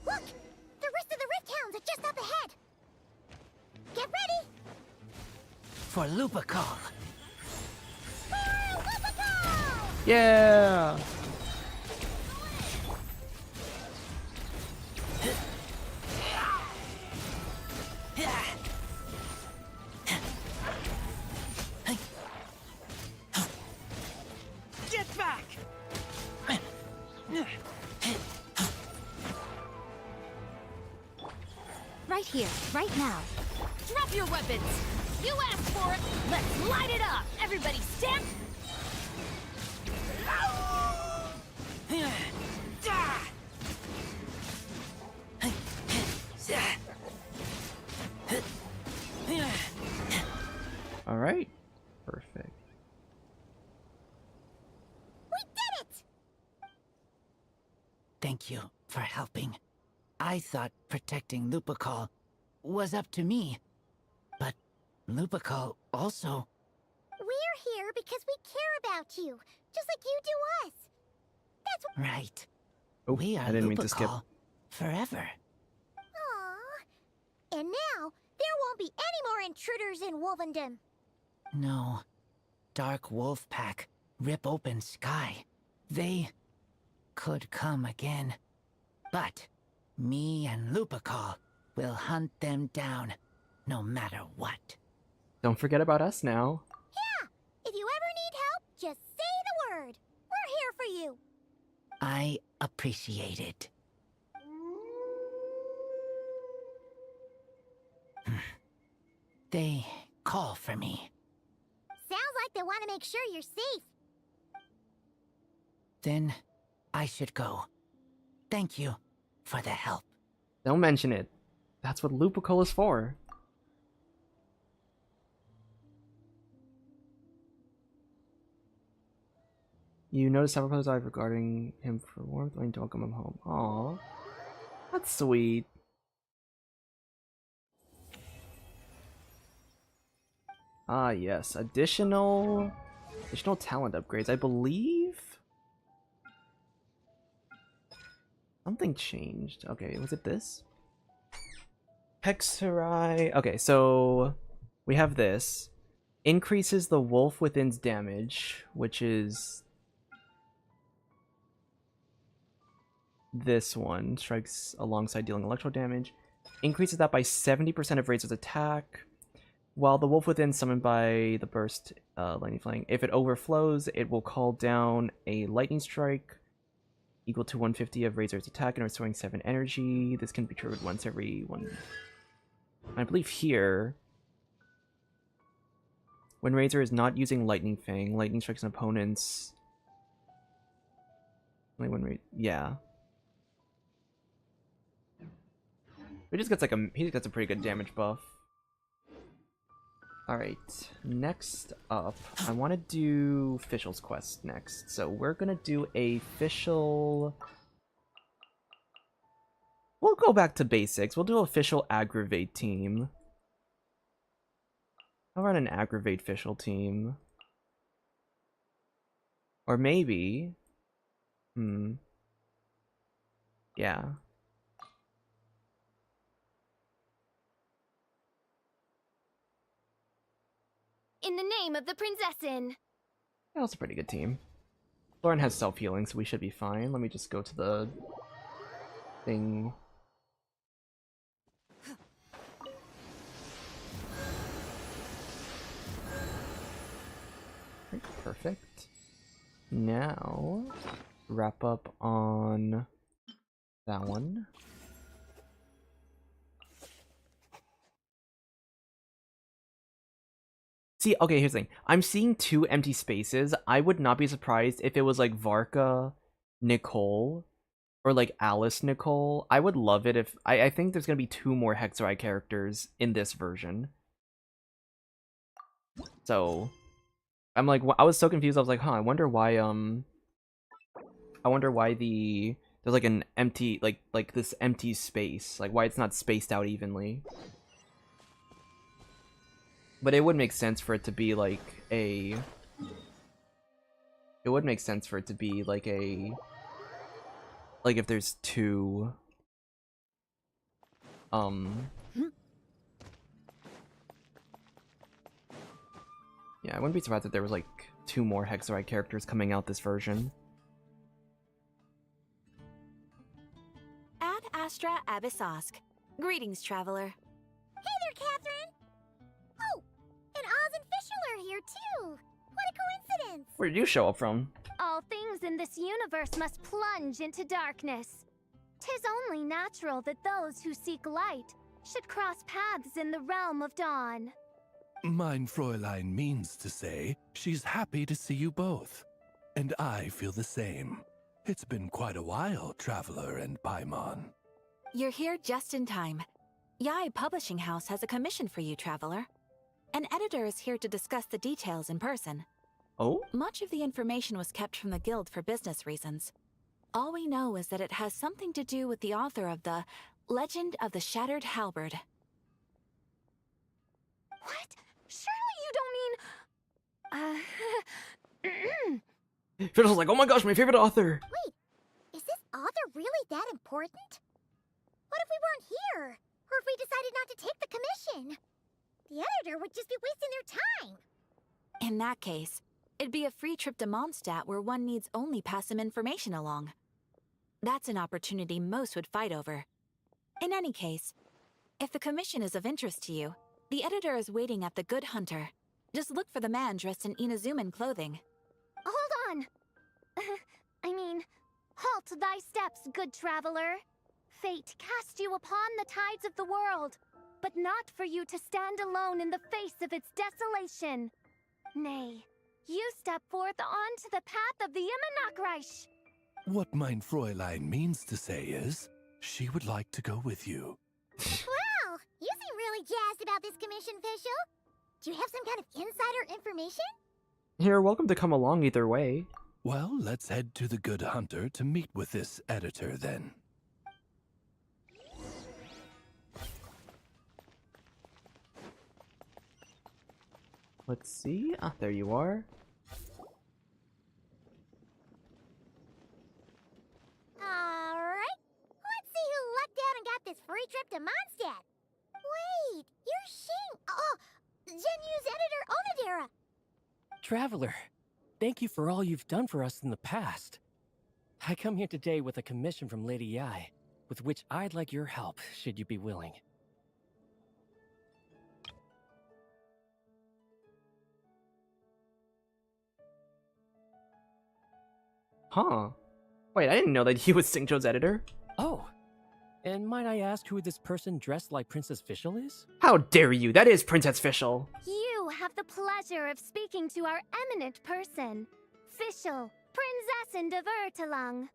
Look! The rest of the rift hounds are just up ahead. Get ready! For Lupacall. For Lupacall! Yeah! here, right now. Drop your weapons! You asked for it! Let's light it up! Everybody stand... Alright. Perfect. We did it! Thank you for helping. I thought protecting Lupical was up to me. But Lupical also... We're here because we care about you, just like you do us. That's what... Right. Oh, We are I didn't mean to skip. Lupical forever. Aww. And now, there won't be any more intruders in Wolvendom. No. Dark Wolf Pack, Rip Open Sky. They could come again. But me and Lupical will hunt them down, no matter what. Don't forget about us now. Yeah! If you ever need help, just say the word. We're here for you. I appreciate it. They call for me. Sounds like they want to make sure you're safe. Then I should go. Thank you for the help. Don't mention it. That's what Lupical is for. You notice several posts I've regarding him for warmth when you don't welcome him home. Aww. That's sweet. Ah, yes. Additional talent upgrades, I believe? Something changed. Okay, was it this? Hexerei. Okay, so we have this. Increases the wolf within's damage, which is this one. Strikes alongside dealing electro damage. Increases that by 70% of Razor's attack. While the wolf within summoned by the burst lightning flang, if it overflows, it will call down a lightning strike equal to 150 of Razor's attack and restoring 7 energy. This can be triggered once every one. I believe here, when Razor is not using Lightning Fang, lightning strikes an opponent's. Only when yeah. He just gets like he gets a pretty good damage buff. Alright, next up, I want to do Official's Quest next. So we're going to do a Official... We'll go back to basics. We'll do Official Aggravate team. I'll run an Aggravate Official team. Or maybe... Yeah. In the name of the Prinzessin. That's a pretty good team. Lauren has self-healing, so we should be fine. Let me just go to the thing. Perfect. Now, wrap up on that one. See, okay, here's the thing. I'm seeing 2 empty spaces. I would not be surprised if it was like Varka, Nicole, or like Alice Nicole. I would love it if... I think there's gonna be 2 more Hexerei characters in this version. So, I'm like, I was so confused. I was like, huh, I wonder why, there's like an empty, like this empty space. Like, why it's not spaced out evenly. But it would make sense for it to be like a... It would make sense for it to be like a... Like if there's 2... Yeah, I wouldn't be surprised if there was like 2 more Hexerei characters coming out this version. Ad Astra Abyssosk. Greetings, traveler. Hey there, Catherine! Oh, and Oz and Fischl are here too! What a coincidence! Where did you show up from? All things in this universe must plunge into darkness. 'Tis only natural that those who seek light should cross paths in the realm of dawn. Mein Fräulein means to say she's happy to see you both. And I feel the same. It's been quite a while, Traveler and Paimon. You're here just in time. Yai Publishing House has a commission for you, Traveler. An editor is here to discuss the details in person. Oh? Much of the information was kept from the guild for business reasons. All we know is that it has something to do with the author of the Legend of the Shattered Halberd. What? Surely you don't mean... Fiddle's like, oh my gosh, my favorite author! Wait, is this author really that important? What if we weren't here? Or if we decided not to take the commission? The editor would just be wasting their time. In that case, it'd be a free trip to Mondstadt where one needs only pass some information along. That's an opportunity most would fight over. In any case, if the commission is of interest to you, the editor is waiting at the Good Hunter. Just look for the man dressed in Inazuman clothing. Hold on! Halt thy steps, good traveler. Fate cast you upon the tides of the world, but not for you to stand alone in the face of its desolation. Nay, you step forth onto the path of the Immenachreich. What mein Fräulein means to say is, she would like to go with you. Wow, you seem really jazzed about this commission, Fischl. Do you have some kind of insider information? You're welcome to come along either way. Well, let's head to the Good Hunter to meet with this editor then. Let's see. Ah, there you are. Alright, let's see who lucked out and got this free trip to Mondstadt. Wait, you're Shing. Oh, Genu's editor Onodera. Traveler, thank you for all you've done for us in the past. I come here today with a commission from Lady Yai, with which I'd like your help, should you be willing. Huh. Wait, I didn't know that he was Xingqiu's editor. Oh, and might I ask who this person dressed like Princess Fischl is? How dare you? That is Princess Fischl. You have the pleasure of speaking to our eminent person, Fischl, Prinzessin de Vertalang.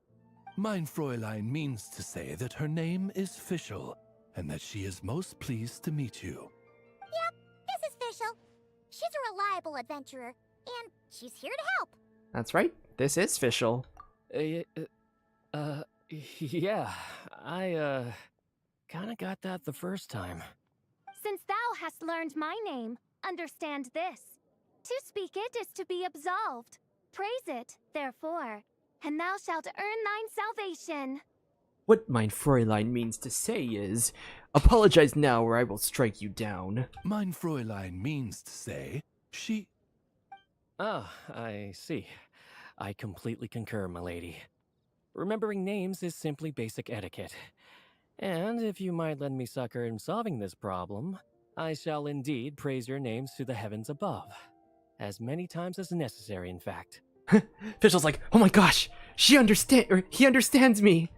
Mein Fräulein means to say that her name is Fischl, and that she is most pleased to meet you. Yep, this is Fischl. She's a reliable adventurer, and she's here to help. That's right. This is Fischl. Yeah, I, kinda got that the first time. Since thou hast learned my name, understand this. To speak it is to be absolved. Praise it, therefore, and thou shalt earn thine salvation. What mein Fräulein means to say is, apologize now or I will strike you down. Mein Fräulein means to say, she... Ah, I see. I completely concur, milady. Remembering names is simply basic etiquette. And if you might lend me succor in solving this problem, I shall indeed praise your names to the heavens above. As many times as necessary, in fact. Fischl's like, oh my gosh, he understands me.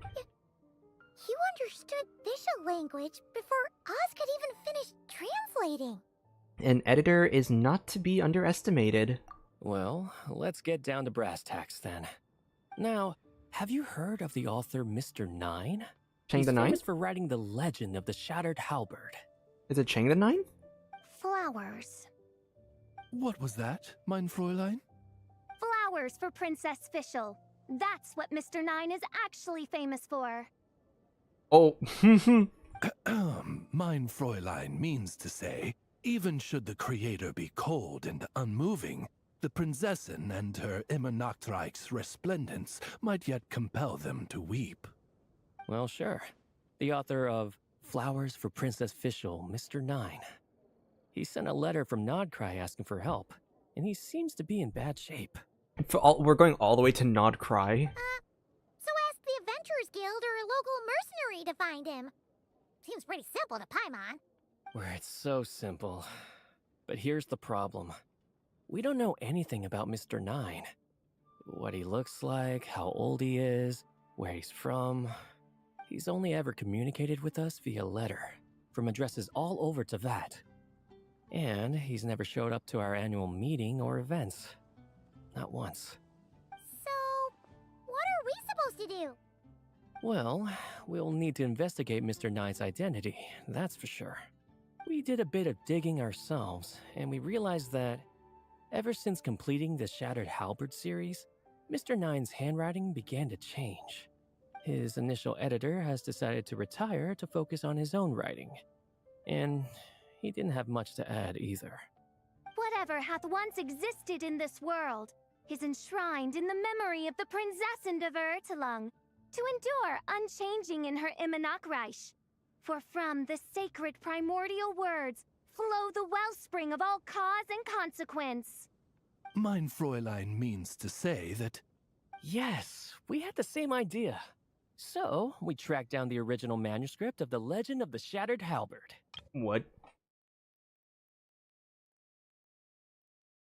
You understood Fischl language before Oz could even finish translating. An editor is not to be underestimated. Well, let's get down to brass tacks then. Now, have you heard of the author Mr. Nine? Chang the He's Ninth? famous for writing the legend of the Shattered Halberd. Is it Chang the Ninth? Flowers. What was that, mein Fräulein? Flowers for Princess Fischl. That's what Mr. Nine is actually famous for. Oh. Mein Fräulein means to say, even should the creator be cold and unmoving, the Prinzessin and her Immenachreich's resplendence might yet compel them to weep. Well, sure. The author of Flowers for Princess Fischl, Mr. Nine. He sent a letter from Krai asking for help, and he seems to be in bad shape. We're going all the way to Krai. So ask the Adventurers Guild or a local mercenary to find him. Seems pretty simple to Paimon. Where it's so simple. But here's the problem. We don't know anything about Mr. Nine. What he looks like, how old he is, where he's from. He's only ever communicated with us via letter. from addresses all over to that. And he's never showed up to our annual meeting or events. Not once. So, what are we supposed to do? Well, we'll need to investigate Mr. Nine's identity, that's for sure. We did a bit of digging ourselves, and we realized that ever since completing the Shattered Halberd series, Mr. Nine's handwriting began to change. His initial editor has decided to retire to focus on his own writing. And he didn't have much to add either. Whatever hath once existed in this world is enshrined in the memory of the Prinzessin of Ertelung, to endure unchanging in her Immanakreich. For from the sacred primordial words flow the wellspring of all cause and consequence. Mein Fräulein means to say that... Yes, we had the same idea. So, we tracked down the original manuscript of The Legend of the Shattered Halberd. What?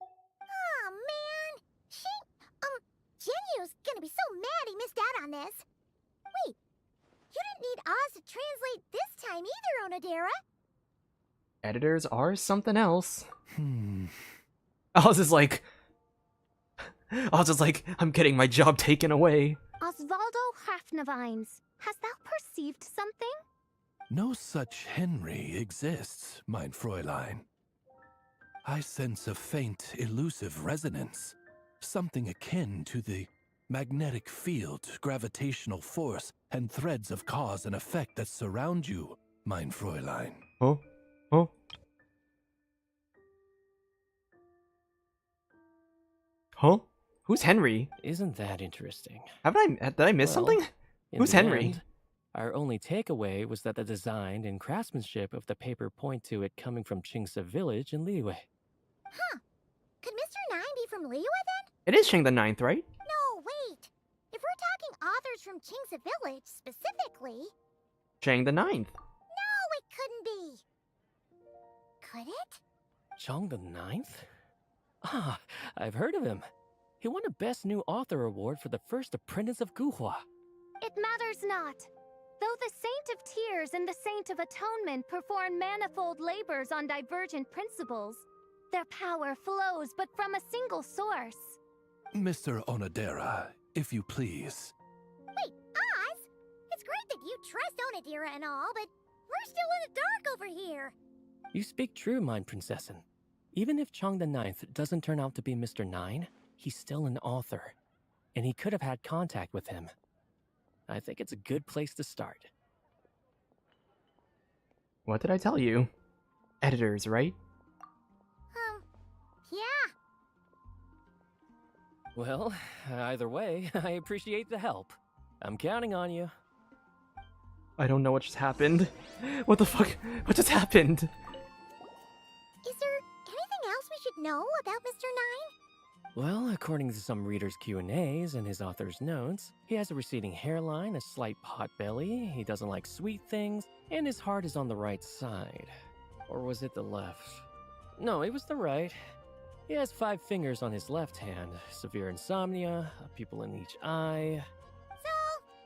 Aw, man! Genyu's gonna be so mad he missed out on this. Wait, you didn't need Oz to translate this time either, Onodera. Editors are something else. Oz is like, I'm getting my job taken away. Osvaldo Hafnavines, hast thou perceived something? No such Henry exists, mein Fräulein. I sense a faint, elusive resonance. Something akin to the magnetic field, gravitational force, and threads of cause and effect that surround you, mein Fräulein. Oh? Oh? Huh? Who's Henry? Isn't that interesting? Did I miss something? In Who's the Henry? end, our only takeaway was that the design and craftsmanship of the paper point to it coming from Qingse village in Liyue. Huh. Could Mr. Nine be from Liyue then? It is Shang the Ninth, right? No, wait. If we're talking authors from Qingse village specifically... Shang the Ninth. No, it couldn't be. Could it? Chong the Ninth? Ah, I've heard of him. He won a Best New Author award for The First Apprentice of Guhua. It matters not. Though the Saint of Tears and the Saint of Atonement perform manifold labors on divergent principles, their power flows but from a single source. Mr. Onodera, if you please. Wait, Oz? It's great that you trust Onodera and all, but we're still in the dark over here. You speak true, mein Prinzessin. Even if Chong the Ninth doesn't turn out to be Mr. Nine, he's still an author, and he could have had contact with him. I think it's a good place to start. What did I tell you? Editors, right? Yeah. Well, either way, I appreciate the help. I'm counting on you. I don't know what just happened. What the fuck? What just happened? Is there anything else we should know about Mr. Nine? Well, according to some readers' Q&As and his author's notes, he has a receding hairline, a slight pot belly, he doesn't like sweet things, and his heart is on the right side. Or was it the left? No, it was the right. He has 5 fingers on his left hand, severe insomnia, a pupil in each eye. So,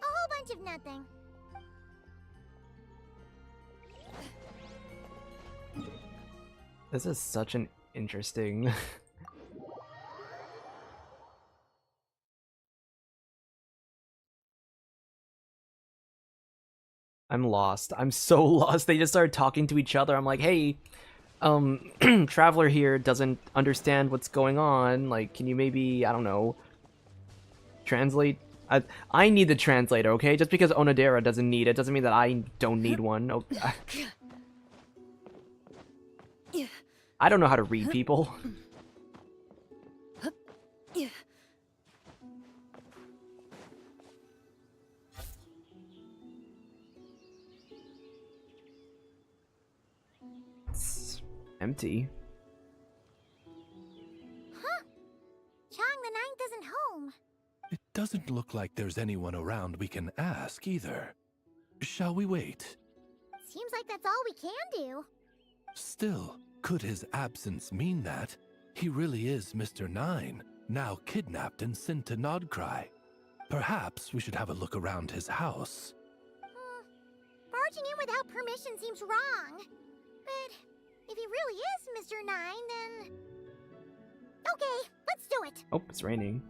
a whole bunch of nothing. This is such an interesting... I'm lost. I'm so lost. They just started talking to each other. I'm like, hey, Traveler here doesn't understand what's going on. Like, can you maybe, I don't know, translate? I need the translator, okay? Just because Onodera doesn't need it doesn't mean that I don't need one. Oh, I don't know how to read people. It's empty. Huh. Chang the Ninth isn't home. It doesn't look like there's anyone around we can ask either. Shall we wait? Seems like that's all we can do. Still, could his absence mean that he really is Mr. Nine, now kidnapped and sent to Krai? Perhaps we should have a look around his house. Varka barging in without permission seems wrong. But if he really is Mr. 9, then... Okay, let's do it. Oh, it's raining.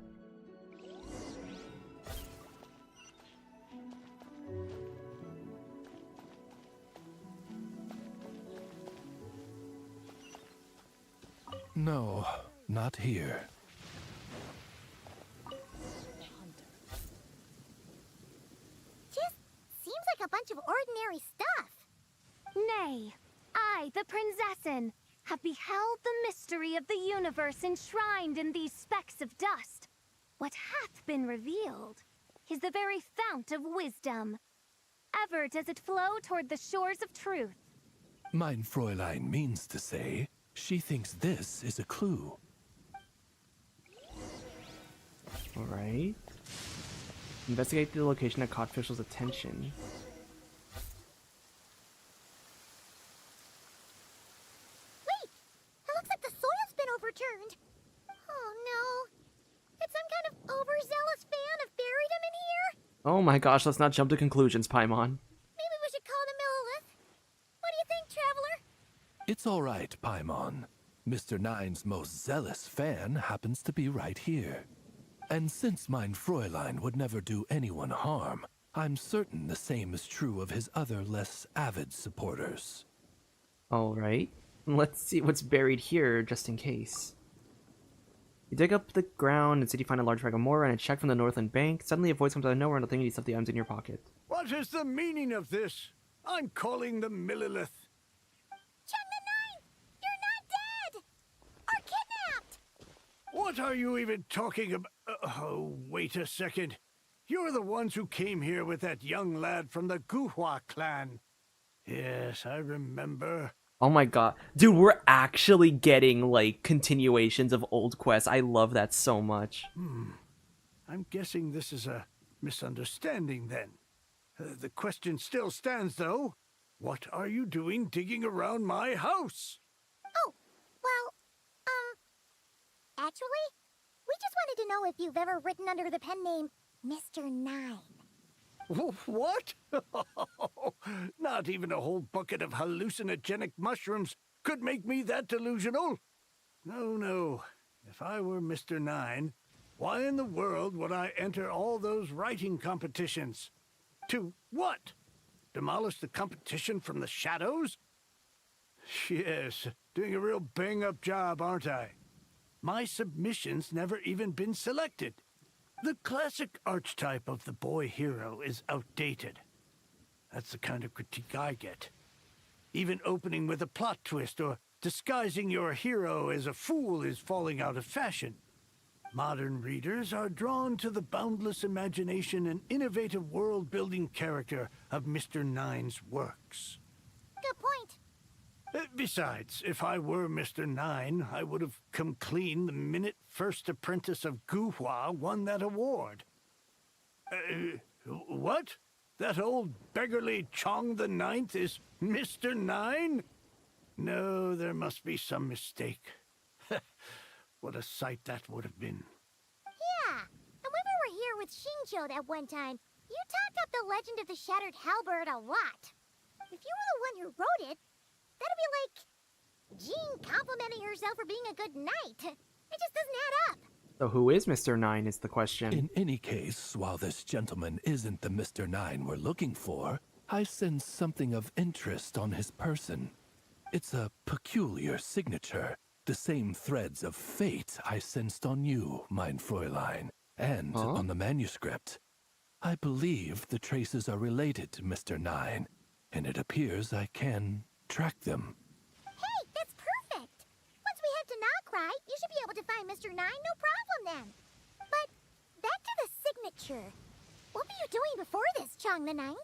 No, not here. Just seems like a bunch of ordinary stuff. Nay, I, the Prinzessin, have beheld the mystery of the universe enshrined in these specks of dust. What hath been revealed is the very fount of wisdom. Ever does it flow toward the shores of truth. Mein Fräulein means to say, she thinks this is a clue. Alright. Investigate the location that caught officials' attention. Wait! It looks like the soil's been overturned. Oh no. Did some kind of overzealous fan have buried him in here? Oh my gosh, let's not jump to conclusions, Paimon. Maybe we should call the Millilith. What do you think, Traveler? It's all right, Paimon. Mr. Nine's most zealous fan happens to be right here. And since mein Fräulein would never do anyone harm, I'm certain the same is true of his other less avid supporters. Alright. Let's see what's buried here, just in case. You dig up the ground and see you find a large bag of more and a check from the Northland Bank. Suddenly a voice comes out of nowhere and thinking you stuff the items in your pocket. What is the meaning of this? I'm calling the Millilith. Chung the Ninth! You're not dead! Or kidnapped! What are you even talking about? Oh, wait a second. You're the ones who came here with that young lad from the Guhua clan. Yes, I remember. Oh my god. Dude, we're actually getting, like, continuations of old quests. I love that so much. I'm guessing this is a misunderstanding then. The question still stands, though. What are you doing digging around my house? Oh, well, actually, we just wanted to know if you've ever written under the pen name Mr. 9. What? Not even a whole bucket of hallucinogenic mushrooms could make me that delusional. No. If I were Mr. 9, why in the world would I enter all those writing competitions? To what? Demolish the competition from the shadows? Yes, doing a real bang-up job, aren't I? My submission's never even been selected. The classic archetype of the boy hero is outdated. That's the kind of critique I get. Even opening with a plot twist or disguising your hero as a fool is falling out of fashion. Modern readers are drawn to the boundless imagination and innovative world-building character of Mr. 9's works. Good point. Besides, if I were Mr. 9, I would have come clean the minute First Apprentice of Guhua won that award. What? That old beggarly Chong the Ninth is Mr. 9? No, there must be some mistake. What a sight that would have been. Yeah, and when we were here with Shinjo that one time, you talked up the legend of the Shattered Halberd a lot. If you were the one who wrote it, that'd be like Jean complimenting herself for being a good knight. It just doesn't add up. So who is Mr. 9 is the question. In any case, while this gentleman isn't the Mr. 9 we're looking for, I sense something of interest on his person. It's a peculiar signature. The same threads of fate I sensed on you, mein Fräulein, and on the manuscript. I believe the traces are related to Mr. 9, and it appears I can track them. Hey, that's perfect! Once we head to Krai, you should be able to find Mr. 9, no problem then. But, back to the signature. What were you doing before this, Chong the Ninth?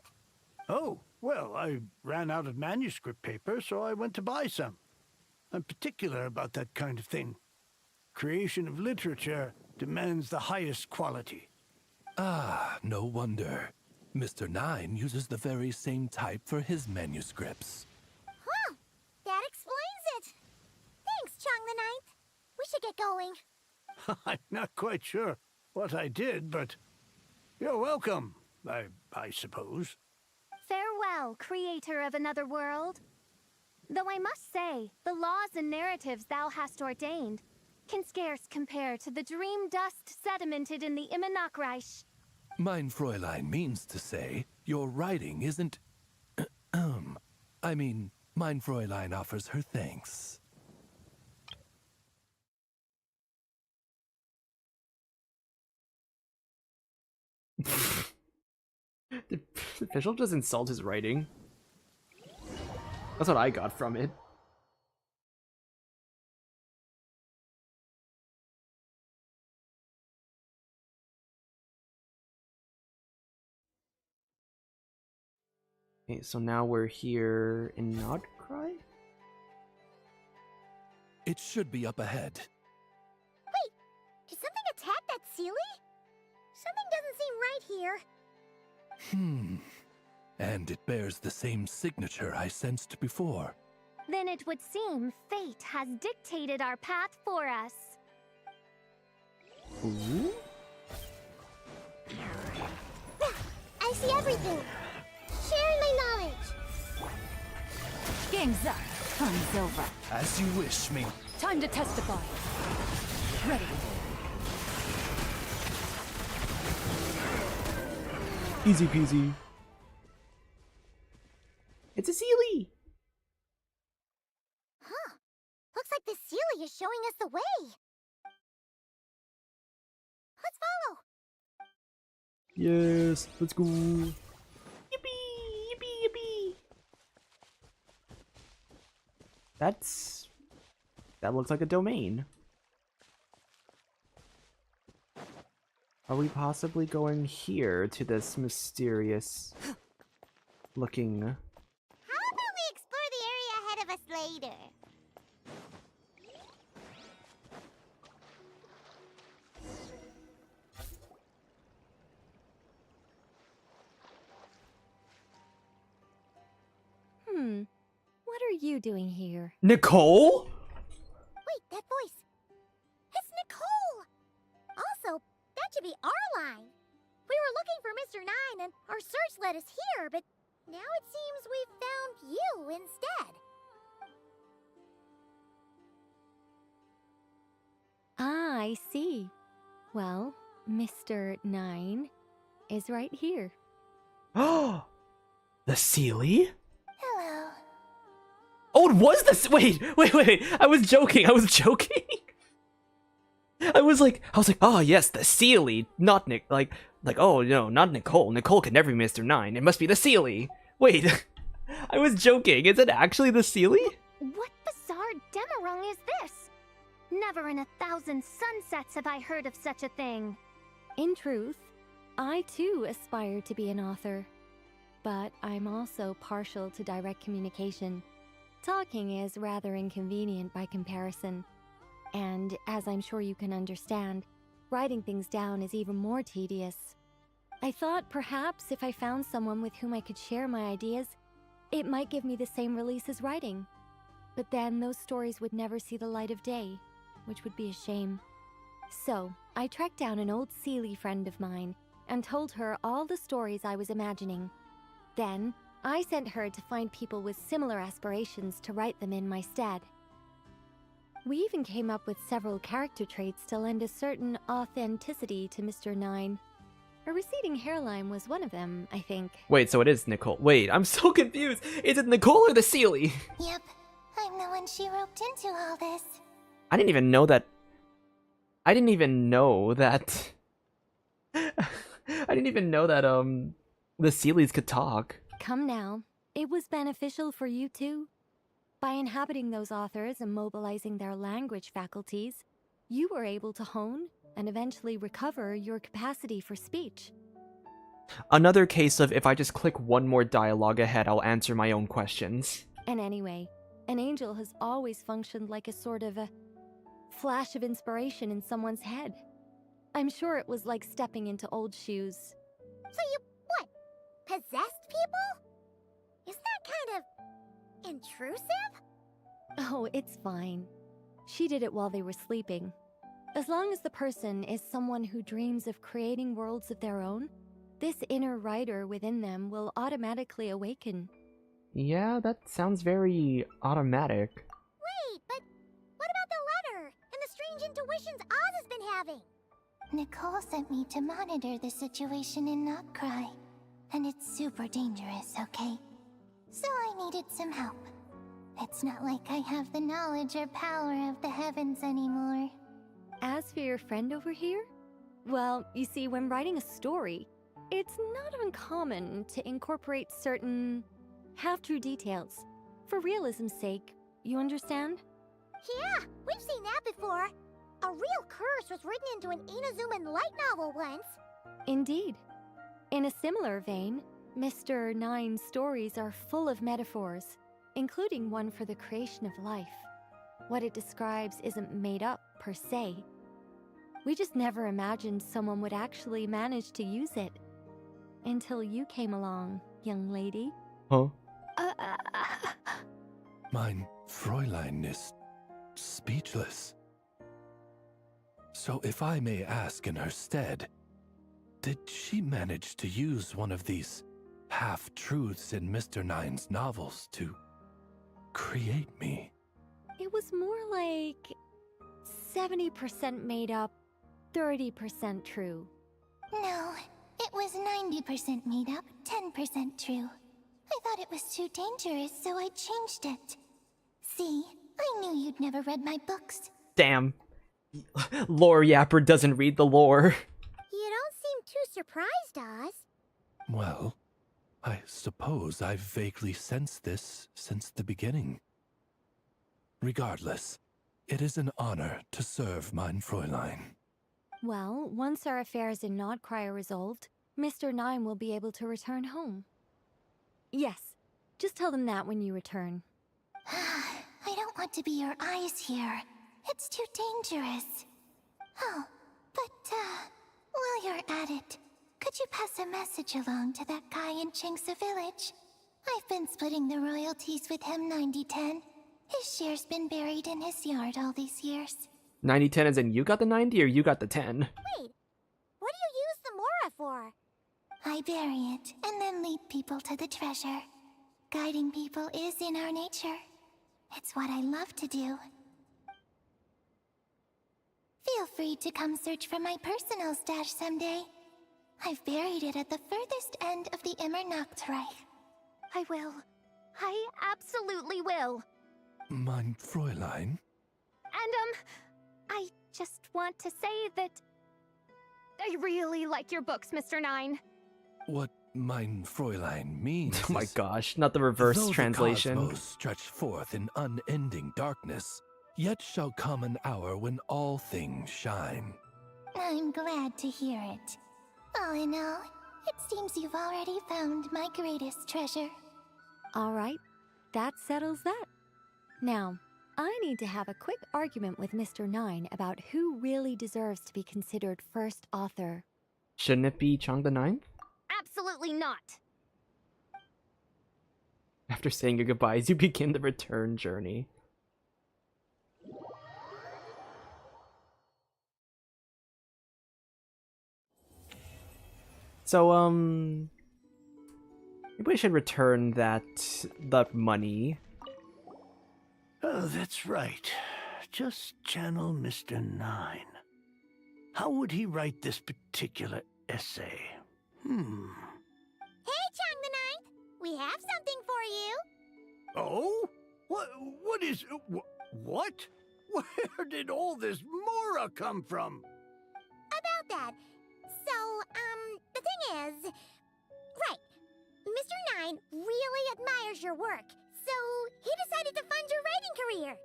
Oh, well, I ran out of manuscript paper, so I went to buy some. I'm particular about that kind of thing. Creation of literature demands the highest quality. Ah, no wonder. Mr. 9 uses the very same type for his manuscripts. Huh, that explains it. Thanks, Chong the Ninth. We should get going. I'm not quite sure what I did, but you're welcome, I suppose. Farewell. well, creator of another world. Though I must say, the laws and narratives thou hast ordained can scarce compare to the dream dust sedimented in the Immanakreich. Mein Fräulein means to say, your writing isn't... I mean, Mein Fräulein offers her thanks. The official just insult his writing. That's what I got from it. Okay, so now we're here in Krai? It should be up ahead. Wait, did something attack that Seelie? Something doesn't seem right here. And it bears the same signature I sensed before. Then it would seem fate has dictated our path for us. Ooh? I see everything. Sharing my knowledge. Game's up. Time's over. As you wish, me. Time to testify. Ready. Easy peasy. It's a Seelie! Huh. Looks like the Seelie is showing us the way. Let's follow. Yes, let's go. Yippee! Yippee! Yippee! That looks like a domain. Are we possibly going here to this mysterious looking... How about we explore the area ahead of us later? What are you doing here? Nicole? Wait, that voice. It's Nicole! Also, that should be our line. We were looking for Mr. Nine and our search led us here, but now it seems we've found you instead. Ah, I see. Well, Mr. Nine is right here. Oh, the Seelie? Hello. Oh, it was the wait. I was joking. I was like, oh yes, the Seelie, not Nick. Like, oh no, not Nicole. Nicole can never be Mr. Nine. It must be the Seelie. Wait, I was joking. Is it actually the Seelie? What bizarre demarung is this? Never in 1,000 sunsets have I heard of such a thing. In truth, I too aspire to be an author. But I'm also partial to direct communication. Talking is rather inconvenient by comparison. And as I'm sure you can understand, writing things down is even more tedious. I thought perhaps if I found someone with whom I could share my ideas, it might give me the same release as writing. But then those stories would never see the light of day, which would be a shame. So, I tracked down an old Seelie friend of mine and told her all the stories I was imagining. Then, I sent her to find people with similar aspirations to write them in my stead. We even came up with several character traits to lend a certain authenticity to Mr. Nine. A receding hairline was one of them, I think. Wait, so it is Nicole. Wait, I'm so confused. Is it Nicole or the Seelie? Yep, I'm the one she roped into all this. I didn't even know that. I didn't even know that the Seelies could talk. Come now, it was beneficial for you too. By inhabiting those authors and mobilizing their language faculties, you were able to hone and eventually recover your capacity for speech. Another case of if I just click one more dialogue ahead, I'll answer my own questions. And anyway, an angel has always functioned like a sort of a flash of inspiration in someone's head. I'm sure it was like stepping into old shoes. So you, what, possessed people? Isn't that kind of intrusive? Oh, it's fine. She did it while they were sleeping. As long as the person is someone who dreams of creating worlds of their own, this inner writer within them will automatically awaken. Yeah, that sounds very automatic. Wait, but what about the letter and the strange intuitions Oz has been having? Nicole sent me to monitor the situation in Krai, and it's super dangerous, okay? So I needed some help. It's not like I have the knowledge or power of the heavens anymore. As for your friend over here? Well, you see, when writing a story, it's not uncommon to incorporate certain half-true details. For realism's sake, you understand? Yeah, we've seen that before. A real curse was written into an Inazuman light novel once. Indeed. In a similar vein, Mr. Nine's stories are full of metaphors, including one for the creation of life. What it describes isn't made up, per se. We just never imagined someone would actually manage to use it. Until you came along, young lady. Huh? Mein Fräulein is speechless. So if I may ask in her stead, did she manage to use one of these half-truths in Mr. Nine's novels to create me? It was more like 70% made up, 30% true. No, it was 90% made up, 10% true. I thought it was too dangerous, so I changed it. See, I knew you'd never read my books. Damn. Lore Yapper doesn't read the lore. You don't seem too surprised, Oz. Well, I suppose I've vaguely sensed this since the beginning. Regardless, it is an honor to serve mein Fräulein. Well, once our affairs in Krai are resolved, Mr. Nine will be able to return home. Yes, just tell them that when you return. I don't want to be your eyes here. It's too dangerous. Oh, but, while you're at it, could you pass a message along to that guy in Chingsa village? I've been splitting the royalties with him 90-10. His share's been buried in his yard all these years. 90-10 as in you got the 90 or you got the 10? Wait, what do you use the Mora for? I bury it, and then lead people to the treasure. Guiding people is in our nature. It's what I love to do. Feel free to come search for my personal stash someday. I've buried it at the furthest end of the Immernachtreich. I will. I absolutely will. Mein Fräulein? And, I just want to say that I really like your books, Mr. Nine. What mein Fräulein means Oh my is, gosh, not the reverse though translation. the cosmos stretch forth in unending darkness, yet shall come an hour when all things shine. I'm glad to hear it. All in all, it seems you've already found my greatest treasure. All right, that settles that. Now, I need to have a quick argument with Mr. Nine about who really deserves to be considered first author. Shouldn't it be Chang the Ninth? Absolutely not. After saying your goodbyes, you begin the return journey. So, maybe we should return that money. Oh, that's right. Just channel Mr. Nine. How would he write this particular essay? Hey, Chang the Ninth! We have something for you! Oh? What is... what? Where did all this Mora come from? About that. So, the thing is... Right. Mr. Nine really admires your work, so he decided to fund your writing career.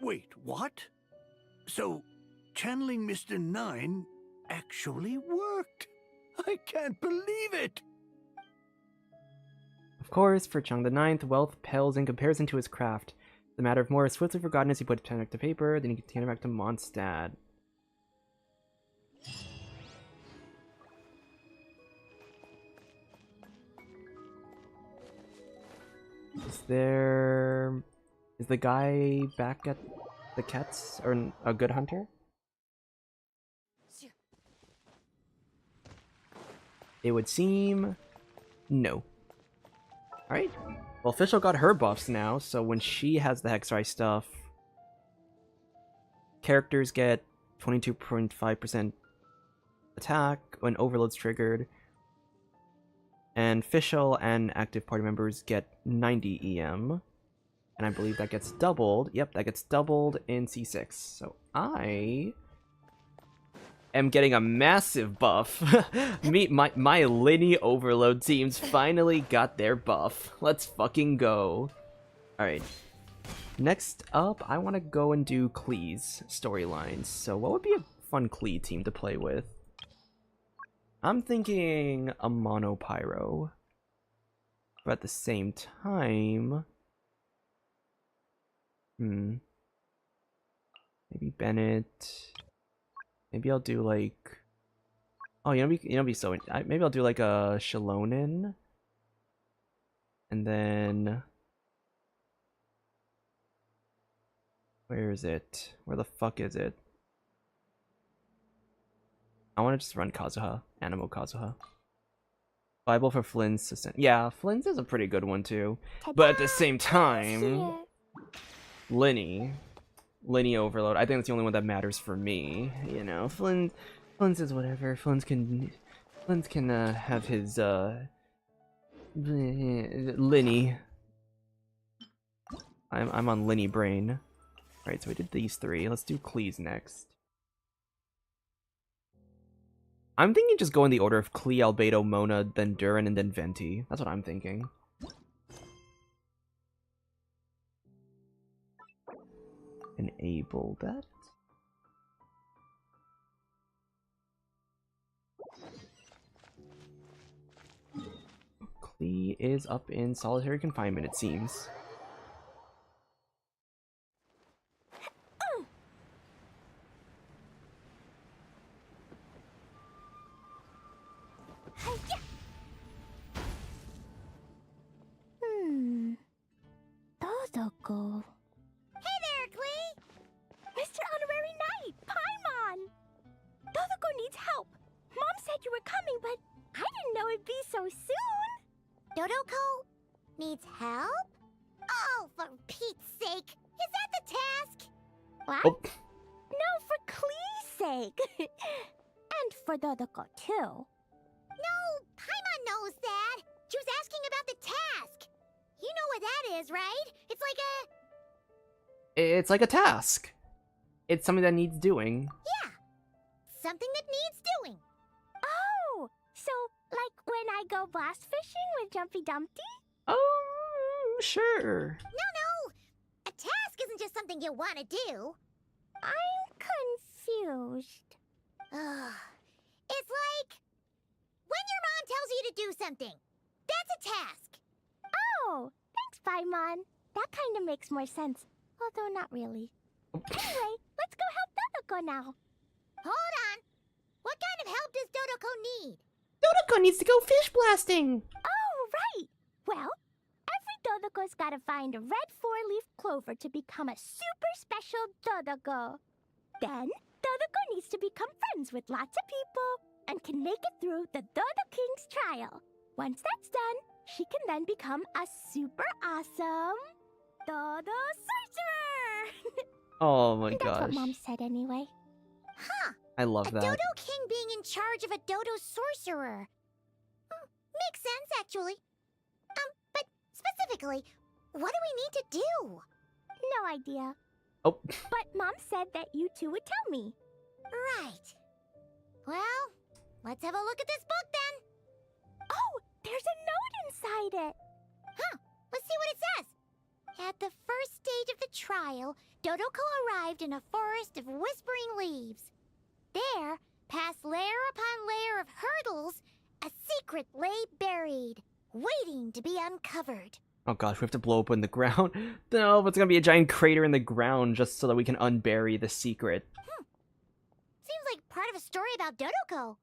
Wait, what? So, channeling Mr. Nine actually worked? I can't believe it! Of course, for Chang the Ninth, wealth pales in comparison to his craft. The matter of more is swiftly forgotten as he put pen back to paper, then he can hand it back to Mondstadt. Is the guy back at the Cats, or a good hunter? It would seem no. Alright. Well, Official got her buffs now, so when she has the Hexerei stuff, characters get 22.5% attack when Overload's triggered, and Official and active party members get 90 EM, and I believe that gets doubled. Yep, that gets doubled in C6. So I am getting a massive buff. My Linny Overload teams finally got their buff. Let's fucking go. Alright. Next up, I want to go and do Klee's storylines. So what would be a fun Klee team to play with? I'm thinking a Mono Pyro. But at the same time... Maybe Bennett... Maybe I'll do like... Oh, be so... Maybe I'll do like a Shalonin. And then... Where is it? Where the fuck is it? I want to just run Kazuha. Animo Kazuha. Bible for Flynn's assistant. Yeah, Flynn's is a pretty good one too. But at the same time... Linny Overload. I think that's the only one that matters for me. You know, Flynn's is whatever. Flynn's can have his Linny. I'm on Linny brain. Alright, so we did these three. Let's do Klee's next. I'm thinking just go in the order of Klee, Albedo, Mona, then Durin, and then Venti. That's what I'm thinking. Enable that. Klee is up in solitary confinement, it seems. Dodoko. Hey there, Klee! Mr. Honorary Knight, Paimon! Dodoko needs help. Mom said you were coming, but I didn't know it'd be so soon. Dodoko needs help? Oh, for Pete's sake! Is that the task? What? Oh. No, for Klee's sake. And for Dodoko, too. No, Paimon knows that. She was asking about the task. You know what that is, right? It's like a task. It's something that needs doing. Yeah. Something that needs doing. Oh, so like when I go blast fishing with Jumpy Dumpty? Sure. No. A task isn't just something you want to do. I'm confused. It's like when your mom tells you to do something. That's a task. Oh, thanks, Paimon. That kind of makes more sense. Although not really. Anyway, let's go help Dodoko now. Hold on. What kind of help does Dodoko need? Dodoko needs to go fish blasting! Oh, right. Well, every Dodoko's gotta find a red 4-leaf clover to become a super special Dodoko. Then, Dodoko needs to become friends with lots of people and can make it through the Dodo King's trial. Once that's done, she can then become a super awesome Dodo Sorcerer! Oh my That's gosh. what Mom said anyway. Huh. I love that. Dodo King being in charge of a Dodo Sorcerer. Makes sense, actually. But specifically, what do we need to do? No idea. Oh. But Mom said that you two would tell me. Right. Well, let's have a look at this book then. Oh, there's a note inside it. Huh. Let's see what it says. At the first stage of the trial, Dodoko arrived in a forest of whispering leaves. There, past layer upon layer of hurdles, a secret lay buried, waiting to be uncovered. Oh gosh, we have to blow open the ground. No, it's gonna be a giant crater in the ground just so that we can unbury the secret. Seems like part of a story about Dodoko.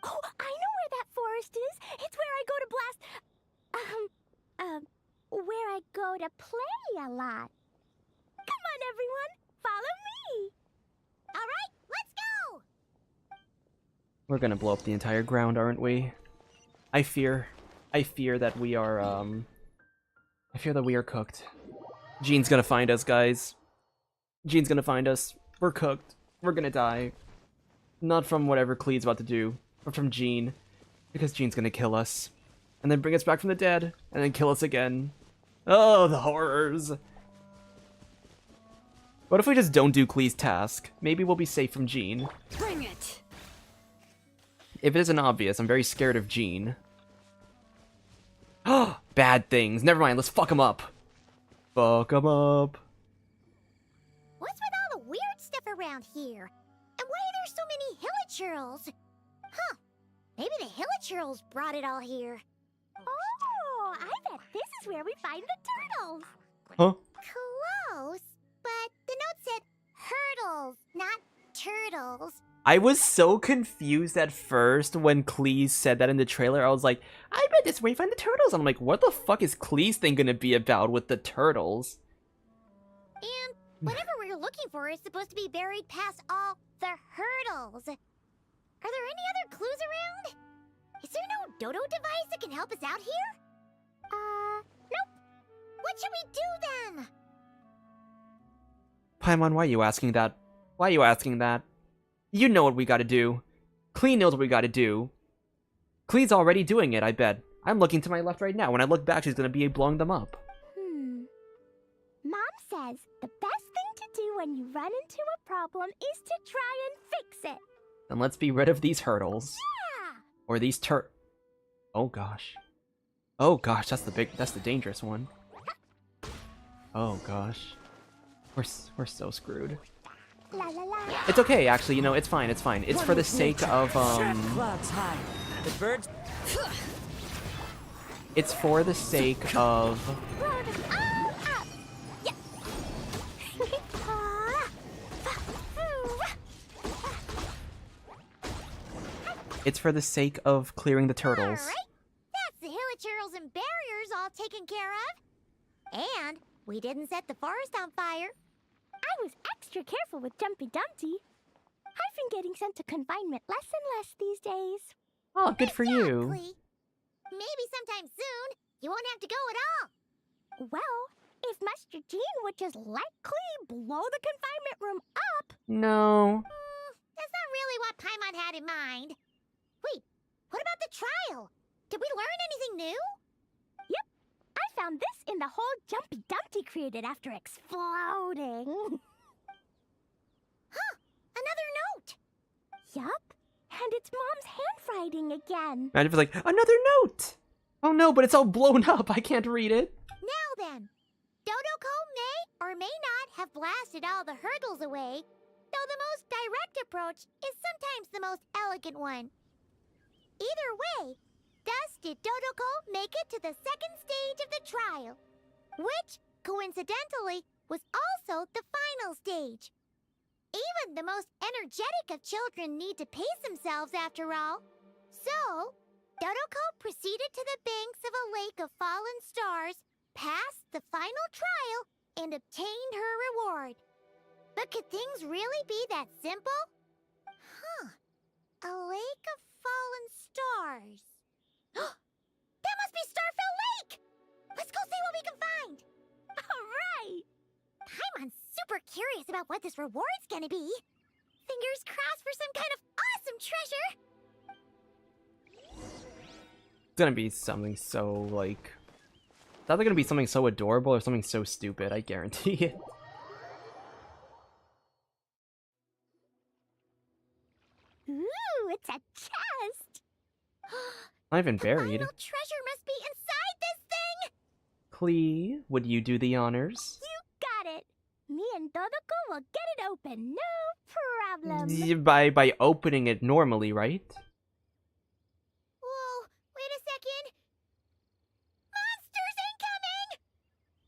Oh, I know where that forest is. It's where I go to blast... where I go to play a lot. Come on, everyone. Follow me. All right, let's go. We're gonna blow up the entire ground, aren't we? I fear that we are, I fear that we are cooked. Jean's gonna find us, guys. Jean's gonna find us. We're cooked. We're gonna die. Not from whatever Klee's about to do, but from Jean. Because Jean's gonna kill us. And then bring us back from the dead, and then kill us again. Oh, the horrors! What if we just don't do Klee's task? Maybe we'll be safe from Jean. Bring it! If it isn't obvious, I'm very scared of Jean. Oh, bad things. Never mind, let's fuck him up. Fuck him up. What's with all the weird stuff around here? And why are there so many hilichurls? Huh. Maybe the hilichurls brought it all here. Oh, I bet this is where we find the turtles. Huh? Close, but the note said hurdles, not turtles. I was so confused at first when Cleese said that in the trailer. I was like, I bet this is where you find the turtles. And I'm like, what the fuck is Cleese thing gonna be about with the turtles? And whatever we're looking for is supposed to be buried past all the hurdles. Are there any other clues around? Is there no dodo device that can help us out here? Nope. What should we do then? Paimon, why are you asking that? Why are you asking that? You know what we gotta do. Klee knows what we gotta do. Klee's already doing it, I bet. I'm looking to my left right now. When I look back, she's gonna be blowing them up. Mom says the best thing to do when you run into a problem is to try and fix it. Then let's be rid of these hurdles. Yeah! Or these Oh gosh. Oh gosh, that's the dangerous one. Oh gosh. We're so screwed. La la la. It's okay, actually, you know, it's fine, it's fine. It's for the sake of, Clouds high. The birds. It's for the sake of... It's for the sake of clearing the turtles. Alright, that's the hilichurls and barriers all taken care of. And we didn't set the forest on fire. I was extra careful with Jumpy Dumpty. I've been getting sent to confinement less and less these days. Oh, good for you. Maybe sometime soon, you won't have to go at all. Well, if Master Jean would just let Klee blow the confinement room up... No. That's not really what Paimon had in mind. Wait, what about the trial? Did we learn anything new? Yep, I found this in the hole Jumpy Dumpty created after exploding. Huh, another note. Yup, and it's Mom's handwriting again. Imagine if it's like, another note! Oh no, but it's all blown up, I can't read it. Now then, Dodoko may or may not have blasted all the hurdles away, though the most direct approach is sometimes the most elegant one. Either way, thus did Dodoko make it to the second stage of the trial, which, coincidentally, was also the final stage. Even the most energetic of children need to pace themselves after all. So, Dodoko proceeded to the banks of a lake of fallen stars, passed the final trial, and obtained her reward. But could things really be that simple? Huh. A lake of fallen stars. That must be Starfell Lake! Let's go see what we can find! Alright! Paimon's super curious about what this reward's gonna be. Fingers crossed for some kind of awesome treasure! It's gonna be something so, like... It's either gonna be something so adorable or something so stupid, I guarantee it. Ooh, it's a chest! Not even buried. Final treasure must be inside this thing! Klee, would you do the honors? You got it! Me and Dodoko will get it open, no problem! By opening it normally, right? Whoa, wait a second! Monsters incoming!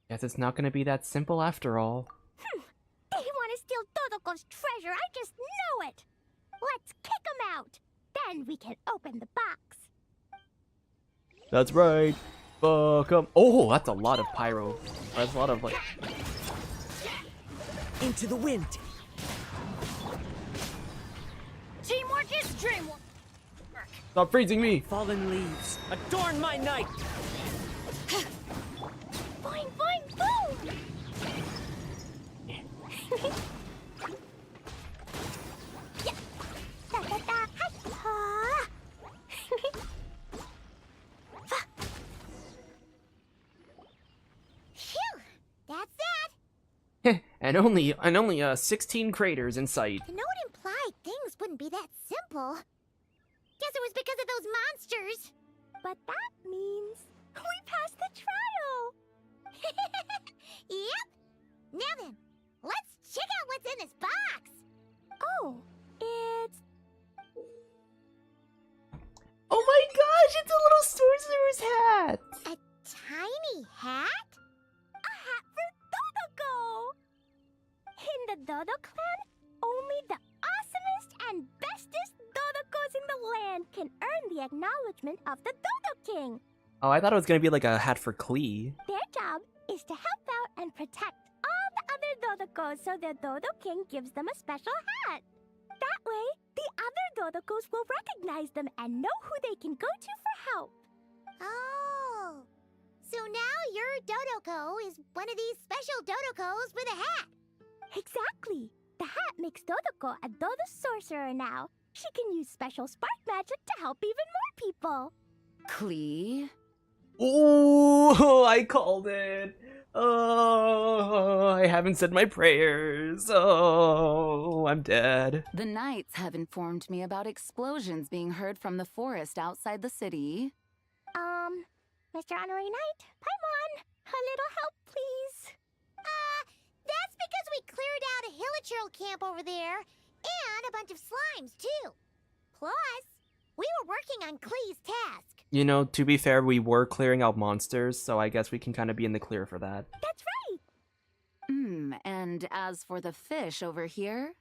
Guess it's not gonna be that simple after all. They want to steal Dodoko's treasure, I just know it! Let's kick them out! Then we can open the box. That's right. Fuck 'em. Oh, that's a lot of pyro. That's a lot of, like... Into the wind. Teamwork is dreamwork. Stop freezing me! Fallen leaves, adorn my night! Boing, boing, boom! Yeah. Da, da, da. Hi. Phew, that's that. and only 16 craters in sight. The note implied things wouldn't be that simple. Guess it was because of those monsters. But that means we passed the trial. Yep. Now then, let's check out what's in this box. Oh, it's... Oh my gosh, it's a little sorcerer's hat! a tiny hat? A hat for Dodoko! In the Dodo clan, only the awesomest and bestest Dodokos in the land can earn the acknowledgement of the Dodo King. Oh, I thought it was gonna be like a hat for Klee. Their job is to help out and protect all the other Dodokos so the Dodo King gives them a special hat. That way, the other Dodokos will recognize them and know who they can go to for help. Oh, so now your Dodoko is one of these special Dodokos with a hat. Exactly. The hat makes Dodoko a Dodo sorcerer now. She can use special spark magic to help even more people. Klee? Ooh, I called it. Oh, I haven't said my prayers. Oh, I'm dead. The Knights have informed me about explosions being heard from the forest outside the city. Mr. Honorary Knight, Paimon, a little help, please. That's because we cleared out a Hilichurl camp over there, and a bunch of slimes, too. Plus, we were working on Klee's task. You know, to be fair, we were clearing out monsters, so I guess we can kind of be in the clear for that. That's right. And as for the fish over here?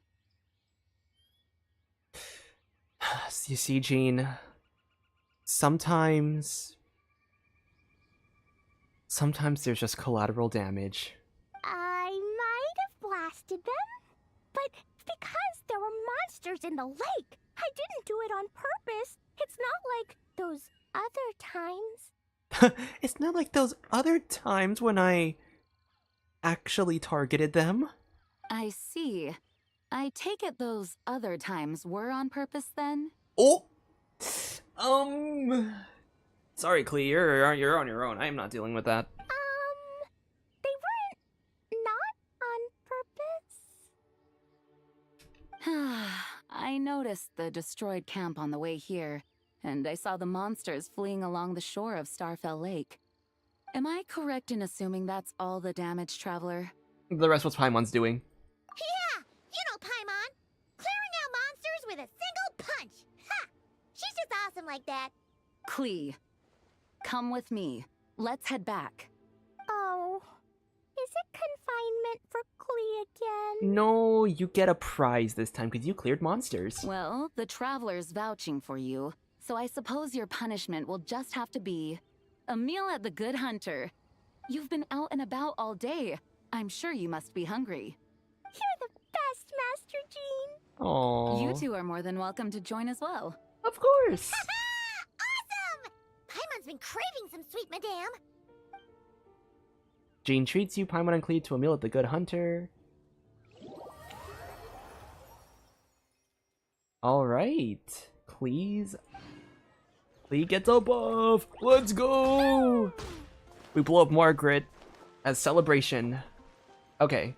You see, Jean, sometimes there's just collateral damage. I might have blasted them, but because there were monsters in the lake, I didn't do it on purpose. It's not like those other times. It's not like those other times when I actually targeted them. I see. I take it those other times were on purpose then? Oh! Sorry, Klee, you're on your own. I am not dealing with that. They weren't not on purpose. I noticed the destroyed camp on the way here, and I saw the monsters fleeing along the shore of Starfell Lake. Am I correct in assuming that's all the damage, Traveler? The rest was Paimon's doing. Yeah, you know Paimon. Clearing out monsters with a single punch. Ha! She's just awesome like that. Klee, come with me. Let's head back. Oh, is it confinement for Klee again? No, you get a prize this time because you cleared monsters. Well, the Traveler's vouching for you, so I suppose your punishment will just have to be a meal at the Good Hunter. You've been out and about all day. I'm sure you must be hungry. You're the best, Master Jean. Aww. You two are more than welcome to join as well. Of course. Awesome! Paimon's been craving some sweet madame. Jean treats you, Paimon and Klee, to a meal at the Good Hunter. Alright. Klee gets a buff! Let's go! We blow up Margaret as celebration. Okay.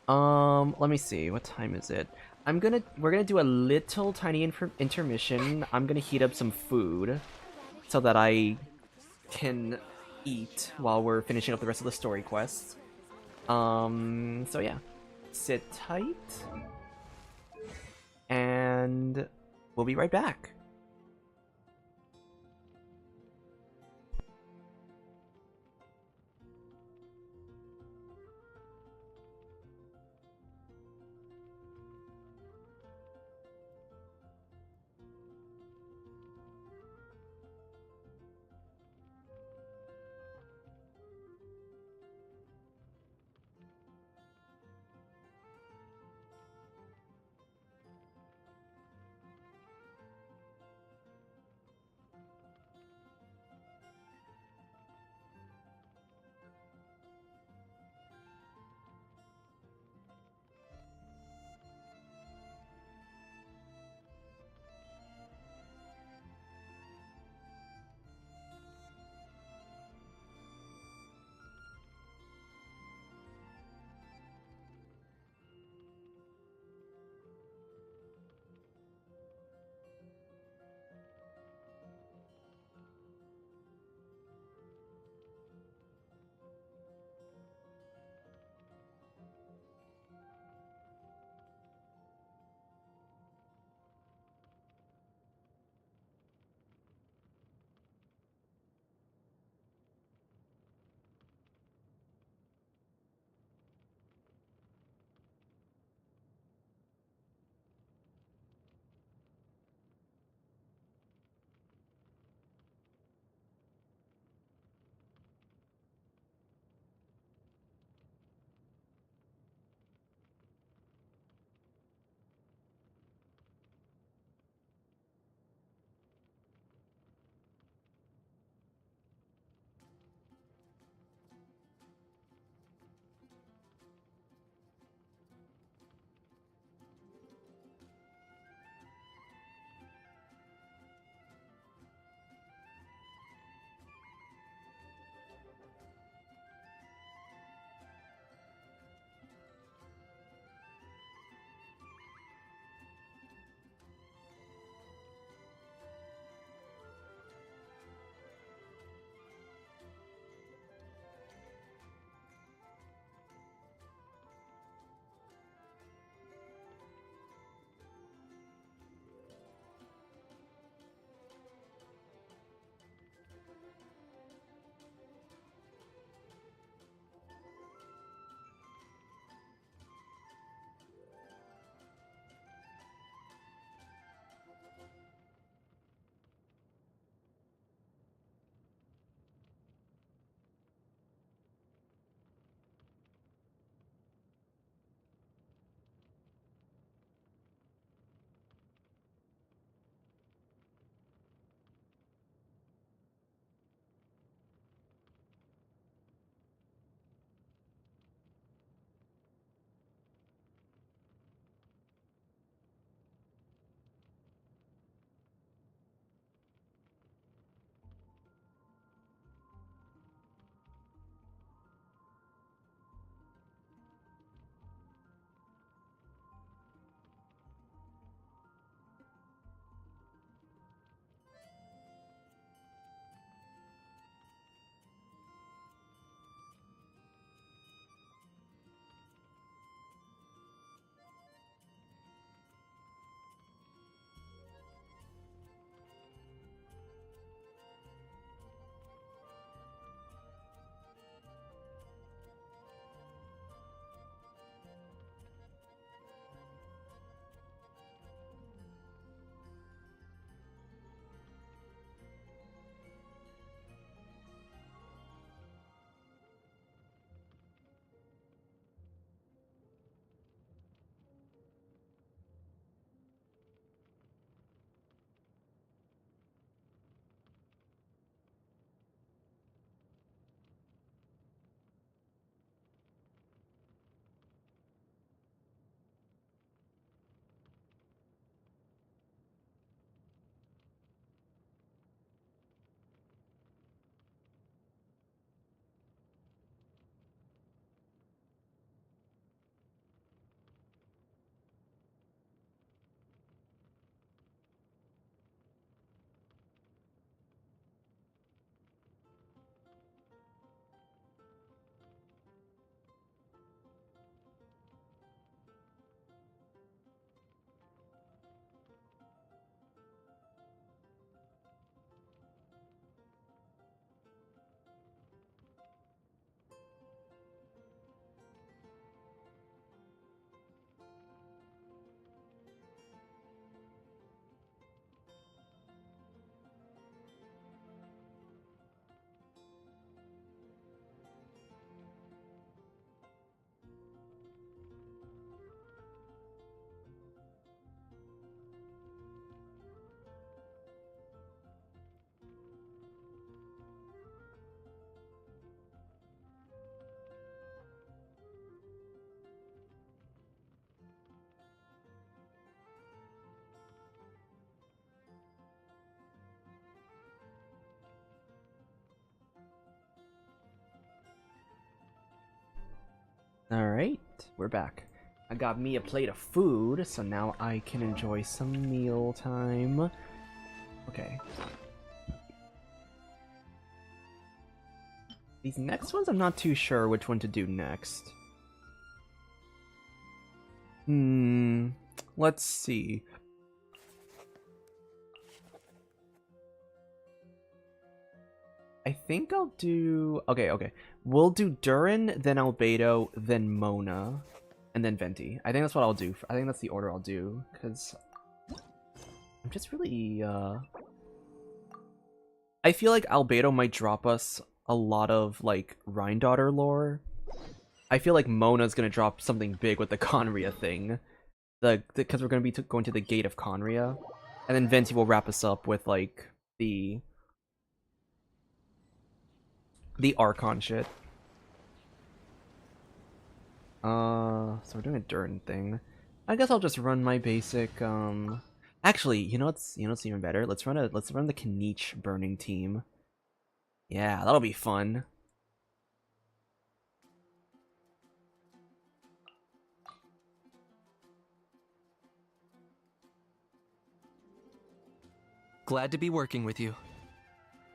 Let me see. What time is it? We're gonna do a little tiny intermission. I'm gonna heat up some food so that I can eat while we're finishing up the rest of the story quests. So yeah. Sit tight. And we'll be right back. Alright, we're back. I got me a plate of food, so now I can enjoy some meal time. Okay. These next ones, I'm not too sure which one to do next. Let's see. I think I'll do... Okay. We'll do Durin, then Albedo, then Mona, and then Venti. I think that's what I'll do. I think that's the order I'll do, because I'm just really... I feel like Albedo might drop us a lot of, like, Rhine-Daughter lore. I feel like Mona's gonna drop something big with the Conria thing. Because we're gonna be going to the Gate of Conria. And then Venti will wrap us up with, like, the Archon shit. So we're doing a Durin thing. I guess I'll just run my basic, Actually, you know what's even better? Let's run the Kniech burning team. Yeah, that'll be fun. Glad to be working with you.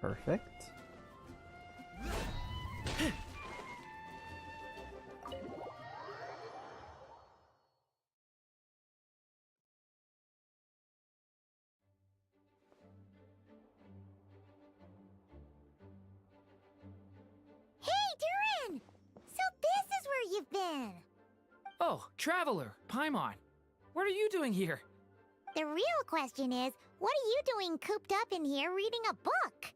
Perfect. Durin! So this is where you've been! Oh, Traveler, Paimon. What are you doing here? The real question is, what are you doing cooped up in here reading a book?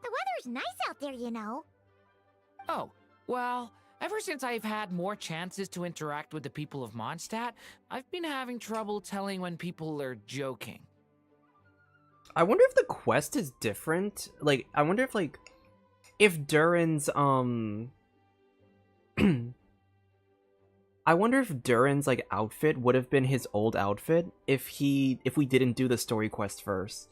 The weather's nice out there, you know. Oh, well, ever since I've had more chances to interact with the people of Mondstadt, I've been having trouble telling when people are joking. I wonder if the quest is different. Like, I wonder if, like, if Durin's, I wonder if Durin's, like, outfit would have been his old outfit if we didn't do the story quest first.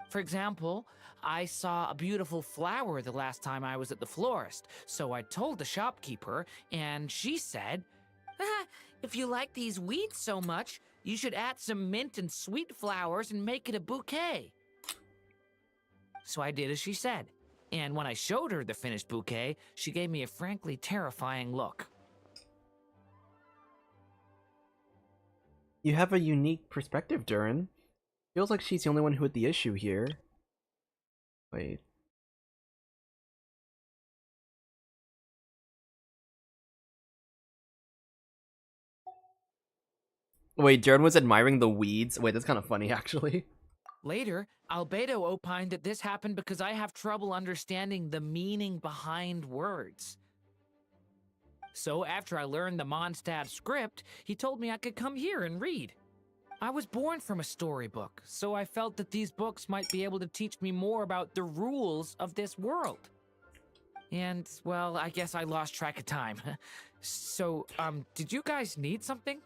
For example, I saw a beautiful flower the last time I was at the florist, so I told the shopkeeper, and she said, if you like these weeds so much, you should add some mint and sweet flowers and make it a bouquet. So I did as she said, and when I showed her the finished bouquet, she gave me a frankly terrifying look. You have a unique perspective, Durin. Feels like she's the only one who had the issue here. Wait. Wait, Durin was admiring the weeds? Wait, that's kind of funny, actually. Later, Albedo opined that this happened because I have trouble understanding the meaning behind words. So after I learned the Mondstadt script, he told me I could come here and read. I was born from a storybook, so I felt that these books might be able to teach me more about the rules of this world. And, well, I guess I lost track of time. So, did you guys need something?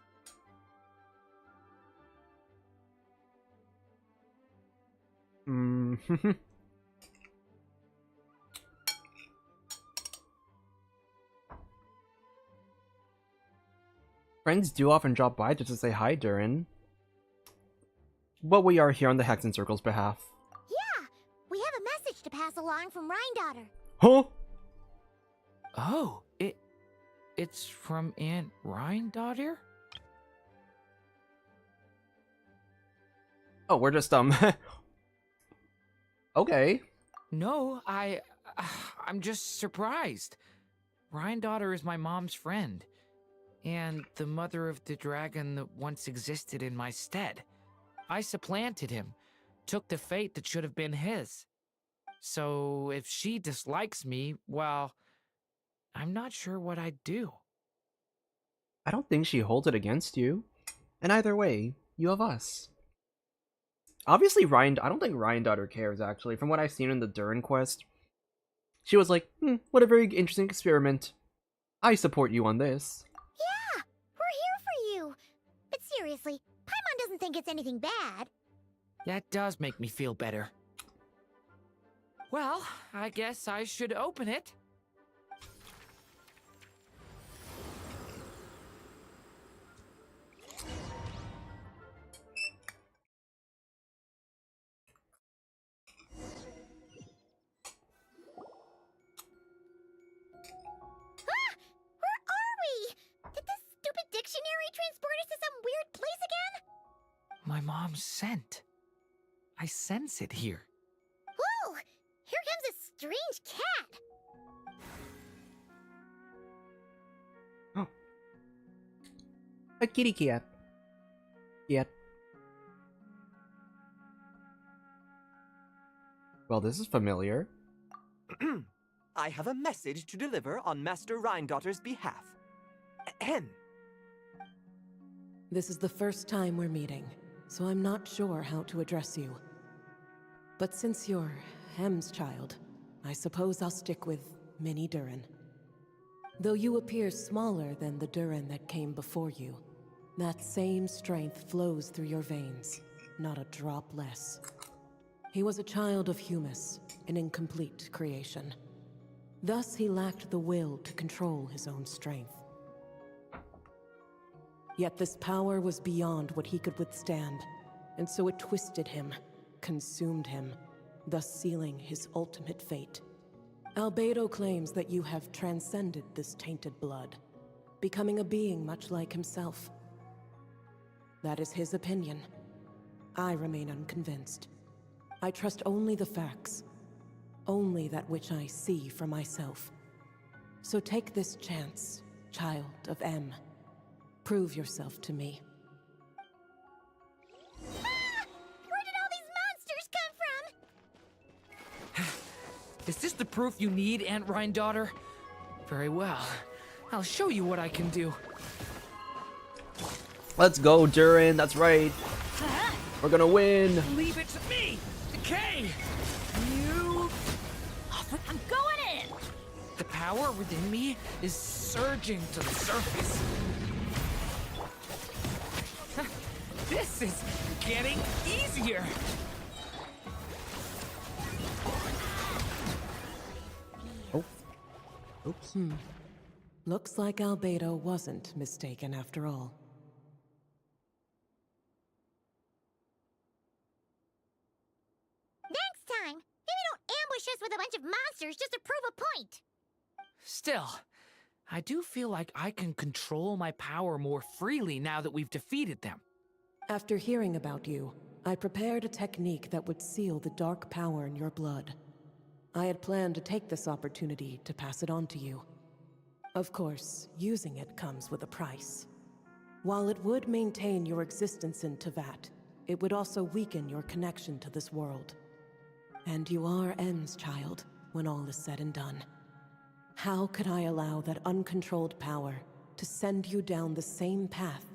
Friends do often drop by just to say hi, Durin. But we are here on the Hexen Circle's behalf. Yeah, we have a message to pass along from Rhine-Daughter. Huh? Oh, it's from Aunt Rhine-Daughter? Oh, we're just, Okay. No, I'm just surprised. Rhine-Daughter is my mom's friend, and the mother of the dragon that once existed in my stead. I supplanted him, took the fate that should have been his. So if she dislikes me, well, I'm not sure what I'd do. I don't think she holds it against you. And either way, you have us. Obviously, I don't think Rhine-Daughter cares, actually. From what I've seen in the Durin quest, she was like, what a very interesting experiment. I support you on this. Yeah, we're here for you. But seriously, Paimon doesn't think it's anything bad. That does make me feel better. Well, I guess I should open it. my mom's scent. I sense it here. Whoa! Here comes a strange cat. A kitty cat. Yet. Well, this is familiar. I have a message to deliver on Master Rhindaughter's behalf. Ahem. This is the first time we're meeting, so I'm not sure how to address you. But since you're Hem's child, I suppose I'll stick with Mini Durin. Though you appear smaller than the Durin that came before you, that same strength flows through your veins, not a drop less. He was a child of Humus, an incomplete creation. Thus he lacked the will to control his own strength. Yet this power was beyond what he could withstand, and so it twisted him, consumed him, thus sealing his ultimate fate. Albedo claims that you have transcended this tainted blood, becoming a being much like himself. That is his opinion. I remain unconvinced. I trust only the facts, only that which I see for myself. So take this chance, child of M. Prove yourself to me. Ah! Where did all these monsters come from? Is this the proof you need, Aunt Rhindaughter? Very well. I'll show you what I can do. Let's go, Durin. That's right. We're gonna win. Leave it to me. Decay. You. I'm going in. The power within me is surging to the surface. This is getting easier. Oh. Oops. Looks like Albedo wasn't mistaken after all. Next time, maybe don't ambush us with a bunch of monsters just to prove a point. Still, I do feel like I can control my power more freely now that we've defeated them. After hearing about you, I prepared a technique that would seal the dark power in your blood. I had planned to take this opportunity to pass it on to you. Of course, using it comes with a price. While it would maintain your existence in Tevat, it would also weaken your connection to this world. And you are M's child, when all is said and done. How could I allow that uncontrolled power to send you down the same path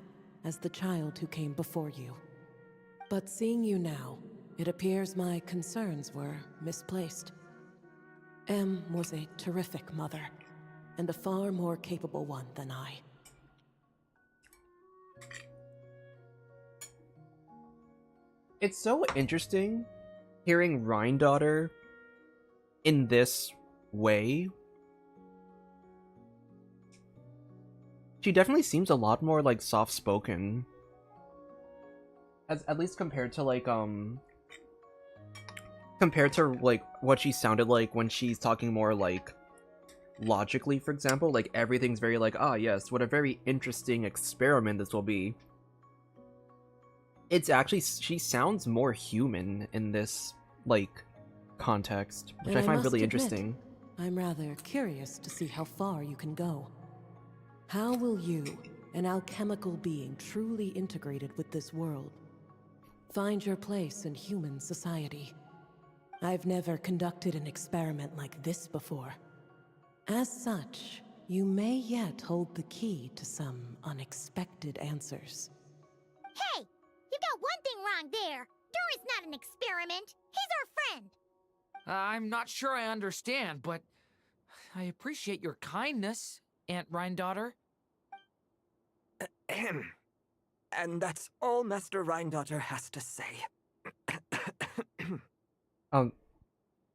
as the child who came before you? But seeing you now, it appears my concerns were misplaced. M was a terrific mother, and a far more capable one than I. It's so interesting hearing Rhindaughter in this way. She definitely seems a lot more like soft-spoken. At least compared to like what she sounded like when she's talking more like logically, for example. Like everything's very like, ah yes, what a very interesting experiment this will be. It's actually, she sounds more human in this like context, which And I find must really admit, interesting. I'm rather curious to see how far you can go. How will you, an alchemical being truly integrated with this world, find your place in human society? I've never conducted an experiment like this before. As such, you may yet hold the key to some unexpected answers. Hey! You got one thing wrong there. Durin's not an experiment. He's our friend. I'm not sure I understand, but I appreciate your kindness, Aunt Rhindaughter. Ahem. And that's all Master Rhindaughter has to say.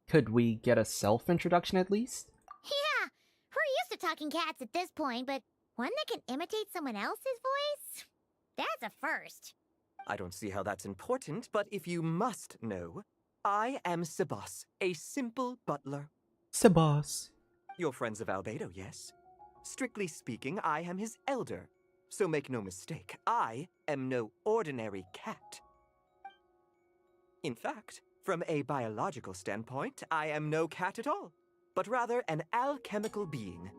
Could we get a self-introduction at least? Yeah, we're used to talking cats at this point, but one that can imitate someone else's voice? That's a first. I don't see how that's important, but if you must know, I am Sebas, a simple butler. Sebas. You're friends of Albedo, yes? Strictly speaking, I am his elder. So make no mistake, I am no ordinary cat. In fact, from a biological standpoint, I am no cat at all, but rather an alchemical being.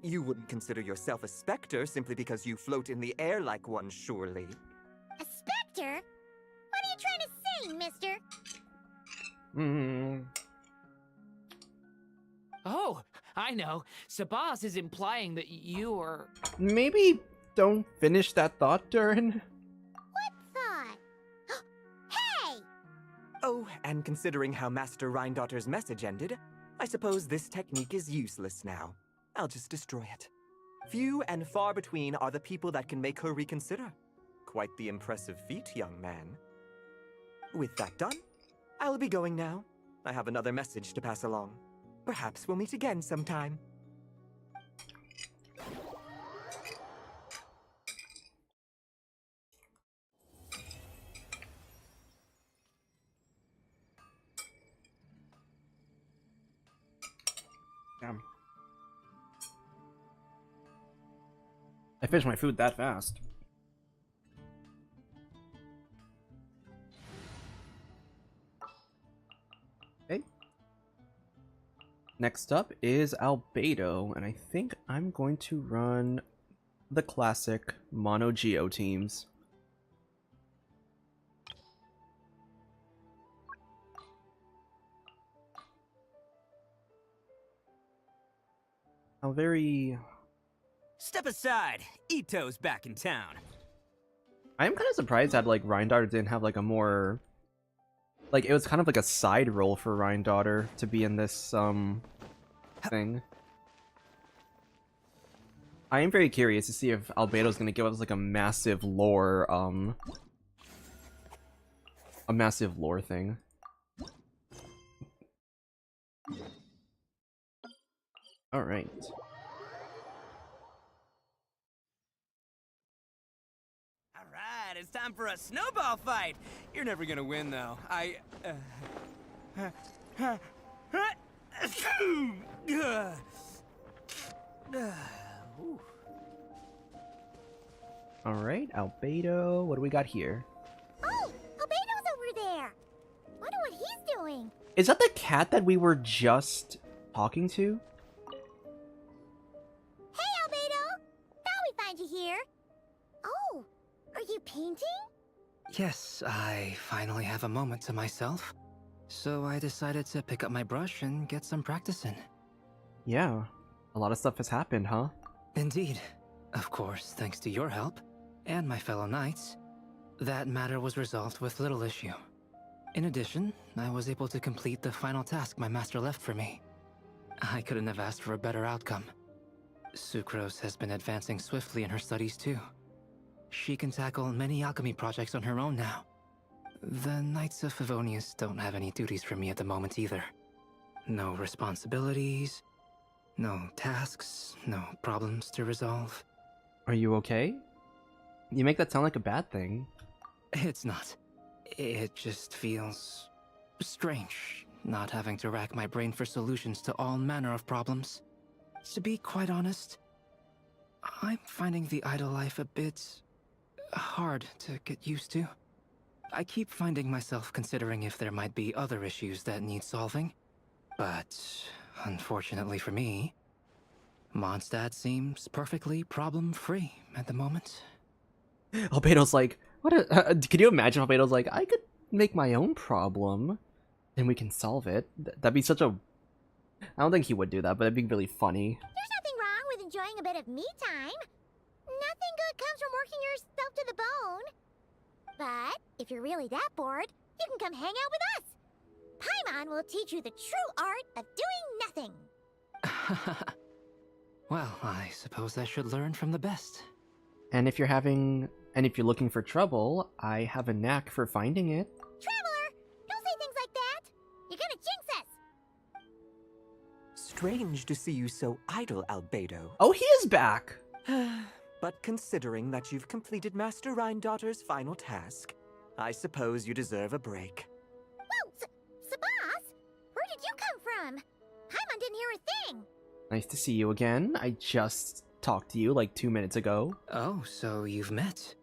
You wouldn't consider yourself a specter simply because you float in the air like one, surely. A specter? What are you trying to say, mister? Oh, I know. Sabas is implying that you are... Maybe don't finish that thought, Durin. What thought? Hey! Oh, and considering how Master Rhindotter's message ended, I suppose this technique is useless now. I'll just destroy it. Few and far between are the people that can make her reconsider. Quite the impressive feat, young man. With that done, I'll be going now. I have another message to pass along. Perhaps we'll meet again sometime. Damn. I finished my food that fast. Okay. Next up is Albedo, and I think I'm going to run the classic Mono Geo teams. How very... Step aside. Ito's back in town. I am kind of surprised that, like, Rhindaughter didn't have, like, a more... Like, it was kind of like a side role for Rhindaughter to be in this, thing. I am very curious to see if Albedo's gonna give us, like, a massive lore thing. Alright. Alright, it's time for a snowball fight! You're never gonna win, though. Alright, Albedo, what do we got here? Oh, Albedo's over there. Wonder what he's doing. Is that the cat that we were just talking to? Hey, Albedo. Thought we'd find you here. Oh, are you painting? Yes, I finally have a moment to myself. So I decided to pick up my brush and get some practice in. Yeah, a lot of stuff has happened, huh? Indeed. Of course, thanks to your help, and my fellow knights, that matter was resolved with little issue. In addition, I was able to complete the final task my master left for me. I couldn't have asked for a better outcome. Sucrose has been advancing swiftly in her studies too. She can tackle many alchemy projects on her own now. The Knights of Favonius don't have any duties for me at the moment either. No responsibilities, no tasks, no problems to resolve. Are you okay? You make that sound like a bad thing. It's not. It just feels strange, not having to rack my brain for solutions to all manner of problems. To be quite honest, I'm finding the idle life a bit hard to get used to. I keep finding myself considering if there might be other issues that need solving. But, unfortunately for me, Mondstadt seems perfectly problem-free at the moment. Albedo's like, can you imagine Albedo's like, I could make my own problem, and we can solve it. That'd be such a... I don't think he would do that, but it'd be really funny. There's nothing wrong with enjoying a bit of me time. Nothing good comes from working yourself to the bone. But if you're really that bored, you can come hang out with us. Paimon will teach you the true art of doing nothing. Well, I suppose I should learn from the best. And if you're looking for trouble, I have a knack for finding it. Traveler, don't say things like that. You're gonna jinx us. Strange to see you so idle, Albedo. Oh, he is back! But considering that you've completed Master Rhindotter's final task, I suppose you deserve a break. Whoa, Sabas? Where did you come from? Paimon didn't hear a thing. Nice to see you again. I just talked to you like 2 minutes ago. Oh, so you've met?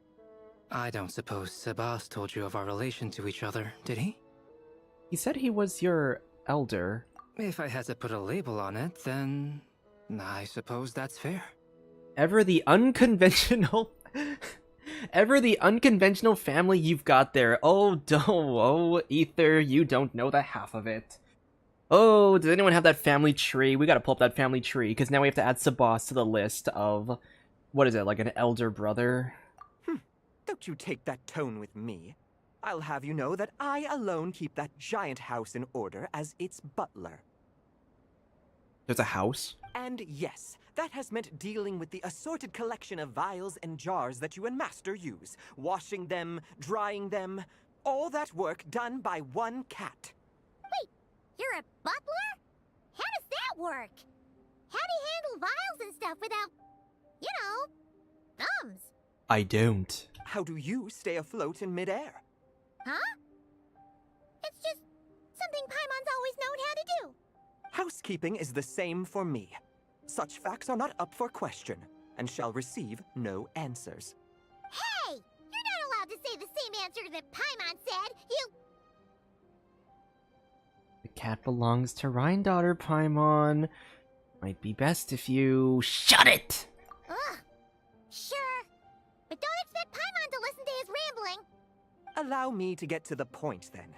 I don't suppose Sabas told you of our relation to each other, did he? He said he was your elder. If I had to put a label on it, then I suppose that's fair. Ever the unconventional... Ever the unconventional family you've got there. Oh, Ether, you don't know the half of it. Oh, does anyone have that family tree? We gotta pull up that family tree, because now we have to add Sabas to the list of... What is it, like an elder brother? Don't you take that tone with me. I'll have you know that I alone keep that giant house in order as its butler. There's a house? And yes, that has meant dealing with the assorted collection of vials and jars that you and Master use. Washing them, drying them, all that work done by one cat. Wait, you're a butler? How does that work? How do you handle vials and stuff without, you know, thumbs? I don't. How do you stay afloat in midair? Huh? It's just something Paimon's always known how to do. Housekeeping is the same for me. Such facts are not up for question, and shall receive no answers. Hey! You're not allowed to say the same answer that Paimon said! You... The cat belongs to Rhine-daughter, Paimon. Might be best if you... Shut it! Ugh. Sure. But don't expect Paimon to listen to his rambling. Allow me to get to the point, then.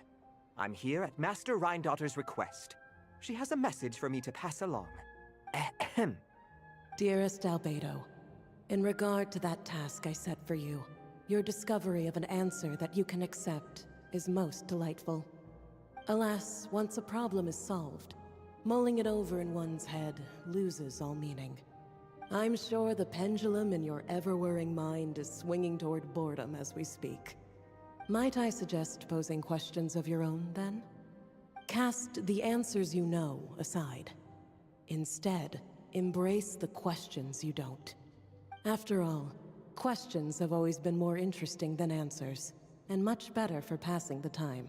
I'm here at Master Rhine-daughter's request. She has a message for me to pass along. Ahem. Dearest Albedo, in regard to that task I set for you, your discovery of an answer that you can accept is most delightful. Alas, once a problem is solved, mulling it over in one's head loses all meaning. I'm sure the pendulum in your ever-whirring mind is swinging toward boredom as we speak. Might I suggest posing questions of your own, then? Cast the answers you know aside. Instead, embrace the questions you don't. After all, questions have always been more interesting than answers, and much better for passing the time.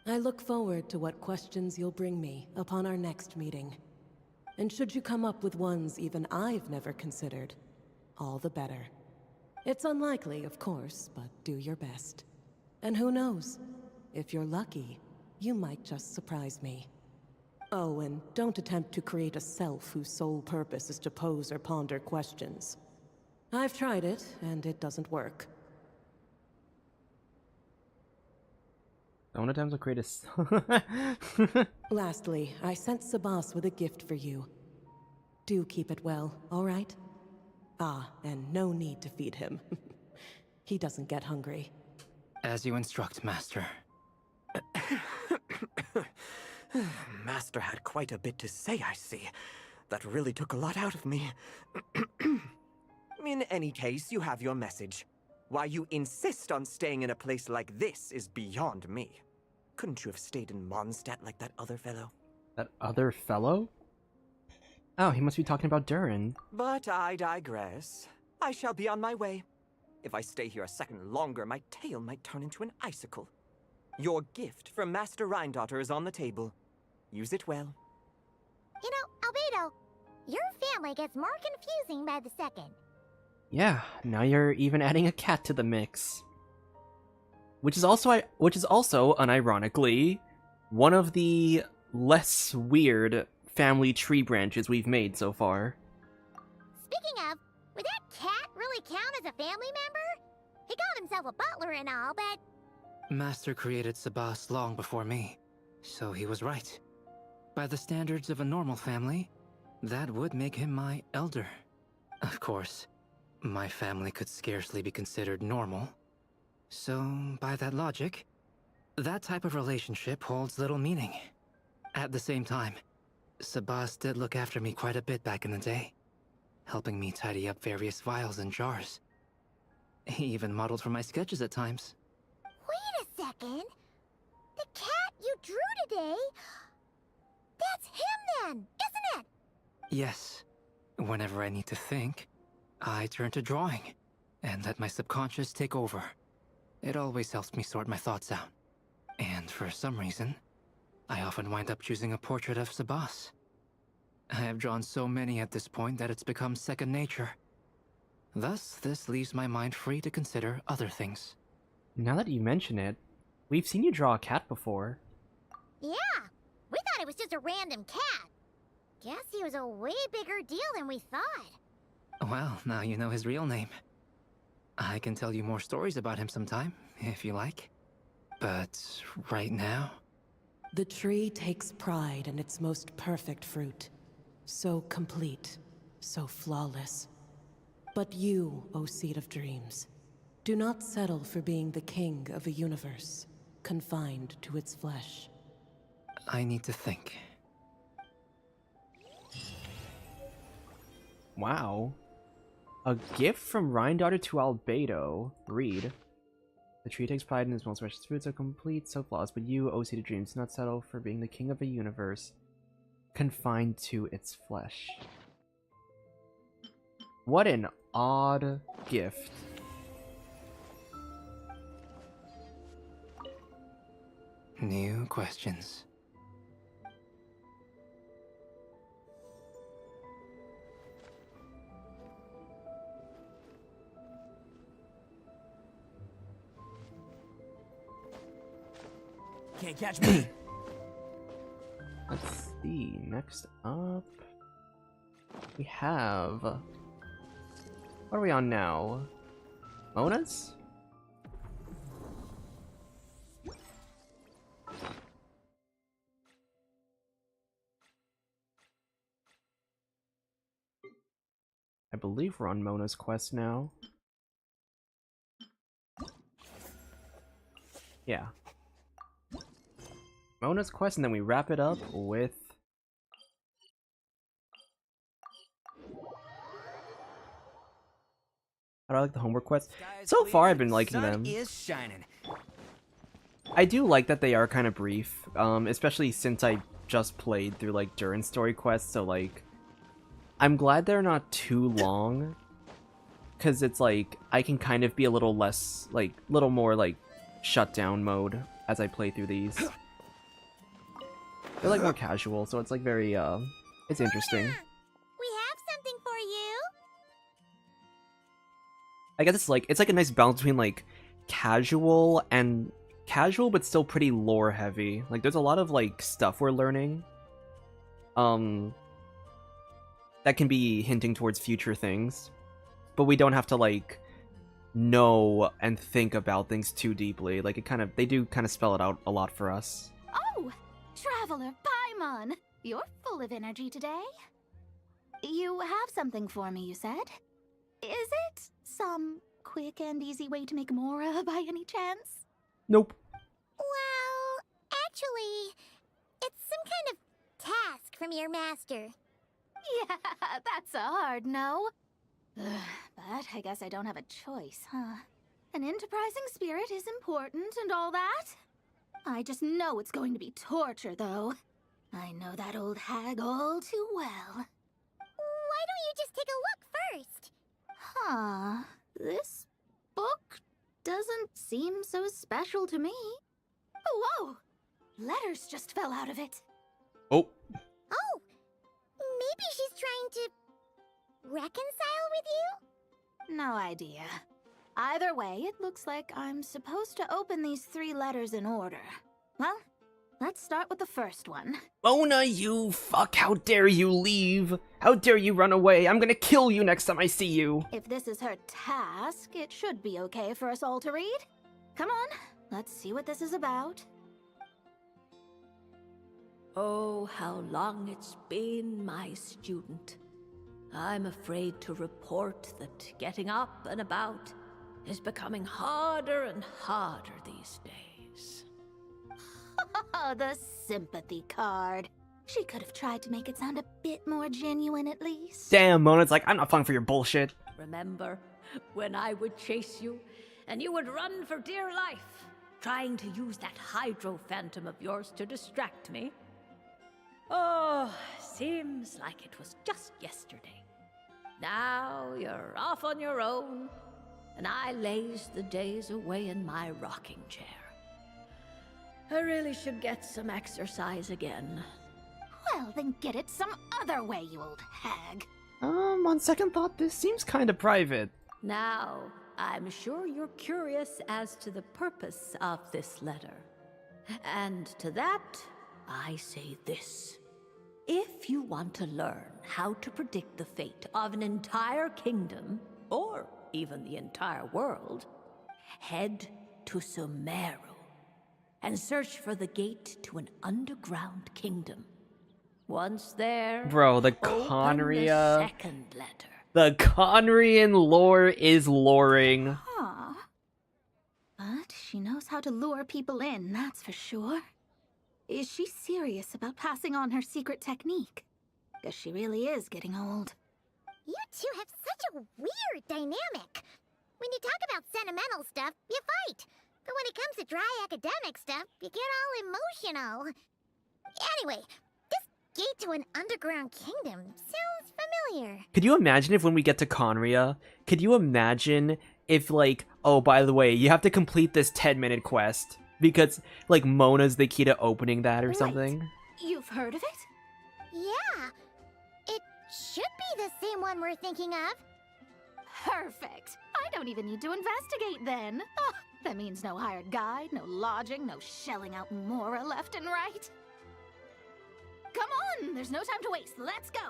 I look forward to what questions you'll bring me upon our next meeting. And should you come up with ones even I've never considered, all the better. It's unlikely, of course, but do your best. And who knows? If you're lucky, you might just surprise me. Oh, and don't attempt to create a self whose sole purpose is to pose or ponder questions. I've tried it, and it doesn't work. Don't attempt to create a... Lastly, I sent Sabas with a gift for you. Do keep it well, all right? Ah, and no need to feed him. He doesn't get hungry. As you instruct, Master. Master had quite a bit to say, I see. That really took a lot out of me. In any case, you have your message. Why you insist on staying in a place like this is beyond me. Couldn't you have stayed in Mondstadt like that other fellow? That other fellow? Oh, he must be talking about Durin. But I digress. I shall be on my way. If I stay here a second longer, my tail might turn into an icicle. Your gift from Master Rhine-daughter is on the table. Use it well. You know, Albedo, your family gets more confusing by the second. Yeah, now you're even adding a cat to the mix. Which is also unironically, one of the less weird family tree branches we've made so far. Speaking of, would that cat really count as a family member? He called himself a butler and all, but... Master created Sabas long before me, so he was right. By the standards of a normal family, that would make him my elder. Of course, my family could scarcely be considered normal. So, by that logic, that type of relationship holds little meaning. At the same time, Sabas did look after me quite a bit back in the day, helping me tidy up various vials and jars. He even modeled for my sketches at times. Wait a second. The cat you drew today... That's him then, isn't it? Yes. Whenever I need to think, I turn to drawing, and let my subconscious take over. It always helps me sort my thoughts out. And for some reason, I often wind up choosing a portrait of Sabas. I have drawn so many at this point that it's become second nature. Thus, this leaves my mind free to consider other things. Now that you mention it, we've seen you draw a cat before. Yeah, we thought it was just a random cat. Guess he was a way bigger deal than we thought. Well, now you know his real name. I can tell you more stories about him sometime, if you like. But right now... The tree takes pride in its most perfect fruit. So complete, so flawless. But you, O Seed of Dreams, do not settle for being the king of a universe, confined to its flesh. I need to think. Wow. A gift from Rhine-daughter to Albedo. Read. The tree takes pride in its most precious fruit, so complete, so flawless, but you, O Seed of Dreams, do not settle for being the king of a universe, confined to its flesh. What an odd gift. New questions. Can't catch me. Let's see. Next up, we have. What are we on now? Mona's? I believe we're on Mona's quest now. Yeah. Mona's quest, and then we wrap it up with... How do I like the homework quests? So far, I've been liking them. Is shining. I do like that they are kind of brief, especially since I just played through, like, Durin story quests, so, like... I'm glad they're not too long, because it's, like, I can kind of be a little less, like, little more, like, shutdown mode as I play through these. They're, like, more casual, so it's, like, very, it's interesting. We have something for you. I guess it's like a nice balance between, like, casual but still pretty lore heavy. Like, there's a lot of, like, stuff we're learning that can be hinting towards future things, but we don't have to, like, know and think about things too deeply. Like, they do kind of spell it out a lot for us. Oh, Traveler Paimon, you're full of energy today. You have something for me, you said? Is it some quick and easy way to make Mora by any chance? Nope. Well, actually, it's some kind of task from your master. Yeah, that's a hard no. But I guess I don't have a choice, huh? An enterprising spirit is important and all that. I just know it's going to be torture, though. I know that old hag all too well. Why don't you just take a look first? Huh. This book doesn't seem so special to me. Whoa! Letters just fell out of it. Oh. Oh! Maybe she's trying to reconcile with you? No idea. Either way, it looks like I'm supposed to open these 3 letters in order. Well, let's start with the first one. Mona, you fuck! How dare you leave? How dare you run away? I'm gonna kill you next time I see you! If this is her task, it should be okay for us all to read. Come on, let's see what this is about. Oh, how long it's been, my student. I'm afraid to report that getting up and about is becoming harder and harder these days. The sympathy card. She could have tried to make it sound a bit more genuine at least. Damn, Mona's like, I'm not falling for your bullshit. Remember when I would chase you and you would run for dear life, trying to use that hydro phantom of yours to distract me? Oh, seems like it was just yesterday. Now you're off on your own, and I laze the days away in my rocking chair. I really should get some exercise again. Well, then get it some other way, you old hag. On second thought, this seems kind of private. Now, I'm sure you're curious as to the purpose of this letter. And to that, I say this. If you want to learn how to predict the fate of an entire kingdom, or even the entire world, head to Sumeru and search for the gate to an underground kingdom. Once there, Bro, the open Conria... the second letter. The Conrian lore is loring. Huh. But she knows how to lure people in, that's for sure. Is she serious about passing on her secret technique? Guess she really is getting old. You two have such a weird dynamic. When you talk about sentimental stuff, you fight. But when it comes to dry academic stuff, you get all emotional. Anyway, this gate to an underground kingdom sounds familiar. Could you imagine if when we get to Conria, could you imagine if, like, oh, by the way, you have to complete this 10-minute quest because, like, Mona's the key to opening that or something? You've heard of it? Yeah. It should be the same one we're thinking of. Perfect. I don't even need to investigate then. Oh, that means no hired guide, no lodging, no shelling out Mora left and right. Come on, there's no time to waste. Let's go.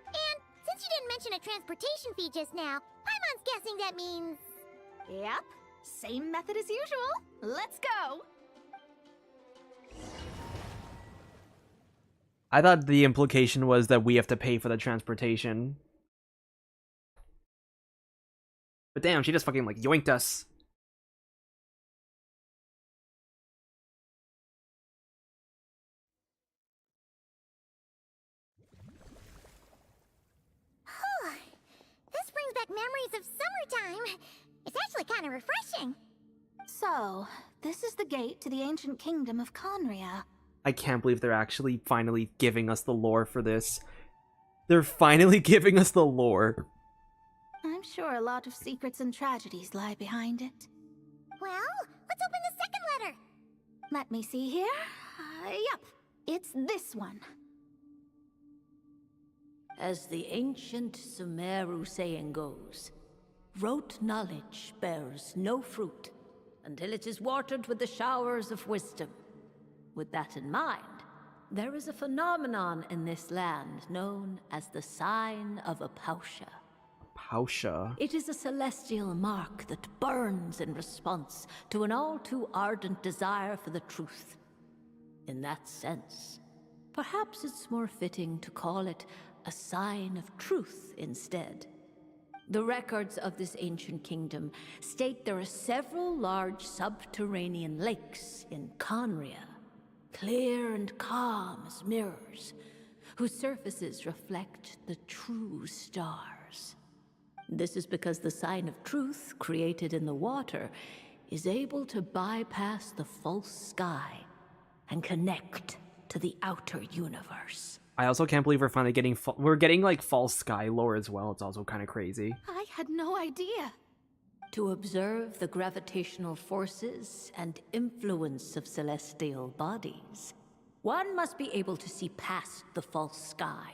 And since you didn't mention a transportation fee just now, Paimon's guessing that means... Yep, same method as usual. Let's go. I thought the implication was that we have to pay for the transportation. But damn, she just fucking, like, yoinked us. This brings back memories of summertime. It's actually kind of refreshing. So, this is the gate to the ancient kingdom of Conria. I can't believe they're actually finally giving us the lore for this. They're finally giving us the lore. I'm sure a lot of secrets and tragedies lie behind it. Well, let's open the second letter. Let me see here. Yep, it's this one. As the ancient Sumeru saying goes, rote knowledge bears no fruit until it is watered with the showers of wisdom. With that in mind, there is a phenomenon in this land known as the Sign of Apausha. Pausha? It is a celestial mark that burns in response to an all too ardent desire for the truth. In that sense, perhaps it's more fitting to call it a sign of truth instead. The records of this ancient kingdom state there are several large subterranean lakes in Conria, clear and calm as mirrors, whose surfaces reflect the true stars. This is because the sign of truth created in the water is able to bypass the false sky and connect to the outer universe. I also can't believe we're finally getting we're getting like false sky lore as well. It's also kind of crazy. I had no idea. To observe the gravitational forces and influence of celestial bodies, one must be able to see past the false sky.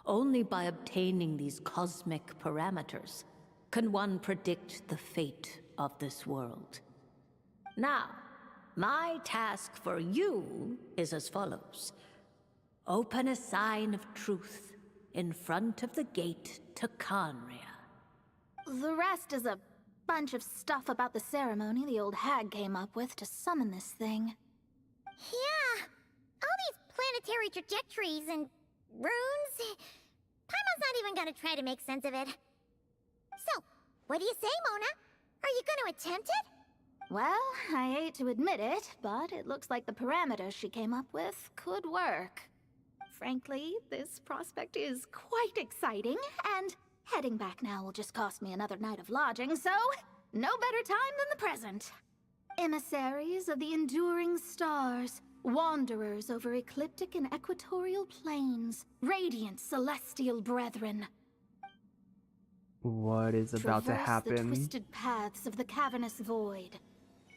Only by obtaining these cosmic parameters can one predict the fate of this world. Now, my task for you is as follows. Open a sign of truth in front of the gate to Conria. The rest is a bunch of stuff about the ceremony the old hag came up with to summon this thing. Yeah, all these planetary trajectories and runes. Paimon's not even gonna try to make sense of it. So, what do you say, Mona? Are you gonna attempt it? Well, I hate to admit it, but it looks like the parameters she came up with could work. Frankly, this prospect is quite exciting, and heading back now will just cost me another night of lodging, so no better time than the present. Emissaries of the enduring stars, wanderers over ecliptic and equatorial plains, radiant celestial brethren. What is about to Traverse happen? the twisted paths of the cavernous void.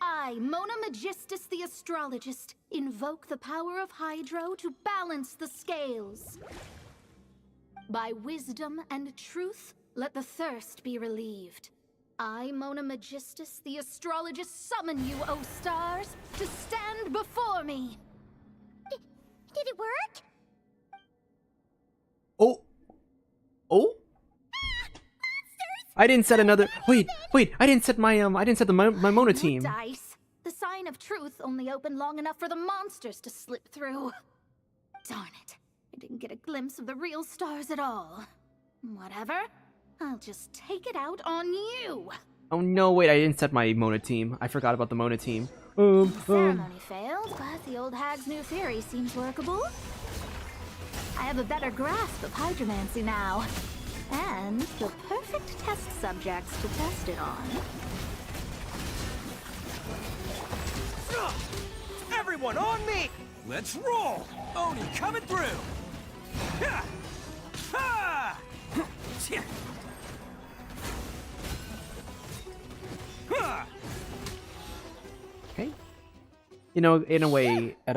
I, Mona Magistus the astrologist, invoke the power of Hydro to balance the scales. By wisdom and truth, let the thirst be relieved. I, Mona Magistus the astrologist, summon you, O stars, to stand before me. Do Did it work? Oh! Oh! I didn't set another. Wait! I didn't set my my Mona team. Dice. The sign of truth only opened long enough for the monsters to slip through. Darn it. I didn't get a glimpse of the real stars at all. Whatever. I'll just take it out on you. Oh no! Wait, I didn't set my Mona team. I forgot about the Mona team. Ceremony failed, but the old hag's new theory seems workable. I have a better grasp of hydromancy now. And the perfect test subjects to test it on. Everyone on me! Let's roll! Oni coming through! Ha! Ha! Ha! Okay. You know, in a way, it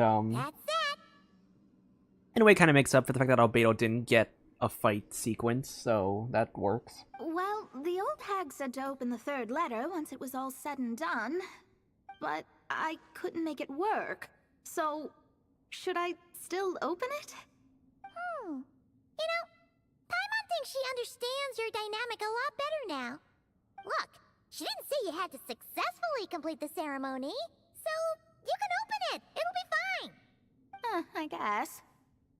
in a way, kind of makes up for the fact that Albedo didn't get a fight sequence, so that works. Well, the old hag said to open the third letter once it was all said and done. But I couldn't make it work. So, should I still open it? You know, Paimon thinks she understands your dynamic a lot better now. Look, she didn't say you had to successfully complete the ceremony, so you can open it. It'll be fine. I guess.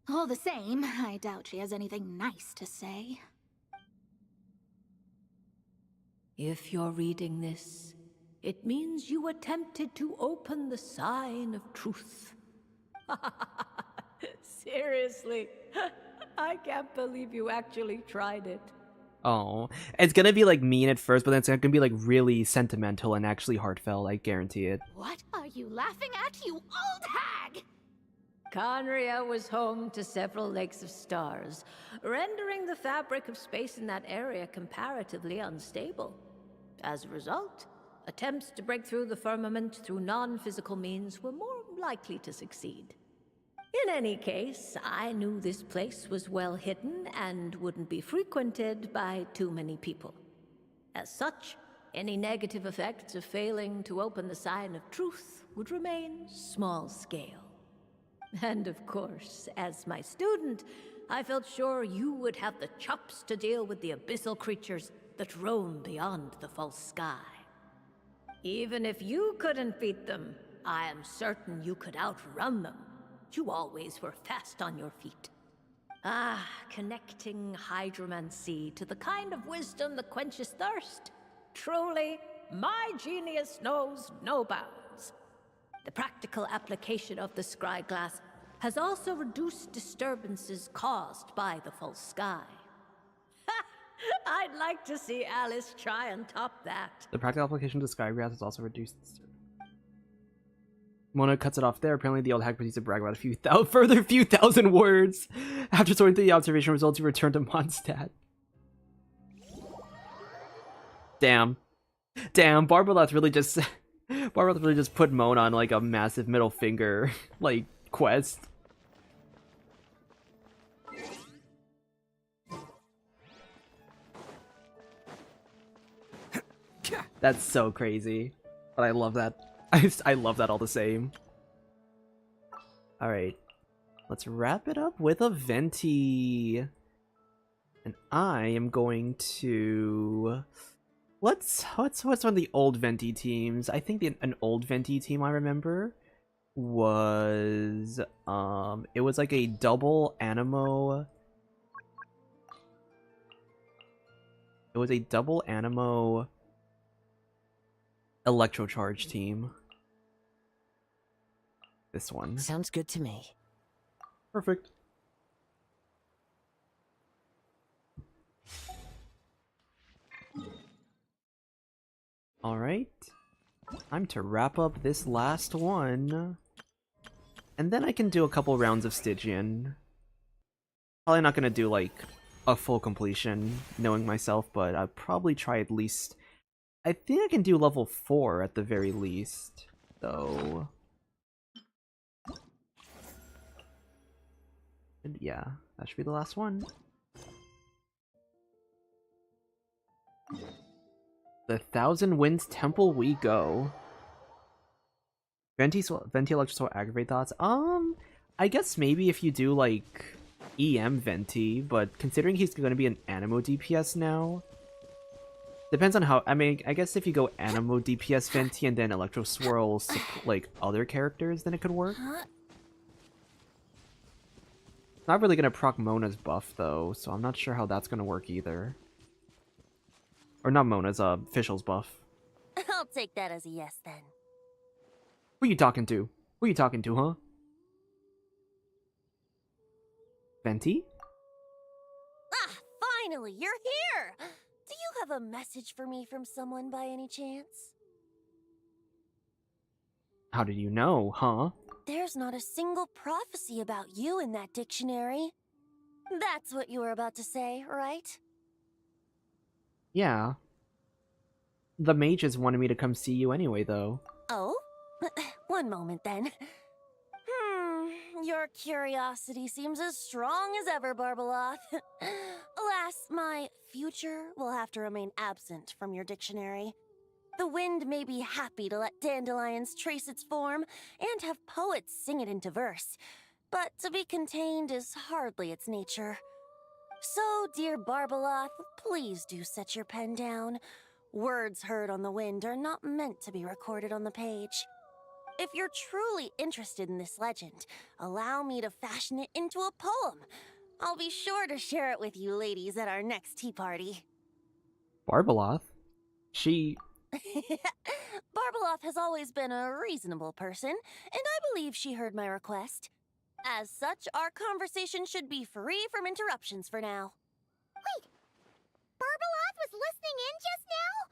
All the same, I doubt she has anything nice to say. If you're reading this, it means you attempted to open the sign of truth. Seriously, I can't believe you actually tried it. Oh, it's gonna be like mean at first, but then it's gonna be like really sentimental and actually heartfelt. I guarantee it. What are you laughing at, you old hag? Conria was home to several lakes of stars, rendering the fabric of space in that area comparatively unstable. As a result, attempts to break through the firmament through non-physical means were more likely to succeed. In any case, I knew this place was well hidden and wouldn't be frequented by too many people. As such, any negative effects of failing to open the sign of truth would remain small scale. And of course, as my student, I felt sure you would have the chops to deal with the abyssal creatures that roam beyond the false sky. Even if you couldn't beat them, I am certain you could outrun them. You always were fast on your feet. Ah, connecting hydromancy to the kind of wisdom that quenches thirst. Truly, my genius knows no bounds. The practical application of the scry glass has also reduced disturbances caused by the false sky. I'd like to see Alice try and top that. The practical application to Skygrass is also reduced. Mona cuts it off there. Apparently, the old hag proceeds to brag about a further few thousand words. After sorting through the observation results, you return to Mondstadt. Damn. Barbaroth really just put Mona on like a massive middle finger like quest. That's so crazy. But I love that. I love that all the same. Alright. Let's wrap it up with a venti. And I am going to... What's one of the old venti teams? I think an old venti team I remember was it was like a double Animo. It was a double Animo Electrocharge team. This one. Sounds good to me. Perfect. Alright. Time to wrap up this last one. And then I can do a couple rounds of Stygian. Probably not gonna do like a full completion, knowing myself, but I'll probably try at least... I think I can do level 4 at the very least, though. And yeah, that should be the last one. The Thousand Winds Temple we go. Venti Electros will aggravate thoughts. I guess maybe if you do, like, EM Venti, but considering he's going to be an Animo DPS now, depends on how... I mean, I guess if you go Animo DPS Venti and then Electro Swirl, like, other characters, then it could work. Not really gonna proc Mona's buff, though, so I'm not sure how that's gonna work either. Or not Mona's, Fischl's buff. I'll take that as a yes, then. Who you talking to? Who you talking to, huh? Venti? Ah, finally, you're here! Do you have a message for me from someone by any chance? How did you know, huh? There's not a single prophecy about you in that dictionary. That's what you were about to say, right? Yeah. The mages wanted me to come see you anyway, though. Oh? One moment, then. Your curiosity seems as strong as ever, Barbeloth. Alas, my future will have to remain absent from your dictionary. The wind may be happy to let dandelions trace its form and have poets sing it into verse, but to be contained is hardly its nature. So, dear Barbeloth, please do set your pen down. Words heard on the wind are not meant to be recorded on the page. If you're truly interested in this legend, allow me to fashion it into a poem. I'll be sure to share it with you ladies at our next tea party. Barbeloth? She... Barbeloth has always been a reasonable person, and I believe she heard my request. As such, our conversation should be free from interruptions for now. Wait! Barbeloth was listening in just now?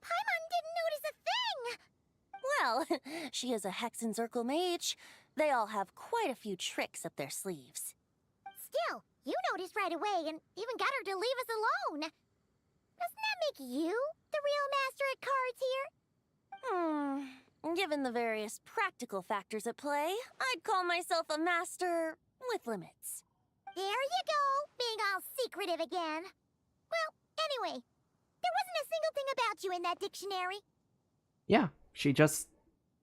Paimon didn't notice a thing! Well, she is a Hexencircle mage. They all have quite a few tricks up their sleeves. Still, you noticed right away and even got her to leave us alone. Doesn't that make you the real master at cards here? Given the various practical factors at play, I'd call myself a master with limits. There you go, being all secretive again. Well, anyway, there wasn't a single thing about you in that dictionary. Yeah, she just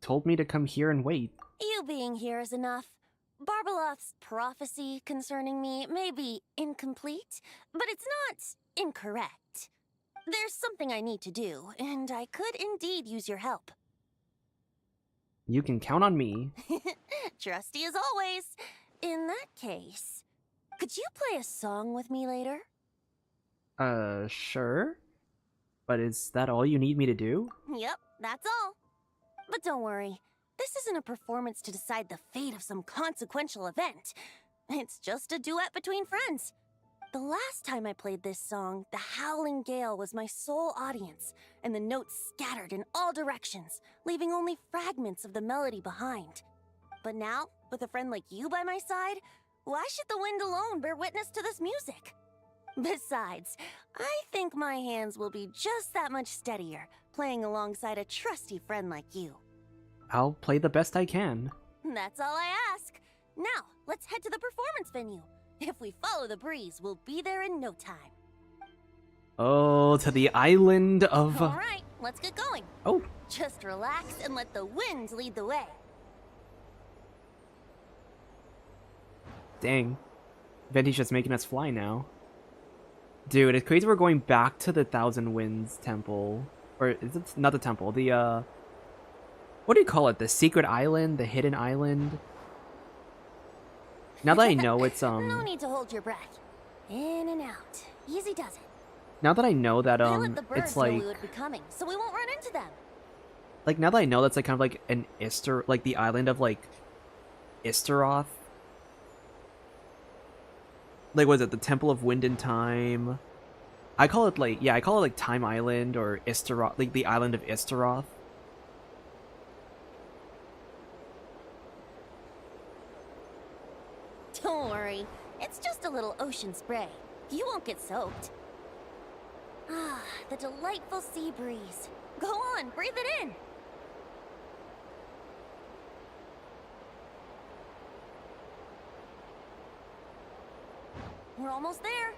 told me to come here and wait. You being here is enough. Barbeloth's prophecy concerning me may be incomplete, but it's not incorrect. There's something I need to do, and I could indeed use your help. You can count on me. Trusty as always. In that case, could you play a song with me later? Sure. But is that all you need me to do? Yep, that's all. But don't worry, this isn't a performance to decide the fate of some consequential event. It's just a duet between friends. The last time I played this song, the howling gale was my sole audience, and the notes scattered in all directions, leaving only fragments of the melody behind. But now, with a friend like you by my side, why should the wind alone bear witness to this music? Besides, I think my hands will be just that much steadier, playing alongside a trusty friend like you. I'll play the best I can. That's all I ask. Now, let's head to the performance venue. If we follow the breeze, we'll be there in no time. Oh, to the island of... All right, let's get going. Oh. Just relax and let the wind lead the way. Dang. Venti's just making us fly now. Dude, it's crazy we're going back to the Thousand Winds Temple. Or, is it not the temple? The, what do you call it? The secret island? The hidden island? Now that I know it's, No need to hold your breath. In and out. Easy does it. Now that I know that, They let the birds it's like... know we would be coming, so we won't run into them. Like, now that I know that's, like, kind of like an like, the island of, like, Isteroth. Like, what is it? The Temple of Wind and Time. I call it, like, yeah, I call it, like, Time Island or Isteroth, like, the island of Isteroth. Don't worry. It's just a little ocean spray. You won't get soaked. Ah, the delightful sea breeze. Go on, breathe it in. We're almost there.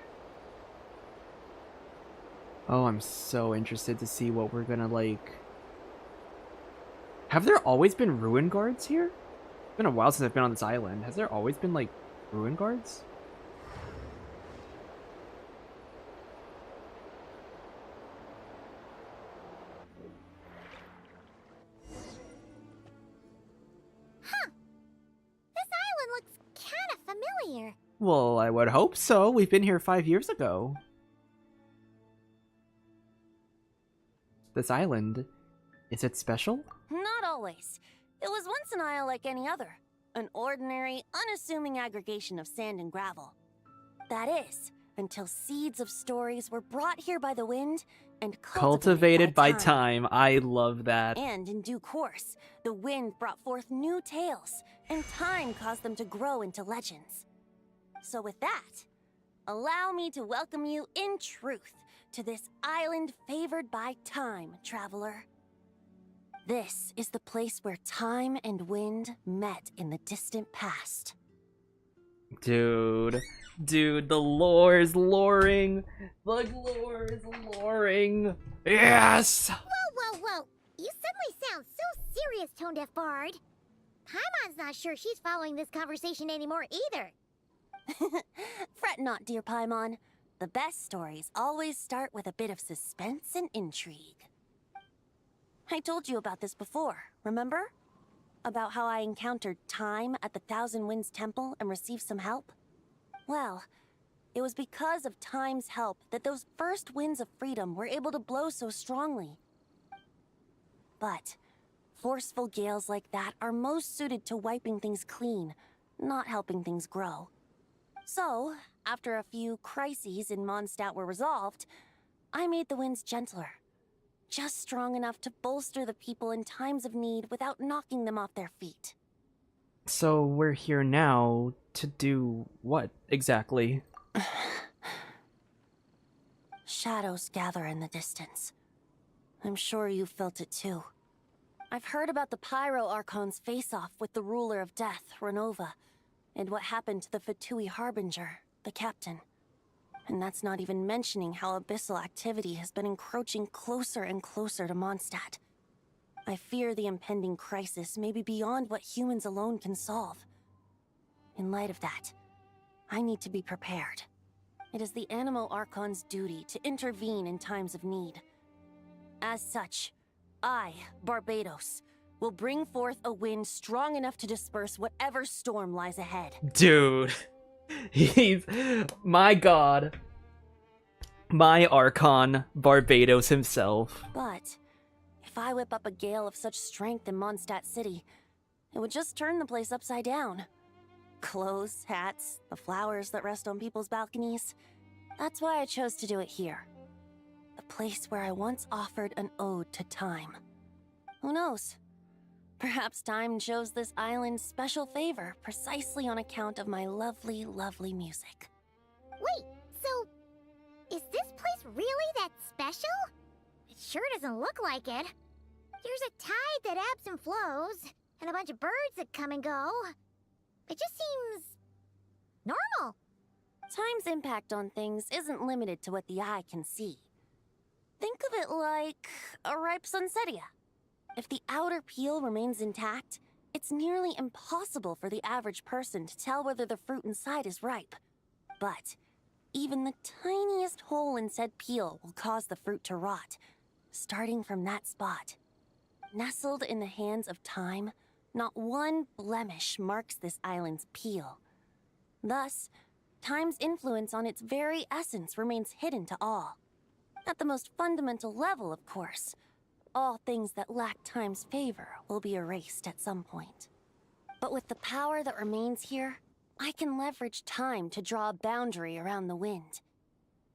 Oh, I'm so interested to see what we're gonna, like... Have there always been ruin guards here? been a while since I've been on this island. Has there always been, like, ruin guards? Huh. This island looks kind of familiar. Well, I would hope so. We've been here 5 years ago. This island, is it special? Not always. It was once an isle like any other. An ordinary, unassuming aggregation of sand and gravel. That is, until seeds of stories were brought here by the wind and Cultivated by time. I love that. And in due course, the wind brought forth new tales, and time caused them to grow into legends. So with that, allow me to welcome you in truth to this island favored by time, traveler. This is the place where time and wind met in the distant past. Dude, the lore is loring. The lore is loring. Yes! Whoa. You suddenly sound so serious, Tone Deaf Bard. Paimon's not sure she's following this conversation anymore either. Fret not, dear Paimon. The best stories always start with a bit of suspense and intrigue. I told you about this before, remember? About how I encountered time at the Thousand Winds Temple and received some help? Well, it was because of time's help that those first winds of freedom were able to blow so strongly. But forceful gales like that are most suited to wiping things clean, not helping things grow. So, after a few crises in Mondstadt were resolved, I made the winds gentler. Just strong enough to bolster the people in times of need without knocking them off their feet. So we're here now to do what exactly? Shadows gather in the distance. I'm sure you felt it too. I've heard about the Pyro Archon's face-off with the ruler of death, Renova, and what happened to the Fatui Harbinger, the captain. And that's not even mentioning how abyssal activity has been encroaching closer and closer to Mondstadt. I fear the impending crisis may be beyond what humans alone can solve. In light of that, I need to be prepared. It is the Animo Archon's duty to intervene in times of need. As such, I, Barbados, will bring forth a wind strong enough to disperse whatever storm lies ahead. Dude. He's... my god. My Archon, Barbados himself. But if I whip up a gale of such strength in Mondstadt City, it would just turn the place upside down. Clothes, hats, the flowers that rest on people's balconies. That's why I chose to do it here. The place where I once offered an ode to time. Who knows? Perhaps time shows this island special favor precisely on account of my lovely, lovely music. Wait, so is this place really that special? It sure doesn't look like it. There's a tide that ebbs and flows, and a bunch of birds that come and go. It just seems normal. Time's impact on things isn't limited to what the eye can see. Think of it like a ripe sunsetia. If the outer peel remains intact, it's nearly impossible for the average person to tell whether the fruit inside is ripe. But even the tiniest hole in said peel will cause the fruit to rot, starting from that spot. Nestled in the hands of time, not one blemish marks this island's peel. Thus, time's influence on its very essence remains hidden to all. At the most fundamental level, of course, all things that lack time's favor will be erased at some point. But with the power that remains here, I can leverage time to draw a boundary around the wind.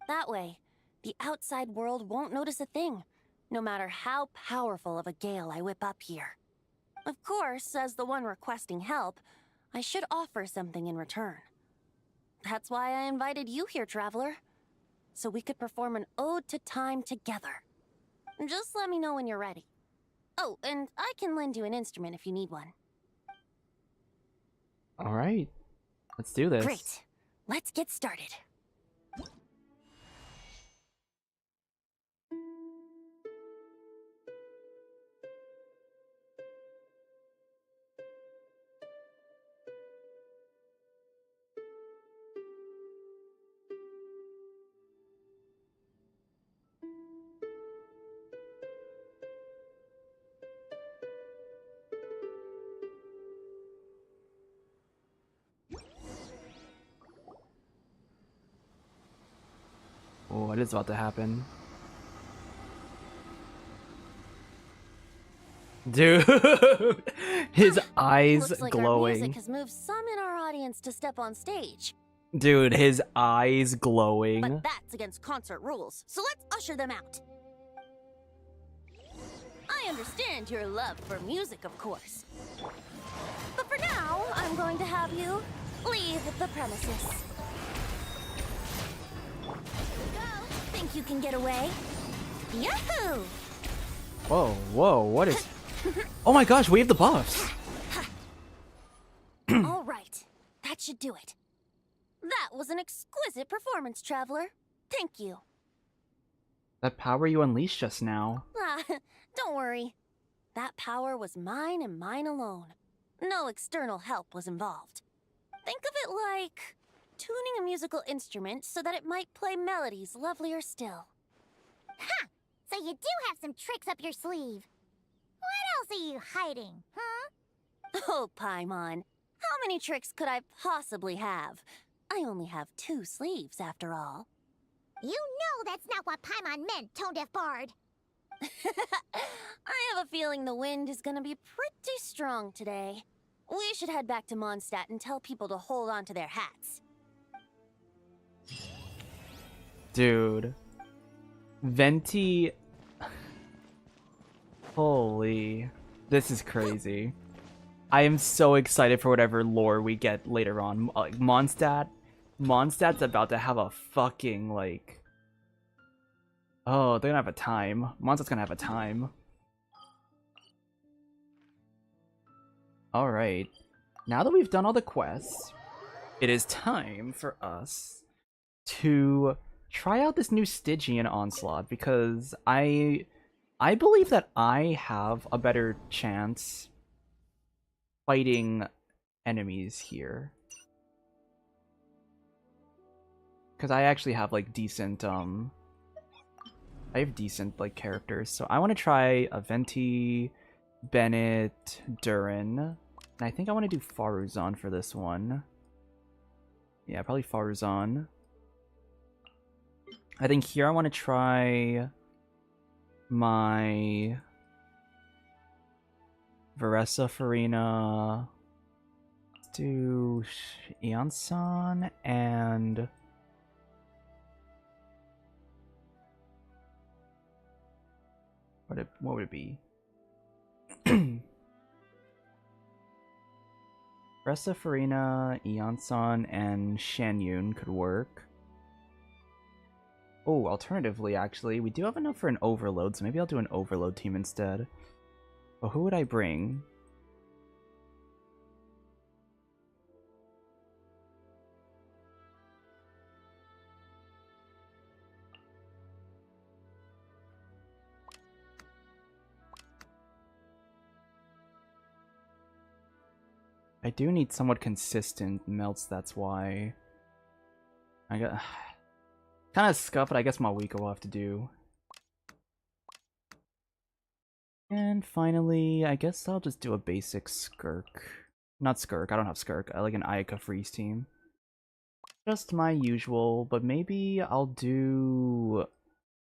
That way, the outside world won't notice a thing, no matter how powerful of a gale I whip up here. Of course, as the one requesting help, I should offer something in return. That's why I invited you here, traveler. So we could perform an ode to time together. Just let me know when you're ready. Oh, and I can lend you an instrument if you need one. Alright. Let's do this. Great. Let's get started. is about to happen. Dude, his eyes Looks like glowing. Our music has moved some in our audience to step on stage. Dude, his eyes glowing. But that's against concert rules, so let's usher them out. I understand your love for music, of course. But for now, I'm going to have you leave the premises. Think you can get away? Yahoo! Whoa, whoa, what is... Oh my gosh, we have the buffs! All right, that should do it. That was an exquisite performance, Traveler. Thank you. That power you unleashed just now. Ah, don't worry. That power was mine and mine alone. No external help was involved. Think of it like tuning a musical instrument so that it might play melodies lovelier still. Ha! So you do have some tricks up your sleeve. What else are you hiding, huh? Oh, Paimon. How many tricks could I possibly have? I only have 2 sleeves, after all. You know that's not what Paimon meant, Tone-Deaf Bard. I have a feeling the wind is gonna be pretty strong today. We should head back to Mondstadt and tell people to hold on to their hats. Dude. Venti... Holy. This is crazy. I am so excited for whatever lore we get later on. Like, Mondstadt's about to have a fucking, like... Oh, they're gonna have a time. Mondstadt's gonna have a time. Alright. Now that we've done all the quests, it is time for us to try out this new Stygian Onslaught, because I believe that I have a better chance fighting enemies here. Because I actually have, like, decent, I have decent, like, characters. So I want to try Aventi, Bennett, Durin. And I think I want to do Faruzan for this one. Yeah, probably Faruzan. I think here I want to try my Varesa Farina. Let's do Iansan and what would it be? Varesa Farina, Iansan, and Shanyun could work. Oh, alternatively, actually, we do have enough for an overload, so maybe I'll do an overload team instead. But who would I bring? I do need somewhat consistent melts, that's why. I got... Kind of scuffed, but I guess Mawika will have to do. And finally, I guess I'll just do a basic Skirk. Not Skirk, I don't have Skirk. I like an Ayaka freeze team. Just my usual, but maybe I'll do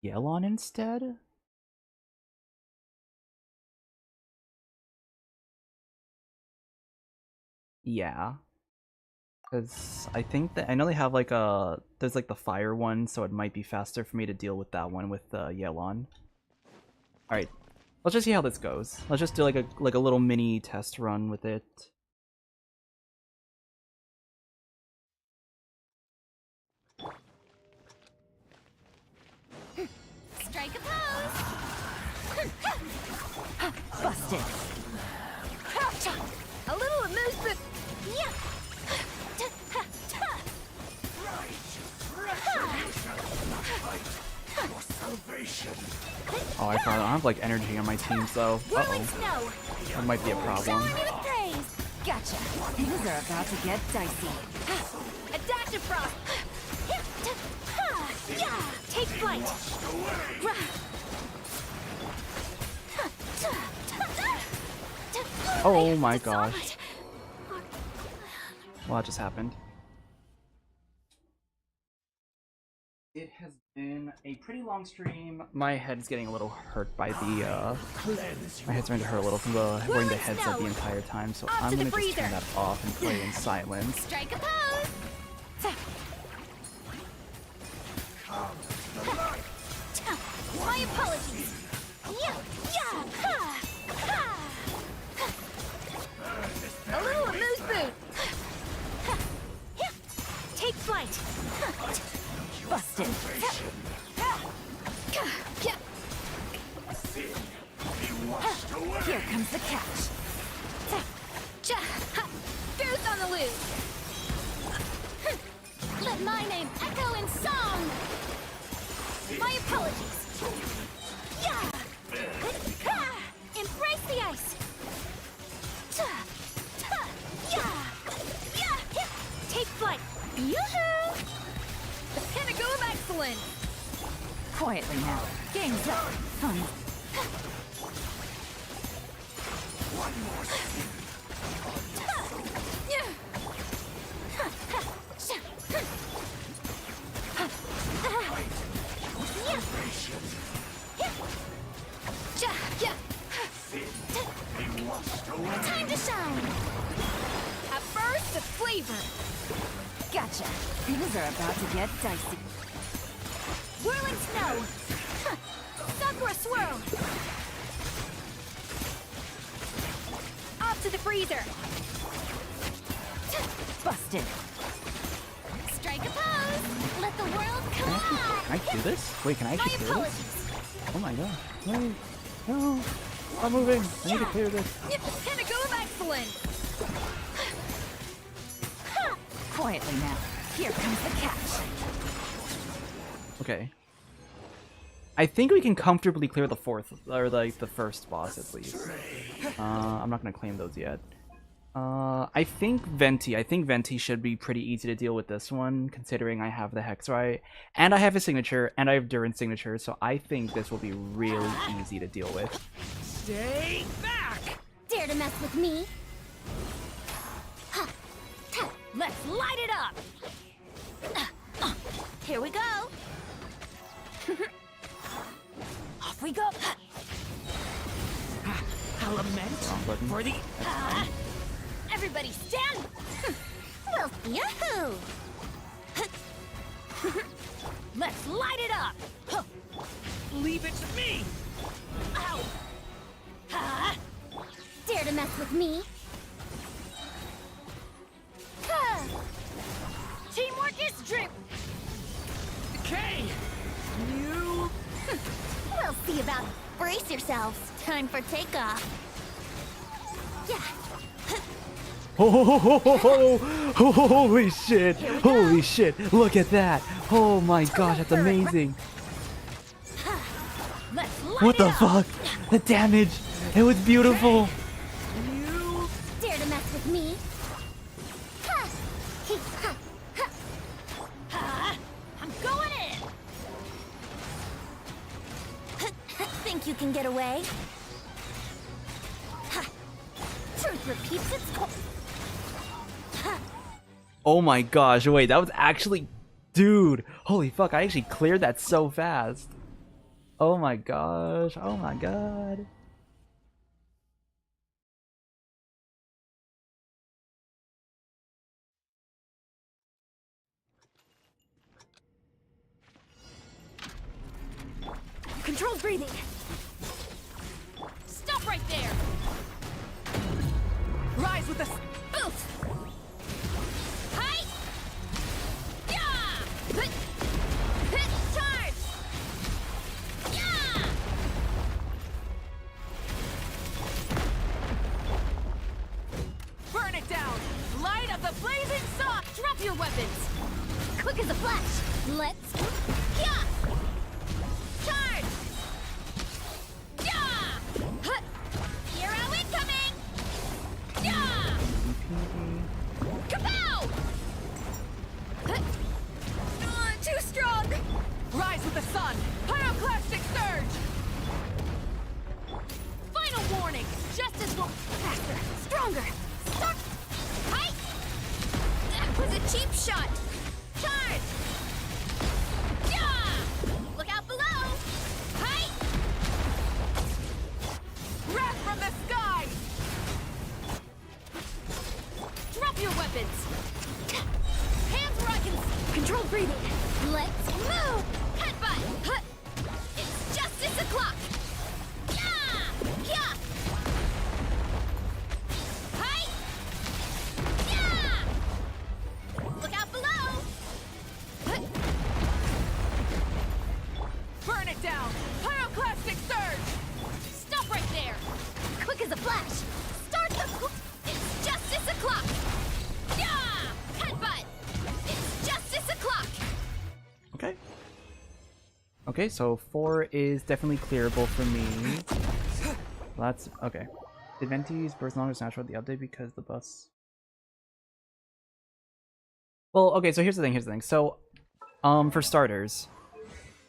Yelon instead? Yeah. Because I think that I know they have like there's like the fire one, so it might be faster for me to deal with that one with Yelon. Alright. Let's just see how this goes. Let's just do like a little mini test run with it. Strike a pose! Busted! A little amusement! Yeah! Oh, I don't have like energy on my team, so uh-oh. That might be a problem. Gotcha. Things are about to get dicey. A dash of frost! Take flight! Oh my gosh. Well, that just happened. It has In a pretty long stream, my head's getting a little hurt by the, my head's starting to hurt a little from wearing the headset the entire time, so I'm gonna just turn that off and play in silence. Strike a pose! My apologies! A little amuse boot! Take flight! Busted! Here comes the catch! Goose on the loose! Let my name echo in song! My apologies! Embrace the ice! Take flight! Yoo-hoo! The pinnacle of excellence! Quietly now. Game's up. One more spin. Time to shine! A burst of flavor! Gotcha. Things are about to get dicey. Whirling snow! Sakura swirl! Off to the freezer! Busted! Strike a pose! Let the world collide! Can I do this? Wait, can I actually clear this? Oh my god. Wait. No. I'm moving. I need to clear this. Pinnacle of excellence! Quietly now. Here comes the catch. Okay. I think we can comfortably clear the fourth, or like the first boss at least. I'm not gonna claim those yet. I think Venti should be pretty easy to deal with this one, considering I have the Hexerei, and I have his signature, and I have Durin's signature, so I think this will be really easy to deal with. Stay back! Dare to mess with me? Let's light it up! Here we go! Off we go! Element for the... Everybody stand! Well, yahoo! Let's light it up! Leave it to me! Ow! Dare to mess with me? Teamwork is dream. Okay! You... We'll see about it. Brace yourselves. Time for takeoff. Yeah. Holy shit! Holy shit! Look at that! Oh my gosh, that's amazing! What the fuck? The damage! It was beautiful! You dare to mess with me? I'm going in! Think you can get away? Truth repeats its course. Oh my gosh, wait, that was actually... Dude! Holy fuck, I actually cleared that so fast! Oh my gosh, oh my god. Controlled breathing. Stop right there. Rise with the... Boost. Hi. Yeah. Charge. Yeah. Burn it down! Light up the blazing sun! Drop your weapons. Quick as a flash. Let's... Yeah. Charge! Yeah! Hero incoming! Yeah! Kapow! Too strong! Rise with the sun! Pyroclastic surge! Final warning! Justice will... Faster! Stronger! Stop! Hi! That was a cheap shot! Charge! Yeah! as a flash. Start the... It's justice o'clock. Yeah! Headbutt. It's justice o'clock. Okay. Okay, so 4 is definitely clearable for me. That's okay. Did Venti's burst longer snapshot the update because the bus? Well, okay, so here's the thing. So, for starters,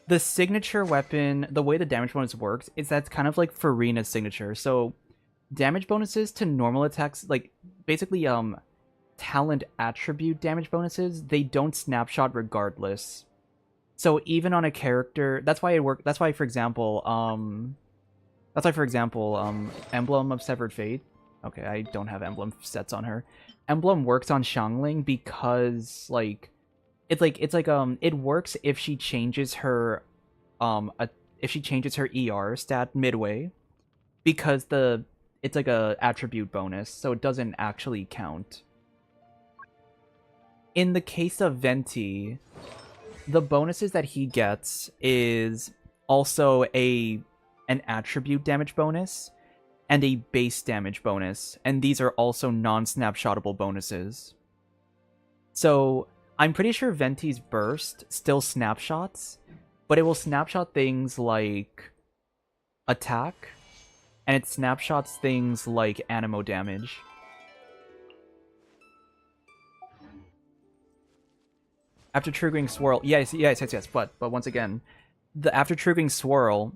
the signature weapon, the way the damage bonus works is that's kind of like Farina's signature. So, damage bonuses to normal attacks, like basically talent attribute damage bonuses, they don't snapshot regardless. So even on a character, that's why it work. That's why, for example, Emblem of Severed Fate. Okay, I don't have emblem sets on her. Emblem works on Xiangling because it works if she changes her ER stat midway, because it's like a attribute bonus, so it doesn't actually count. In the case of Venti, the bonuses that he gets is also an attribute damage bonus and a base damage bonus, and these are also non-snapshotable bonuses. So I'm pretty sure Venti's burst still snapshots, but it will snapshot things like attack, and it snapshots things like animo damage. After triggering swirl, yes, but once again, after triggering swirl,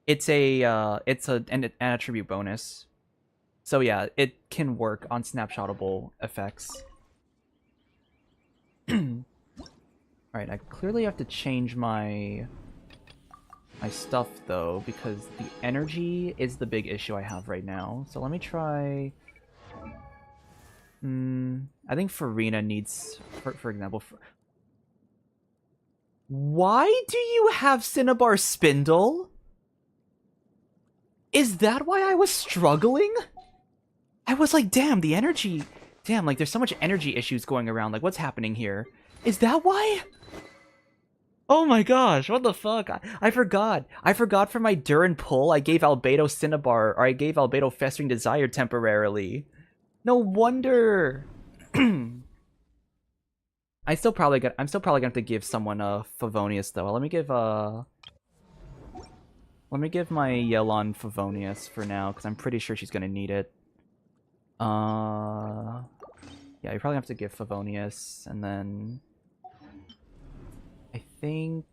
it's an attribute bonus. So yeah, it can work on snapshotable effects. Alright, I clearly have to change my stuff though, because the energy is the big issue I have right now. So let me try... I think Farina needs, for example... Why do you have Cinnabar Spindle? Is that why I was struggling? I was like, damn, the energy... Damn, like, there's so much energy issues going around. Like, what's happening here? Is that why? Oh my gosh, what the fuck? I forgot. I forgot for my Durin pull, I gave Albedo Cinnabar, or I gave Albedo Festering Desire temporarily. No wonder! I'm still probably gonna have to give someone a Favonius though. Let me give my Yelon Favonius for now, because I'm pretty sure she's gonna need it. Yeah, you probably have to give Favonius, and then I think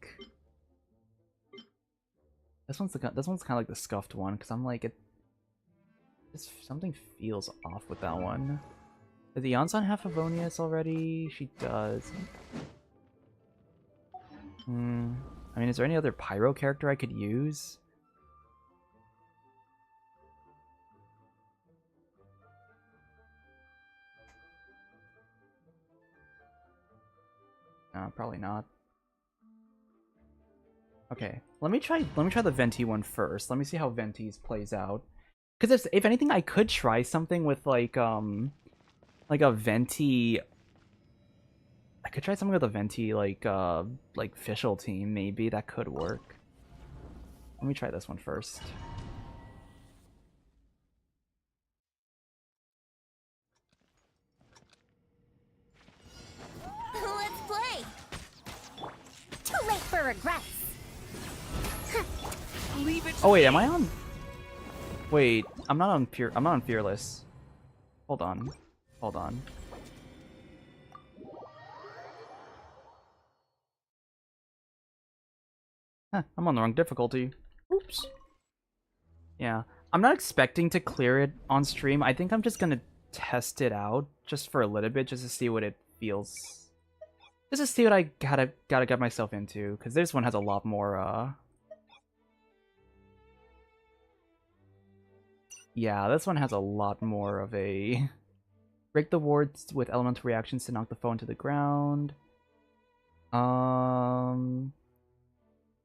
this one's kind of like the scuffed one, because I'm like, something feels off with that one. Does the Yonsan have Favonius already? She does. I mean, is there any other Pyro character I could use? No, probably not. Okay, let me try the Venti one first. Let me see how Venti's plays out. Because if anything, I could try something with like a Venti. I could try something with a Venti like Fischl team. Maybe that could work. Let me try this one first. Let's play. Too late for regrets. Leave it. Oh wait, am I on? Wait, I'm not on Fearless. Hold on. Huh, I'm on the wrong difficulty. Oops. Yeah, I'm not expecting to clear it on stream. I think I'm just gonna test it out just for a little bit, just to see what it feels. Just to see what I gotta get myself into, because this one has a lot more. Yeah, this one has a lot more of a... Break the wards with elemental reactions to knock the foe into the ground.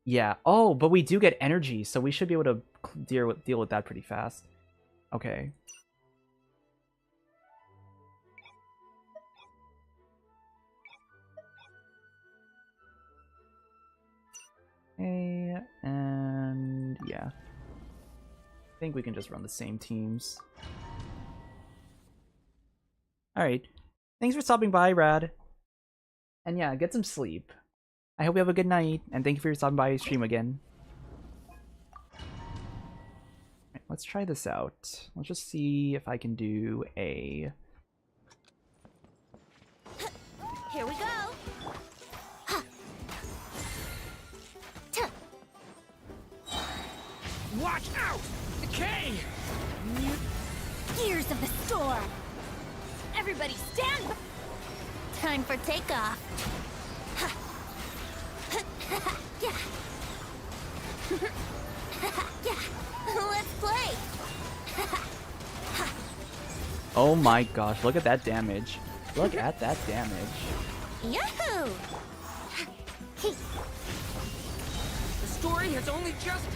Yeah. Oh, but we do get energy, so we should be able to deal with that pretty fast. Okay. Okay, and yeah. think we can just run the same teams. Alright. Thanks for stopping by, Rad. And yeah, get some sleep. I hope you have a good night, and thank you for stopping by stream again. Right, let's try this out. Let's just see if I can do a... Here we go. Watch out! Decay! Gears of the storm. Everybody stand. Time for takeoff. Yeah. Yeah. Let's play. Oh my gosh, look at that damage. Look at that damage. Yahoo! The story has only just...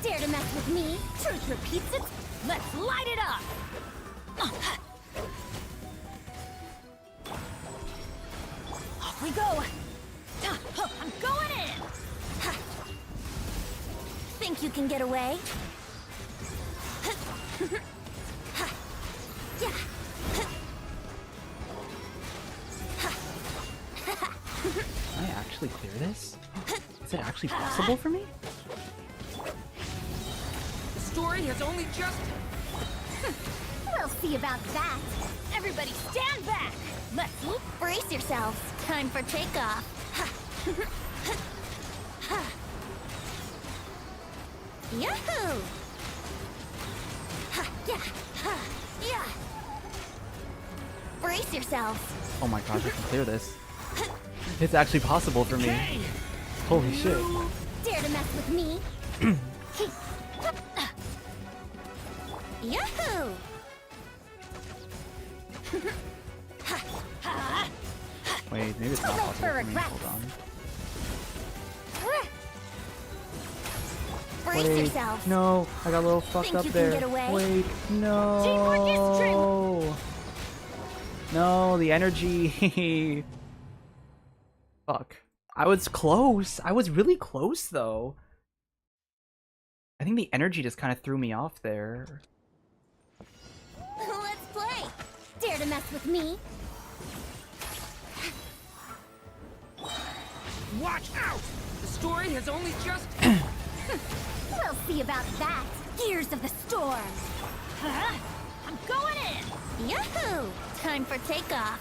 Dare to mess with me? Truth repeats it. Let's light it up. Off we go. I'm going in. Think you can get away? Yeah. Can I actually clear this? Is it actually possible for me? The story has only just... We'll see about that. Everybody stand back. Let's brace yourselves. Time for takeoff. Yahoo! Yeah. Yeah. Brace yourselves. Oh my gosh, I can clear this. It's actually possible for me. Holy shit. Dare to mess with me? Yahoo! Wait, maybe it's not possible for me. Hold on. Brace Wait, yourself. no, I got a little fucked Think up you can there. get away? Wait, no. No, the energy. Fuck. I was close. I was really close though. I think the energy just kind of threw me off there. Let's play. Dare to mess with me? Watch out! The story has only just... We'll see about that. Gears of the storm. I'm going in. Yahoo! Time for takeoff.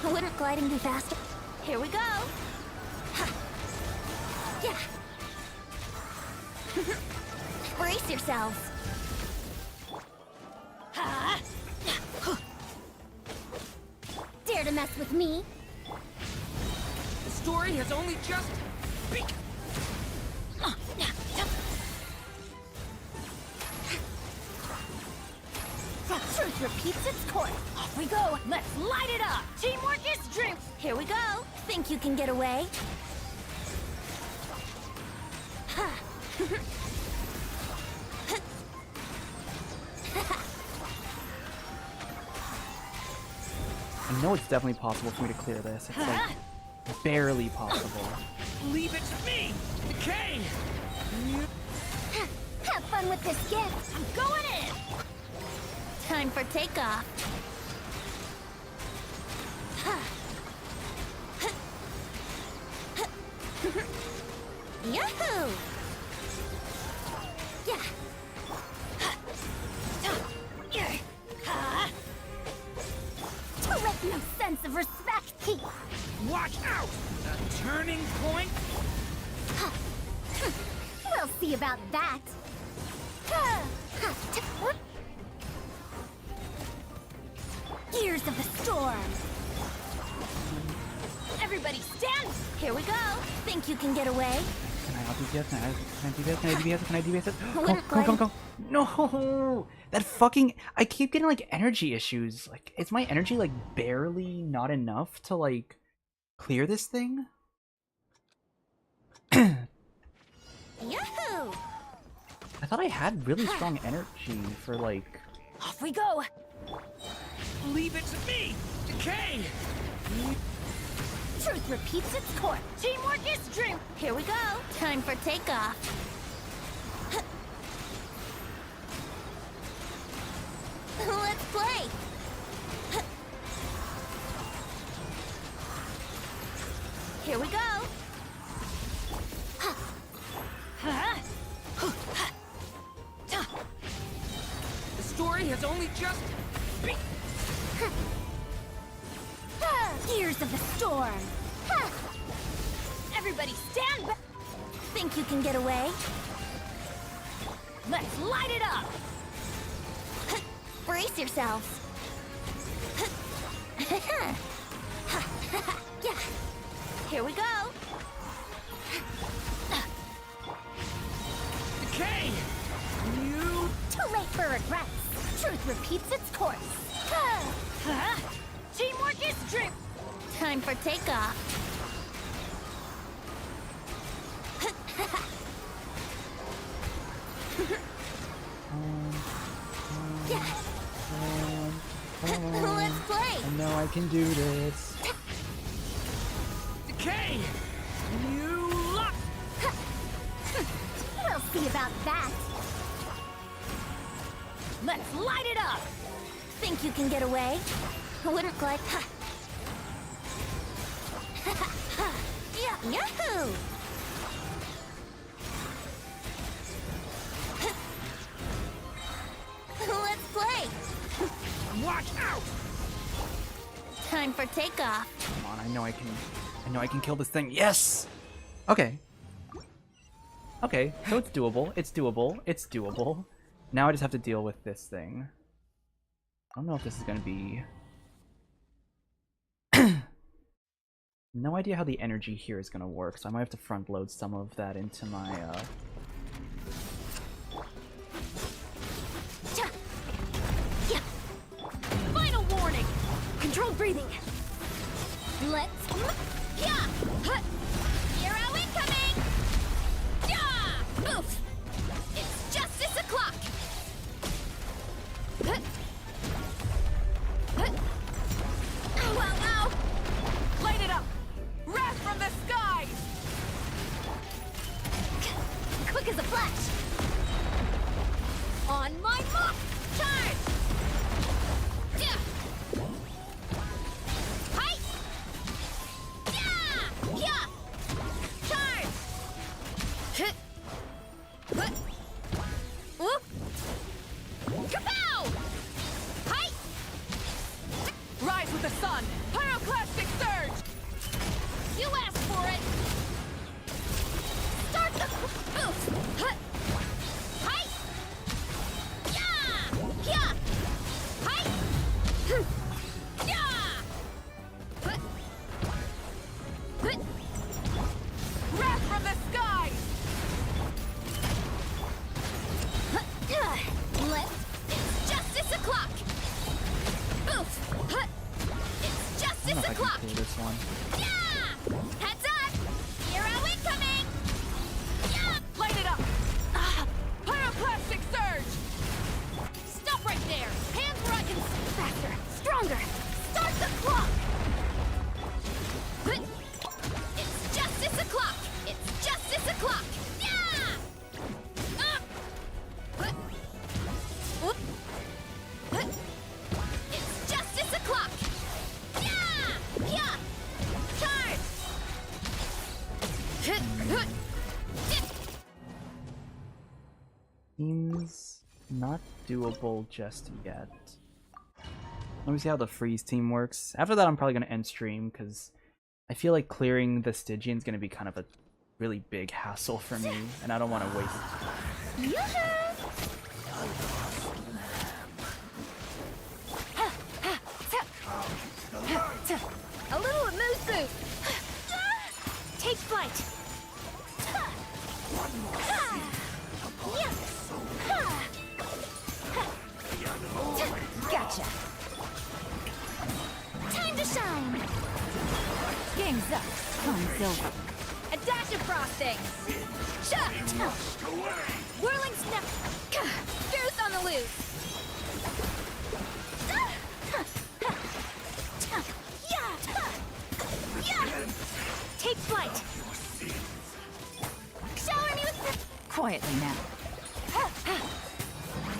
Wouldn't gliding be faster? Here we go. Yeah. Brace yourselves. Dare to mess with me? The story has only just... Truth repeats its course. Off we go. Let's light it up. Teamwork is strength. Here we go. Think you can get away? I know it's definitely possible for me to clear this. It's like barely possible. Leave it to me! Decay! Have fun with this gift. I'm going in. Time for takeoff. Yahoo! Yeah. Direct no sense of respect. Watch out! A turning point? We'll see about that. Gears of the storm. Everybody stand. Here we go. Think you can get away? Can I DPS? Can I DPS? Can I DPS? Can I DPS? Wouldn't Come. No! That fucking... I keep getting, like, energy issues. Like, is my energy, like, barely not enough to, like, clear this thing? Yahoo! I thought I had really strong energy for, like... Off we go. Leave it to me! Decay! Truth repeats its course. Teamwork is true. Here we go. Time for takeoff. Let's play. Here we go. The story has only just begun. Gears of the storm. Everybody stand back. Think you can get away? Let's light it up. Brace yourselves. Yeah. Here we go. Decay! You... Too late for regrets. Truth repeats its course. Teamwork is true. Time for takeoff. Yeah. Let's play. I know I can do this. Decay! You luck! We'll see about that. Let's light it up. Think you can get away? I wouldn't like... Yeah. Yahoo! Let's play. Watch out! Time for takeoff. Come on, I know I can kill this thing. Yes! Okay. Okay, so it's doable. It's doable. It's doable. Now I just have to deal with this thing. I don't know if this is gonna be... No idea how the energy here is gonna work, so I might have to front load some of that into my, Yeah. Final warning. Controlled breathing. Let's... Yeah. Hero incoming. Yeah. Oof. It's justice o'clock. Ow. Light it up! Wrath from the skies! Quick as a flash. On my mark. Charge. Yeah. Hi. Yeah. Charge. Whoop. Kapow! Hi. Rise with the sun! Pyroclastic surge! You asked for it. Start the oof. Hi. Yeah. Hi. Yeah. Wrath from the skies! It's justice o'clock. Oof. It's I don't know justice if I o'clock. can pull this one. Yeah. Heads up. Hero incoming. Yeah. Light it up! Pyroclastic surge! Stop right there. Hands where I can see faster, stronger. Start the clock. It's justice o'clock. It's justice o'clock. Yeah. Whoop. It's justice o'clock. Yeah. Charge. Seems not doable just yet. Let me see how the freeze team works. After that, I'm probably going to end stream, because I feel like clearing the Stygian is going to be kind of a really big hassle for me, and I don't want to waste A little moose boot. Take flight. Gotcha. Time to shine. Game's up. Time's over. A dash of frosting. Whirling snap. Goose on the loose. Quietly now.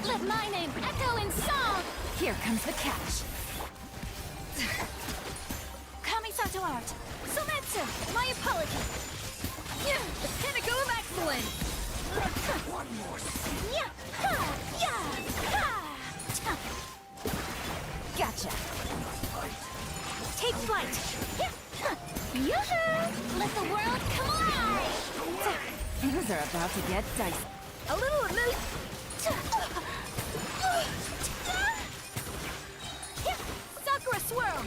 Let my name echo in song! Here comes the catch. Kamisato art! Sumetsu! My apology! The pinnacle of excellence! One more yeah! Ha! Yeah! Ha! Gotcha. Take flight! Yoo-hoo! Let the world collide! Things are about to get dicey. A little loose. Sakura swirl!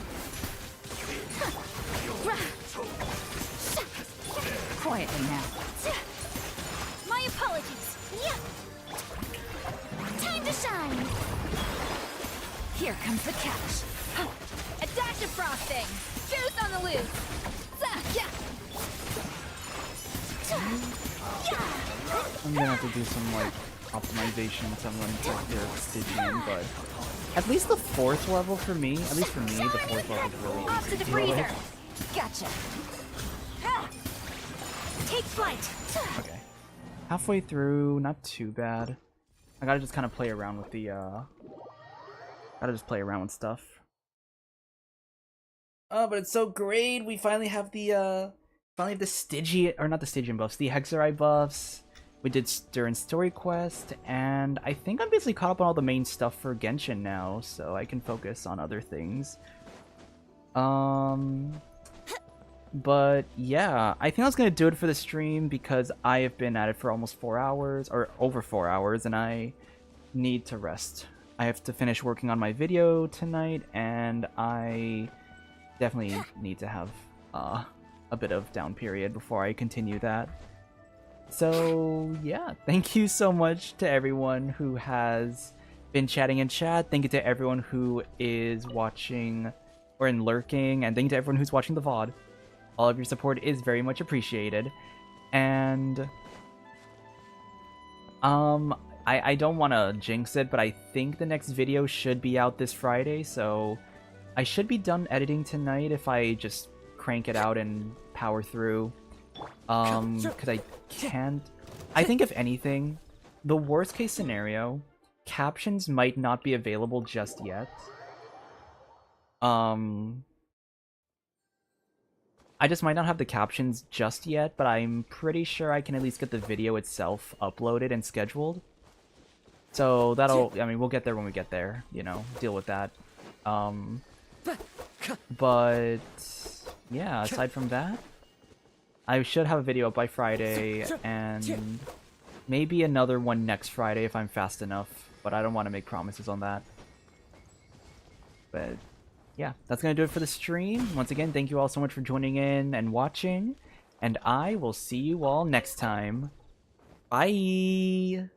Quietly now. My apologies! Time to shine! Here comes the catch. A dash of frosting! Juice on the loose! I'm gonna have to do some like optimization, someone check their Stygian, but at least the 4th level for me, at least for me, the 4th level is really Off to easy the to deal freezer! with. Gotcha. Take flight! Okay. Halfway through, not too bad. I gotta just kind of play around with the, gotta just play around with stuff. Oh, but it's so great! We finally have the, Stygian, or not the Stygian buffs, the Hexerei buffs. We did Durin story quest, and I think I'm basically caught up on all the main stuff for Genshin now, so I can focus on other things. But yeah, I think I was gonna do it for the stream because I have been at it for almost 4 hours, or over 4 hours, and I need to rest. I have to finish working on my video tonight, and I definitely need to have a bit of down period before I continue that. So yeah, thank you so much to everyone who has been chatting in chat. Thank you to everyone who is watching or in lurking, and thank you to everyone who's watching the VOD. All of your support is very much appreciated. And I don't want to jinx it, but I think the next video should be out this Friday, so I should be done editing tonight if I just crank it out and power through. Because I can't... I think if anything, the worst case scenario, captions might not be available just yet. I just might not have the captions just yet, but I'm pretty sure I can at least get the video itself uploaded and scheduled. So that'll... I mean, we'll get there when we get there, you know, deal with that. But yeah, aside from that, I should have a video up by Friday, and maybe another one next Friday if I'm fast enough, but I don't want to make promises on that. But yeah, that's going to do it for the stream. Once again, thank you all so much for joining in and watching, and I will see you all next time. Bye!